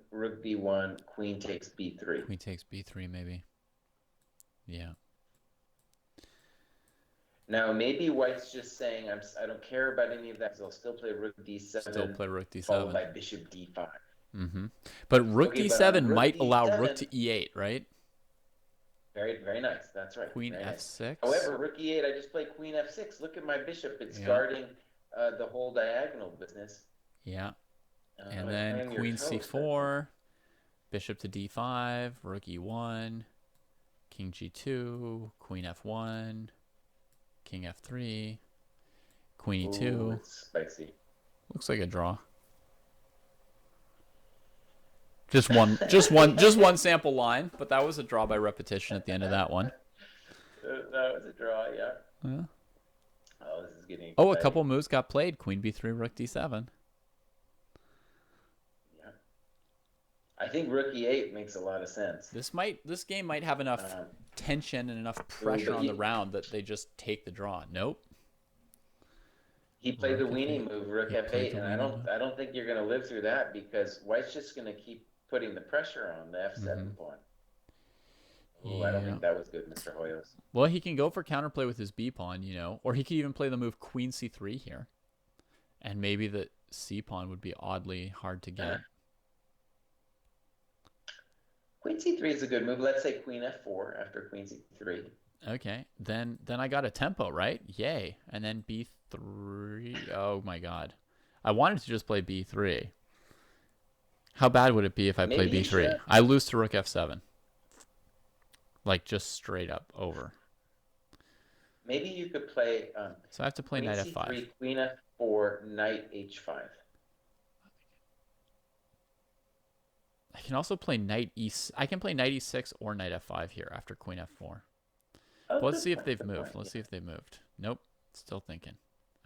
Queen takes B3. queen takes b3 maybe. Yeah, Now, maybe White's just saying, I don't care about any of that because I'll still play Rook still D7 play rook followed d7. by Bishop D5. Mm-hmm. But rook Okay, but on d7 Rook might allow rook D7, to e8, right? very, very nice. That's right. Queen Very nice. f6. However, Rook E8, I just played Queen F6. Look at my bishop. It's Yeah, guarding the whole diagonal business. yeah. And Like then playing your queen toast, I think. c4, bishop to d5, rook e1, king g2, queen f1, king f3, queen Ooh, e2. it's spicy. Looks like a draw. Just one sample line, but that was a draw by repetition at the end of that one. That was a draw, yeah. Yeah. Oh, this is getting Oh, a exciting. couple moves got played. Queen b3, rook d7. Yeah. I think Rook E8 makes a lot of sense. This game might have enough Um, tension and enough ooh, pressure but on the round that they just take the draw. Nope. he played the Rook weenie f8. move, Rook He played F8, the and I weenie don't move. I don't think you're going to live through that because White's just going to keep putting the pressure on the Mm-hmm. F7 pawn. Oh, I don't Yeah. think that was good, Mr. Hoyos. Well, he can go for counterplay with his b pawn, or he could even play the move queen c3 here, and maybe the c pawn would be oddly hard to get. Queen c3 is a good move. Let's say queen f4 after queen c3. Okay, then I got a tempo, right? Yay. And then b3. Oh my god. I wanted to just play b3. How bad would it be if I play Maybe you b3? should. I lose to rook f7. Like, just straight up over. Maybe you could play So I have to play queen knight f5. c3, queen f4, knight h5. I can also play knight e. I can play knight e6 or knight f5 here after queen f4. Oh, But let's good see if point. they've Good point. moved. Let's see if they moved. Nope. Still thinking.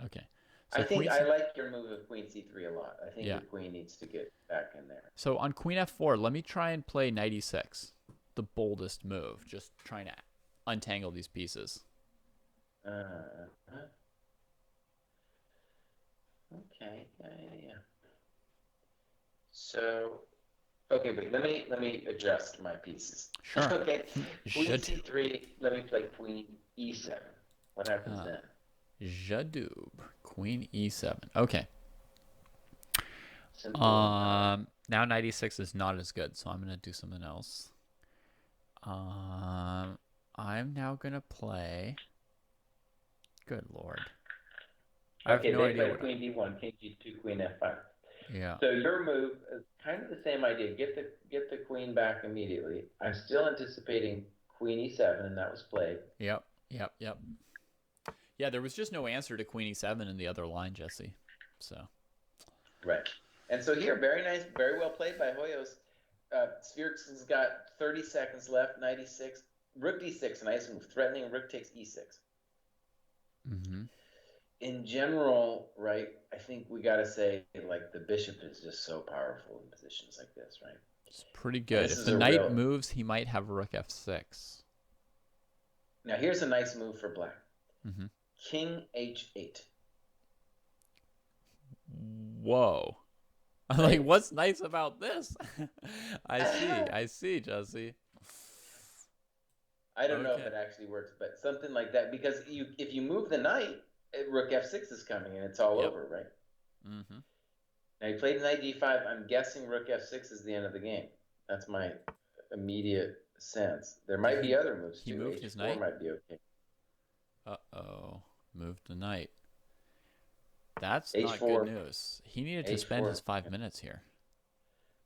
Okay. I So think queen I c. like your move of queen c3 a lot. I think Yeah. your queen needs to get back in there. So on queen f4, let me try and play knight e6. The boldest move. Just trying to untangle these pieces. Uh, okay. Yeah. So, okay, but let me adjust my pieces. Sure. Okay. Queen Should. c3. Let me play queen e7. What happens then? Jadoob. Queen e7. Okay. Simple. Now knight e6 is not as good, so I'm gonna do something else. I'm now gonna play. Good lord. I have Okay, no they idea play what. queen d1, king g2, queen f5. Yeah. So your move is kind of the same idea. Get the queen back immediately. I'm still anticipating queen e7, and that was played. Yep. Yeah, there was just no answer to queen e7 in the other line, Jesse. So. Right. And so here, very nice, very well played by Hoyos. Spherix has got 30 seconds left, 96. Rook d6, nice move. Threatening, rook takes e6. Mm-hmm. In general, right, I think we got to say, like, the bishop is just so powerful in positions like this, right? It's pretty good. This If is the a knight real... moves, he might have rook f6. Now, here's a nice move for black. Mm-hmm. King h8. Whoa. I'm like, what's nice about this? I see, Jesse. I don't know if it actually works, but something like that, because if you move the knight, rook f6 is coming and it's all over, right? Mm-hmm. Now he played knight d5. I'm guessing rook f6 is the end of the game. That's my immediate sense. There might be other moves too. He moved his knight? Might be okay. Uh-oh. Moved the knight. That's H4, not good news. He needed to spend H4. his 5 minutes here.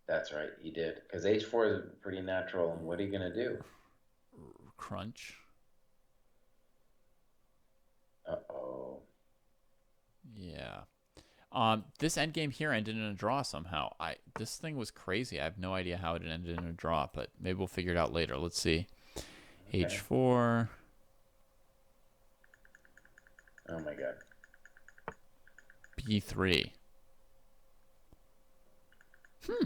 That's right, he did. Because h4 is pretty natural, and what are you going to do? Crunch. Uh-oh. Yeah. This endgame here ended in a draw somehow. This thing was crazy. I have no idea how it ended in a draw, but maybe we'll figure it out later. Let's see. Okay. H4. Oh my god. B3. Oh,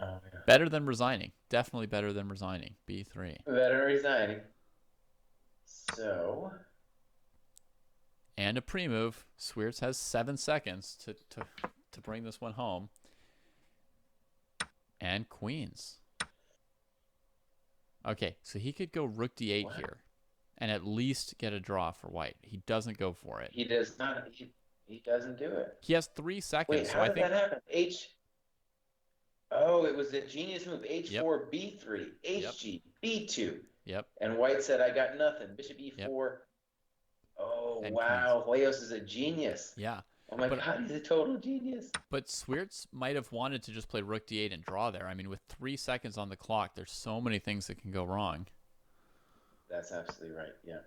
yeah. Better than resigning. Definitely better than resigning. B3. Better than resigning. So. And a pre-move. Swiertz has 7 seconds to bring this one home. And queens. Okay, so he could go rook d8 here and at least get a draw for white. He doesn't go for it. He does not. He doesn't do it. He has 3 seconds. Wait, how did that happen? Oh, it was a genius move. H4, yep. B3, HG, yep. B2. Yep. And white said, I got nothing. Bishop E4. Yep. Oh, and wow. Hoyos is a genius. Yeah. Oh, my God. He's a total genius. But Swiertz might have wanted to just play rook d8 and draw there. I mean, with 3 seconds on the clock, there's so many things that can go wrong. That's absolutely right. Yeah.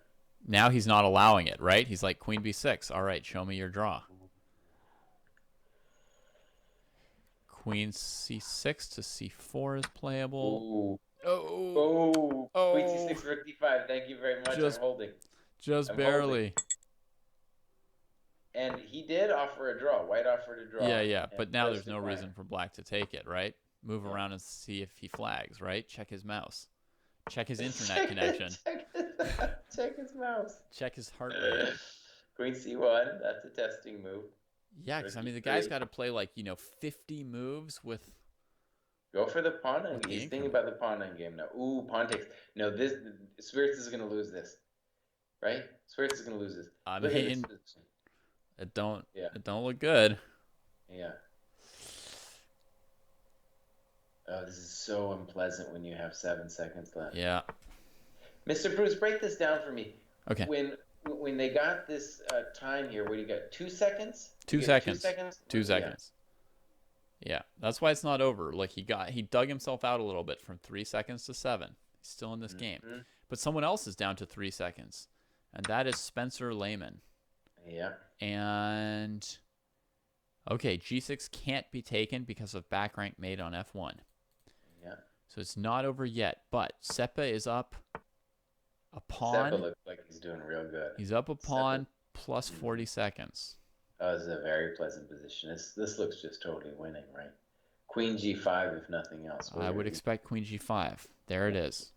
Now he's not allowing it, right? He's like, queen b6. All right, show me your draw. Queen c6 to c4 is playable. Ooh. Oh. Queen c6, rook d5. Thank you very much. I'm holding. Just barely. And he did offer a draw. White offered a draw. Yeah. But now there's no reason for black to take it, right? Move around and see if he flags, right? Check his mouse. Check his internet connection. Check his mouse. Check his heart rate. Queen c1. That's a testing move. Yeah, because, I mean, the guy's got to play, 50 moves with... Go for the pawn end. He's thinking about the pawn end game now. Ooh, pawn takes. No, Swiertz is going to lose this. Right? Swiertz is going to lose this. I mean, it don't look good. Yeah. Oh, this is so unpleasant when you have 7 seconds left. Yeah. Mr. Bruce, break this down for me. Okay. When they got this time here, where you got 2 seconds? You Two get two seconds. seconds? 2 seconds. Yeah. That's why it's not over. Like he dug himself out a little bit from 3 seconds to 7. He's still in this game. Mm-hmm. But someone else is down to 3 seconds. And that is Spencer Lehman. Yeah. And okay, G6 can't be taken because of back rank made on F1. Yeah. So it's not over yet. But Seppa is up a pawn. Seppa looks like he's doing real good. He's up a pawn Seppa. plus 40 seconds. Oh, this is a very pleasant position. This looks just totally winning, right? Queen G5, if nothing else. I would expect Queen G5. There it is.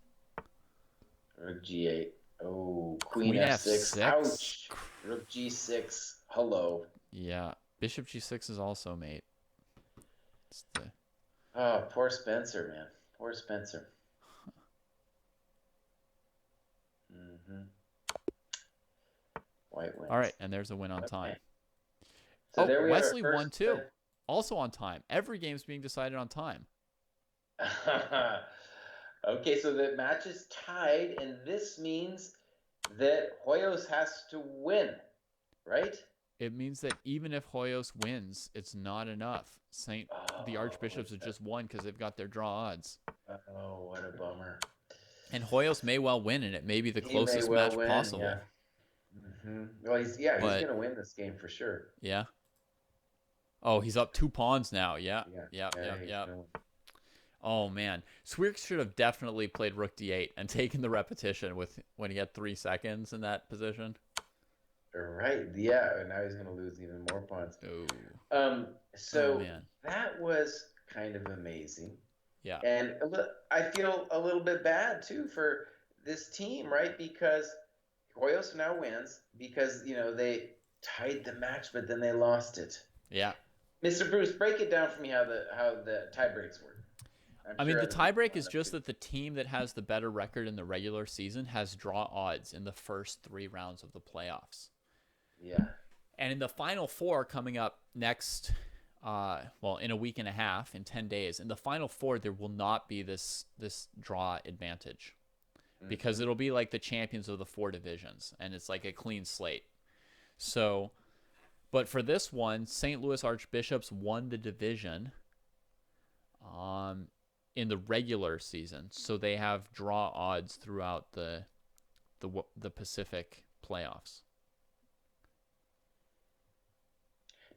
Rook G8. Oh, Queen F6. Ouch. Rook G6. Hello. Yeah. Bishop G6 is also mate. Oh, poor Spencer, man. Poor Spencer. Mm-hmm. White wins. All right, and there's a win on time. So there we Wesley have our won too. Also on time. Every game's being decided on time. Okay, so the match is tied, and this means that Hoyos has to win, right? It means that even if Hoyos wins, it's not enough. The Archbishops have just won because they've got their draw odds. Oh, what a bummer. And Hoyos may well win, and it may be the closest match possible. Yeah. Mm-hmm. Well, he's going to win this game for sure. Yeah. Oh, he's up 2 pawns now. Yeah. Oh, man. Sweerk should have definitely played Rook D8 and taken the repetition when he had 3 seconds in that position. Right. Yeah. And now he's going to lose even more pawns. Oh. So that was kind of amazing. Yeah. And I feel a little bit bad, too, for this team, right? Because Hoyos now wins because, they tied the match, but then they lost it. Yeah. Mr. Bruce, break it down for me how the tie breaks work. The tie break is just that the team that has the better record in the regular season has draw odds in the first 3 rounds of the playoffs. Yeah. And in the final 4 coming up next, in a week and a half, in 10 days, in the final 4, there will not be this draw advantage because it'll be like the champions of the 4 divisions, and it's like a clean slate. So, but for this one, St. Louis Archbishops won the division in the regular season, so they have draw odds throughout the Pacific playoffs.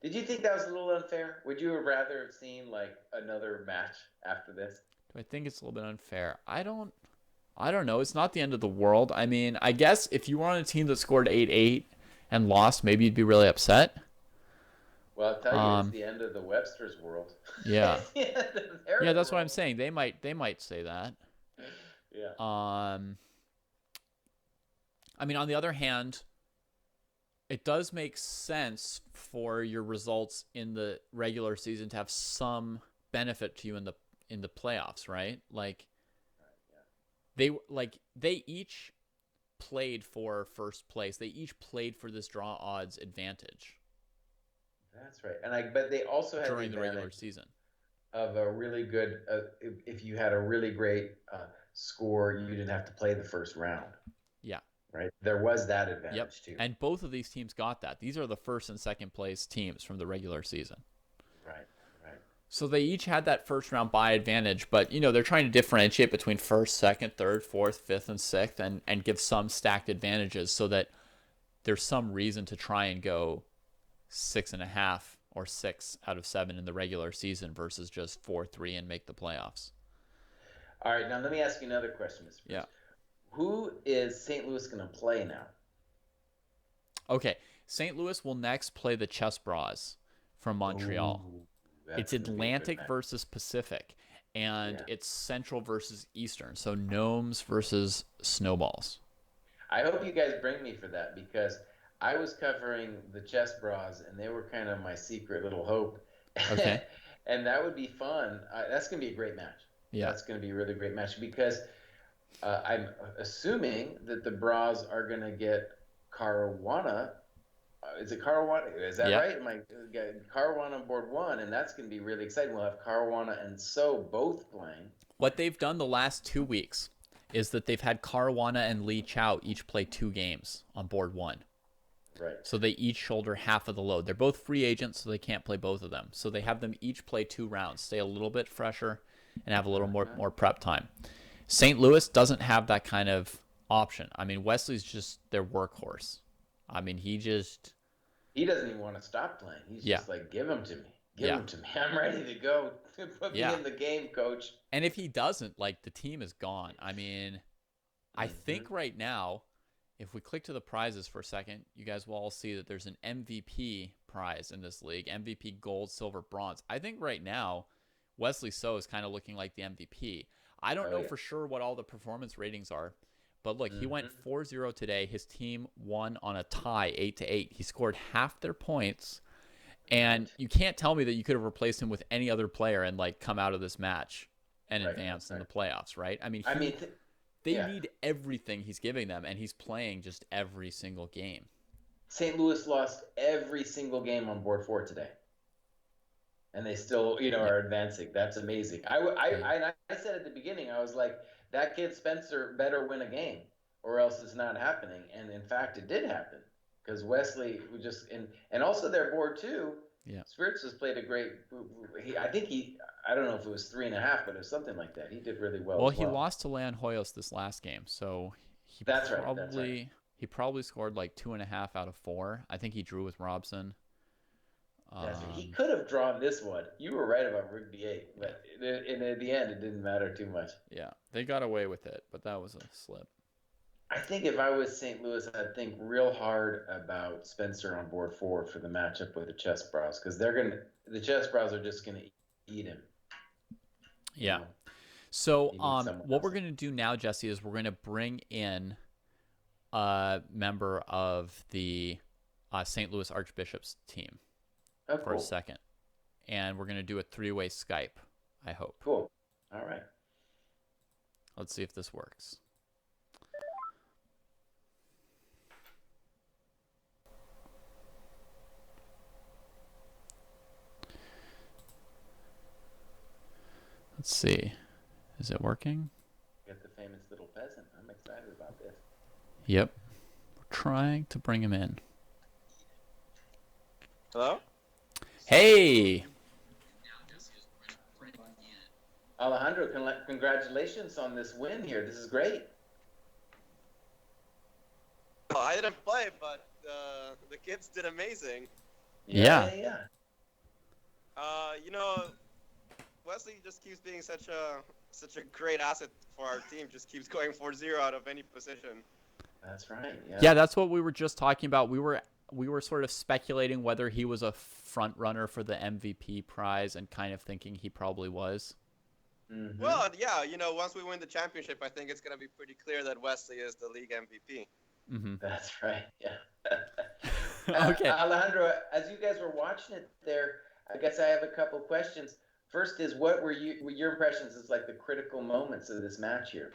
Did you think that was a little unfair? Would you have rather have seen like another match after this? Do I think it's a little bit unfair? I don't know. It's not the end of the world. I mean, I guess if you were on a team that scored 8-8 and lost, maybe you'd be really upset. Well, I'll tell you, it's the end of the Webster's world. Yeah. Yeah, that's what I'm saying. They might say that. Yeah. I mean, on the other hand, it does make sense for your results in the regular season to have some benefit to you in the playoffs, right? Like they each played for first place. They each played for this draw odds advantage. That's right. But they also had during the regular season of a really good if you had a really great score, you didn't have to play the first round. Yeah. Right. There was that advantage too. And both of these teams got that. These are the first and second place teams from the regular season. Right. So they each had that first round bye advantage, but they're trying to differentiate between first, second, third, fourth, fifth, and sixth, and give some stacked advantages so that there's some reason to try and go 6.5 or 6 out of 7 in the regular season versus just 4-3 and make the playoffs. All right, now let me ask you another question, Mr. Bruce. Yeah. Who is St. Louis going to play now? Okay, St. Louis will next play the Chess Bras from Montreal. It's Atlantic versus Pacific, and it's Central versus Eastern. So Gnomes versus Snowballs. I hope you guys bring me for that because I was covering the Chess Bras, and they were kind of my secret little hope. Okay. And that would be fun. That's going to be a great match. Yeah. That's going to be a really great match because I'm assuming that the Bras are going to get Caruana is it Caruana? Is that Yeah. right? Am I Caruana on board one, and that's going to be really exciting. We'll have Caruana and So both playing. What they've done the last 2 weeks is that they've had Caruana and Lee Chow each play 2 games on board one. Right. So they each shoulder half of the load. They're both free agents, so they can't play both of them. So they have them each play 2 rounds, stay a little bit fresher, and have a little more prep time. St. Louis doesn't have that kind of option. I mean, Wesley's just their workhorse. I mean, he doesn't even want to stop playing. He's yeah, just like, give them to me. Give yeah, them to me. I'm ready to go. Put me yeah. in the game, coach. And if he doesn't, like, the team is gone. I mean, I think right now, if we click to the prizes for a second, you guys will all see that there's an MVP prize in this league. MVP gold, silver, bronze. I think right now, Wesley So is kind of looking like the MVP. I don't know for sure what all the performance ratings are, but look, he went 4-0 today. His team won on a tie, 8-8. He scored half their points, and you can't tell me that you could have replaced him with any other player and like come out of this match and advance in the playoffs, right? I mean, they need everything he's giving them, and he's playing just every single game. St. Louis lost every single game on board 4 today. And they still, are advancing. That's amazing. I said at the beginning, I was like, that kid Spencer better win a game, or else it's not happening. And in fact, it did happen because Wesley was just and also their board too. Yeah, Spirits has played a great. I don't know if it was 3.5, but it was something like that. He did really well. Well, he lost to Leon Hoyos this last game, so that's right. He probably scored like 2.5 out of 4. I think he drew with Robson. He could have drawn this one. You were right about Rigby 8, but in the end, it didn't matter too much. Yeah, they got away with it, but that was a slip. I think if I was St. Louis, I'd think real hard about Spencer on board 4 for the matchup with the Chess Bros, because the Chess Bros are just gonna eat him. Yeah. So what we're gonna do now, Jesse, is we're gonna bring in a member of the St. Louis Archbishops team for a second, and we're gonna do a 3-way Skype. I hope. Cool. All right. Let's see if this works. Let's see. Is it working? Get the famous little peasant. I'm excited about this. Yep. We're trying to bring him in. Hello? Hey! Alejandro, congratulations on this win here. This is great. Well, I didn't play, but the kids did amazing. Yeah. Wesley just keeps being such a great asset for our team. Just keeps going 4-0 out of any position. That's right. Yeah, that's what we were just talking about. We were sort of speculating whether he was a front runner for the MVP prize, and kind of thinking he probably was. Mm-hmm. Well, yeah, once we win the championship, I think it's going to be pretty clear that Wesley is the league MVP. Mm-hmm. That's right. Yeah. Okay. Alejandro, as you guys were watching it there, I guess I have a couple questions. First is, what were your impressions as like the critical moments of this match here?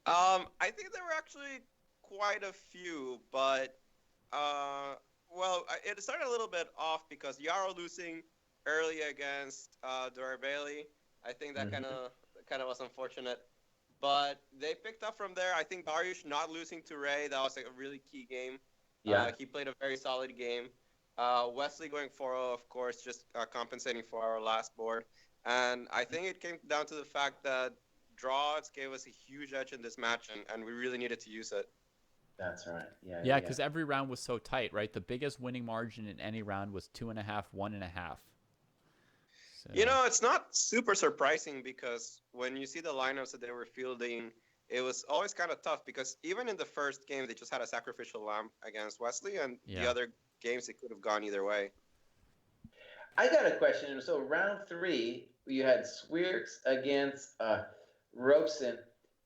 I think there were actually quite a few, but it started a little bit off because Yarrow losing early against Dorabelli. I think that kind of was unfortunate, but they picked up from there. I think Dariush not losing to Ray, that was like a really key game. Yeah, he played a very solid game. Wesley going 4-0, of course, just compensating for our last board. And I think it came down to the fact that draws gave us a huge edge in this match, and we really needed to use it. That's right. Yeah, because every round was so tight, right? The biggest winning margin in any round was 2.5, 1.5. So. It's not super surprising because when you see the lineups that they were fielding, it was always kind of tough because even in the first game, they just had a sacrificial lamb against Wesley, and the other games, it could have gone either way. I got a question. So round 3, you had Swiertz against Robeson,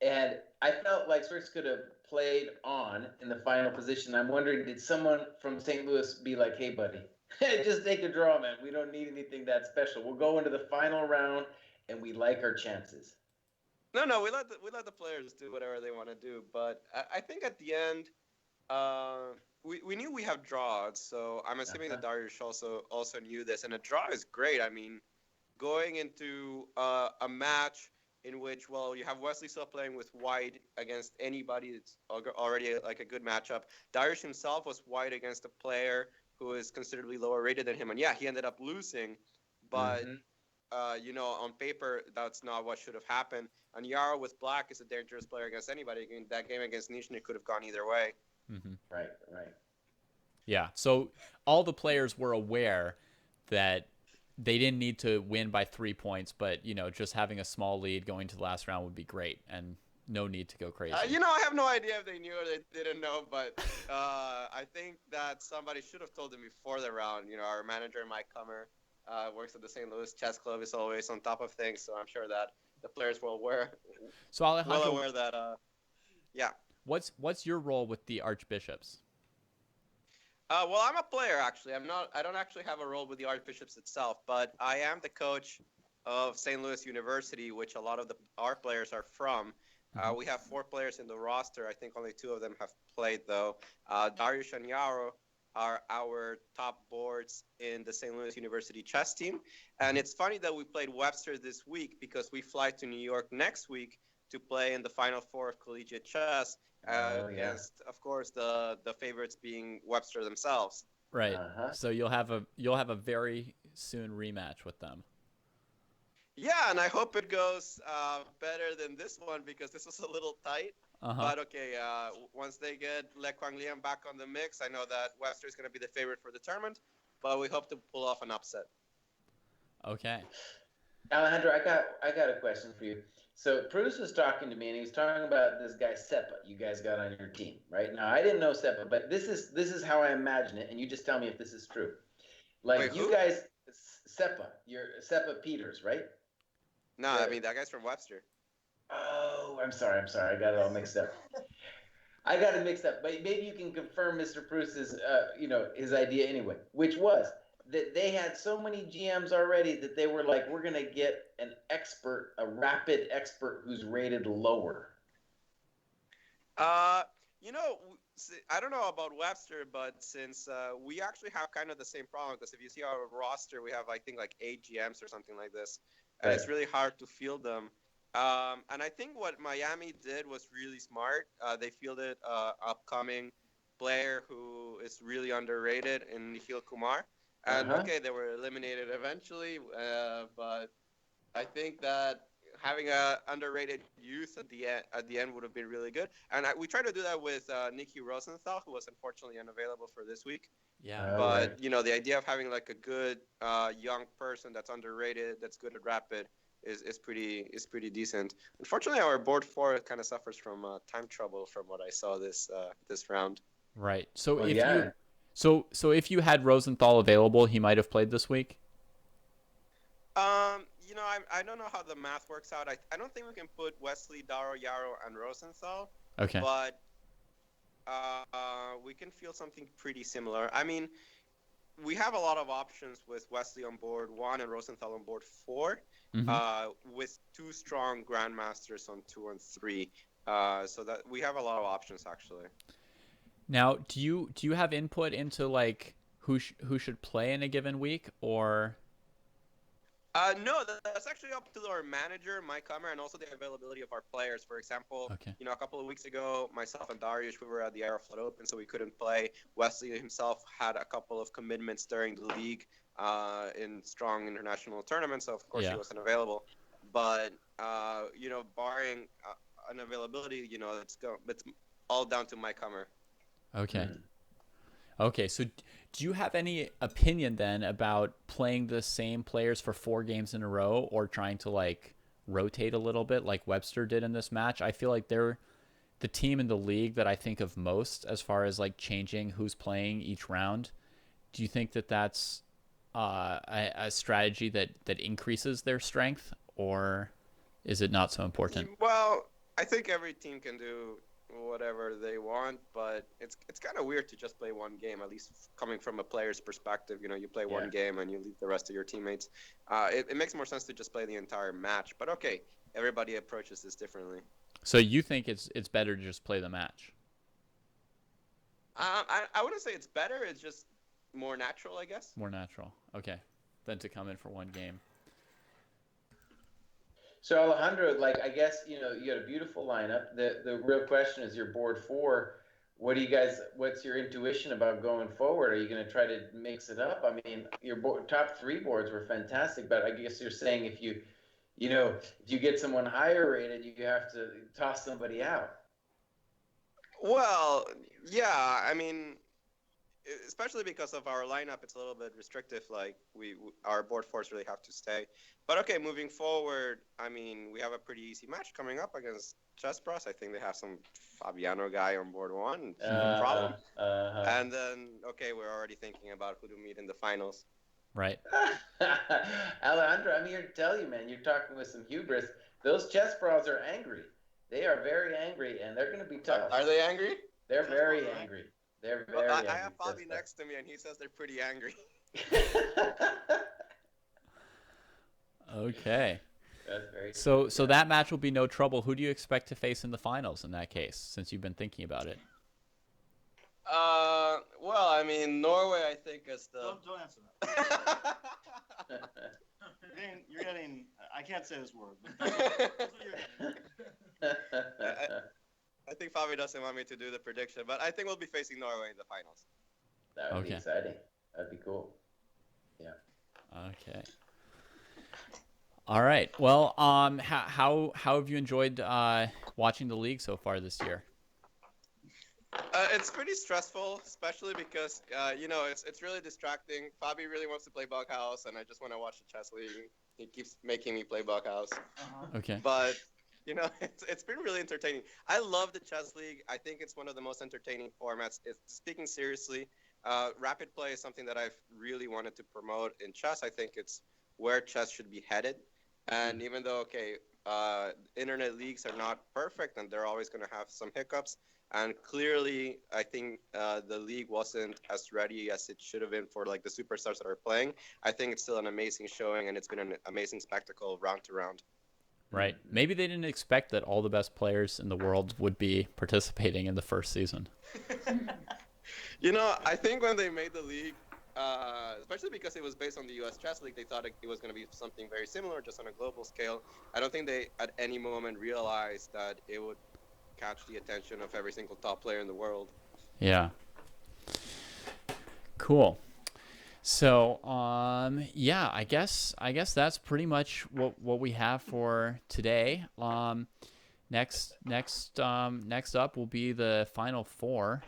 and I felt like Swiertz could have played on in the final position. I'm wondering, did someone from St. Louis be like, hey, buddy, just take a draw, man. We don't need anything that special. We'll go into the final round, and we like our chances. No, we let the players do whatever they want to do. But I think at the end, we knew we have draws, so I'm assuming that Uh-huh. Darius also knew this, and a draw is great. I mean, going into a match in which, well, you have Wesley So playing with white against anybody that's already like a good matchup. Darius himself was white against a player who is considerably lower rated than him, and yeah, he ended up losing, but Mm-hmm. on paper, that's not what should have happened. And Yaro with black is a dangerous player against anybody. That game against Nishni could have gone either way. Mm-hmm. Right, right. Yeah. So all the players were aware that they didn't need to win by 3 points, but just having a small lead going to the last round would be great, and no need to go crazy. I have no idea if they knew or they didn't know, but I think that somebody should have told them before the round. Our manager, Mike Kummer, works at the St. Louis Chess Club, is always on top of things, so I'm sure that the players were So Alejandro, well aware that, yeah. what's your role with the Archbishops? Well, I'm a player actually. I don't actually have a role with the Archbishops itself, but I am the coach of St. Louis University, which a lot of our players are from. We have 4 players in the roster. I think only 2 of them have played though. Darius and Yaro are our top boards in the St. Louis University chess team, and it's funny that we played Webster this week because we fly to New York next week to play in the Final Four of collegiate chess against, of course, the favorites being Webster themselves. Right. Uh-huh. So you'll have a very soon rematch with them. Yeah, and I hope it goes better than this one because this was a little tight. Uh-huh. But okay, once they get Le Quang Liang back on the mix, I know that Webster is going to be the favorite for the tournament, but we hope to pull off an upset. Okay. Alejandro, I got a question for you. So Bruce was talking to me, and he was talking about this guy Seppa you guys got on your team, right? Now I didn't know Seppa, but this is how I imagine it, and you just tell me if this is true. Like Wait, you who? guys, Seppa, you're Seppa Peters, right? No, I mean that guy's from Webster. Oh, I'm sorry, I got it all mixed up. I got it mixed up, but maybe you can confirm Mr. Bruce's, his idea anyway, which was that they had so many GMs already that they were like, we're gonna get an expert, a rapid expert who's rated lower. You know, I don't know about Webster, but since we actually have kind of the same problem, because if you see our roster, we have I think like 8 GMs or something like this, and it's really hard to field them. And I think what Miami did was really smart. They fielded upcoming player who is really underrated in Nikhil Kumar. And okay, they were eliminated eventually, but I think that having a underrated youth at the end would have been really good. And we tried to do that with Nikki Rosenthal, who was unfortunately unavailable for this week. Yeah. But the idea of having like a good young person that's underrated, that's good at rapid, is pretty decent. Unfortunately, our board 4 kind of suffers from time trouble from what I saw this round. Right. So if you had Rosenthal available, he might have played this week. I don't know how the math works out. I don't think we can put Wesley, Daro, Yaro, and Rosenthal. Okay. But we can feel something pretty similar. I mean, we have a lot of options with Wesley on board 1 and Rosenthal on board 4, with 2 strong grandmasters on 2 and 3. So that we have a lot of options actually. Now, do you have input into like who should play in a given week, or? No, that's actually up to our manager, Mike Kummer, and also the availability of our players. For example, a couple of weeks ago, myself and Darius, we were at the Aeroflot Open, so we couldn't play. Wesley himself had a couple of commitments during the league in strong international tournaments, so of course he wasn't available. But barring unavailability, it's all down to Mike Kummer. Okay. Okay, so do you have any opinion then about playing the same players for 4 games in a row, or trying to like rotate a little bit like Webster did in this match? I feel like they're the team in the league that I think of most as far as like changing who's playing each round. Do you think that that's a strategy that increases their strength, or is it not so important? Well, I think every team can do whatever they want, but it's kind of weird to just play one game, at least coming from a player's perspective. You play one game and you leave the rest of your teammates. It makes more sense to just play the entire match, but okay, everybody approaches this differently. So you think it's better to just play the match? I wouldn't say it's better. It's just more natural, I guess. More natural. Okay. Than to come in for one game. So Alejandro, like I guess you got a beautiful lineup. The real question is your board 4. What do you guys? What's your intuition about going forward? Are you going to try to mix it up? I mean, your top 3 boards were fantastic, but I guess you're saying if you get someone higher rated, you have to toss somebody out. Well, yeah. I mean, especially because of our lineup, it's a little bit restrictive. Like our board 4s really have to stay. But okay, moving forward, I mean, we have a pretty easy match coming up against Chess Bros. I think they have some Fabiano guy on board 1. No problem. And then, okay, we're already thinking about who to meet in the finals. Right. Alejandro, I'm here to tell you, man, you're talking with some hubris. Those Chess Bros are angry. They are very angry, and they're going to be tough. Are they angry? They're very angry. They're very angry. I have Fabi next to me, and he says they're pretty angry. Okay. That's very So that match will be no trouble. Who do you expect to face in the finals in that case, since you've been thinking about it? Well, I mean, Norway, I think is the. Don't answer that. You're getting. I can't say this word. But I think Fabi doesn't want me to do the prediction, but I think we'll be facing Norway in the finals. That would be exciting. That'd be cool. Yeah. Okay. All right. Well, how have you enjoyed watching the league so far this year? It's pretty stressful, especially because it's really distracting. Fabi really wants to play Bughouse, and I just want to watch the chess league. He keeps making me play Bughouse. Okay. But it's been really entertaining. I love the chess league. I think it's one of the most entertaining formats. Speaking seriously, rapid play is something that I've really wanted to promote in chess. I think it's where chess should be headed. And even though internet leagues are not perfect and they're always going to have some hiccups. And clearly, I think the league wasn't as ready as it should have been for like the superstars that are playing. I think it's still an amazing showing, and it's been an amazing spectacle round to round. Right. Maybe they didn't expect that all the best players in the world would be participating in the first season. I think when they made the league, especially because it was based on the U.S. Chess League, they thought it was going to be something very similar, just on a global scale. I don't think they at any moment realized that it would catch the attention of every single top player in the world. Yeah. Cool. So, yeah, I guess that's pretty much what we have for today. Next up will be the Final Four,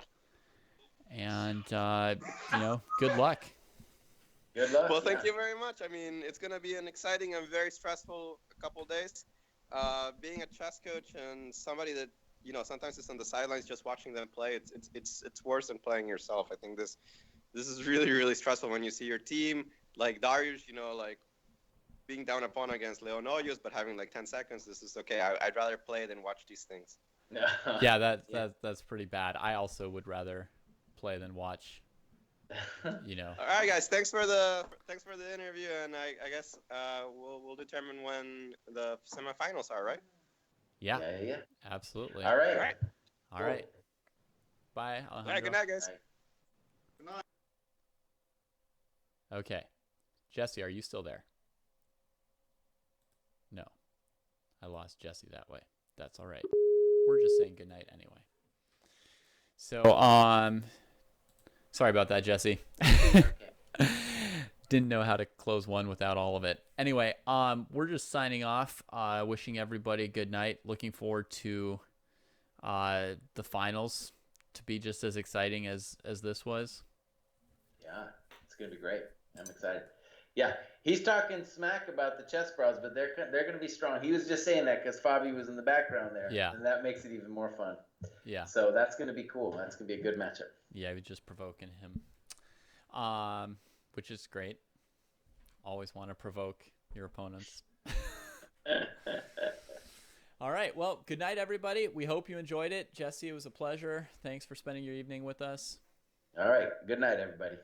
and good luck. Good luck. Well, thank you very much. I mean, it's gonna be an exciting and very stressful couple days. Being a chess coach and somebody that sometimes it's on the sidelines just watching them play. It's worse than playing yourself. I think this is really, really stressful when you see your team like Darius, like being down a pawn against Leon Hoyos, but having like 10 seconds. This is okay. I'd rather play than watch these things. Yeah, that's pretty bad. I also would rather play than watch. All right, guys. Thanks for the interview, and I guess we'll determine when the semifinals are, right? Yeah. Yeah. Absolutely. All right. All right. Bye, Alejandro. All right, good night, guys. Bye. Good night. Okay. Jesse, are you still there? No. I lost Jesse that way. That's all right. We're just saying good night anyway. So, sorry about that, Jesse. Didn't know how to close one without all of it. Anyway, we're just signing off, wishing everybody good night. Looking forward to the finals to be just as exciting as this was. Yeah, it's gonna be great. I'm excited. Yeah, he's talking smack about the Chess Bros, but they're gonna be strong. He was just saying that because Fabi was in the background there. Yeah. And that makes it even more fun. Yeah. So that's gonna be cool. That's gonna be a good matchup. Yeah, we're just provoking him. Which is great. Always want to provoke your opponents. All right. Well, good night, everybody. We hope you enjoyed it. Jesse, it was a pleasure. Thanks for spending your evening with us. All right. Good night, everybody.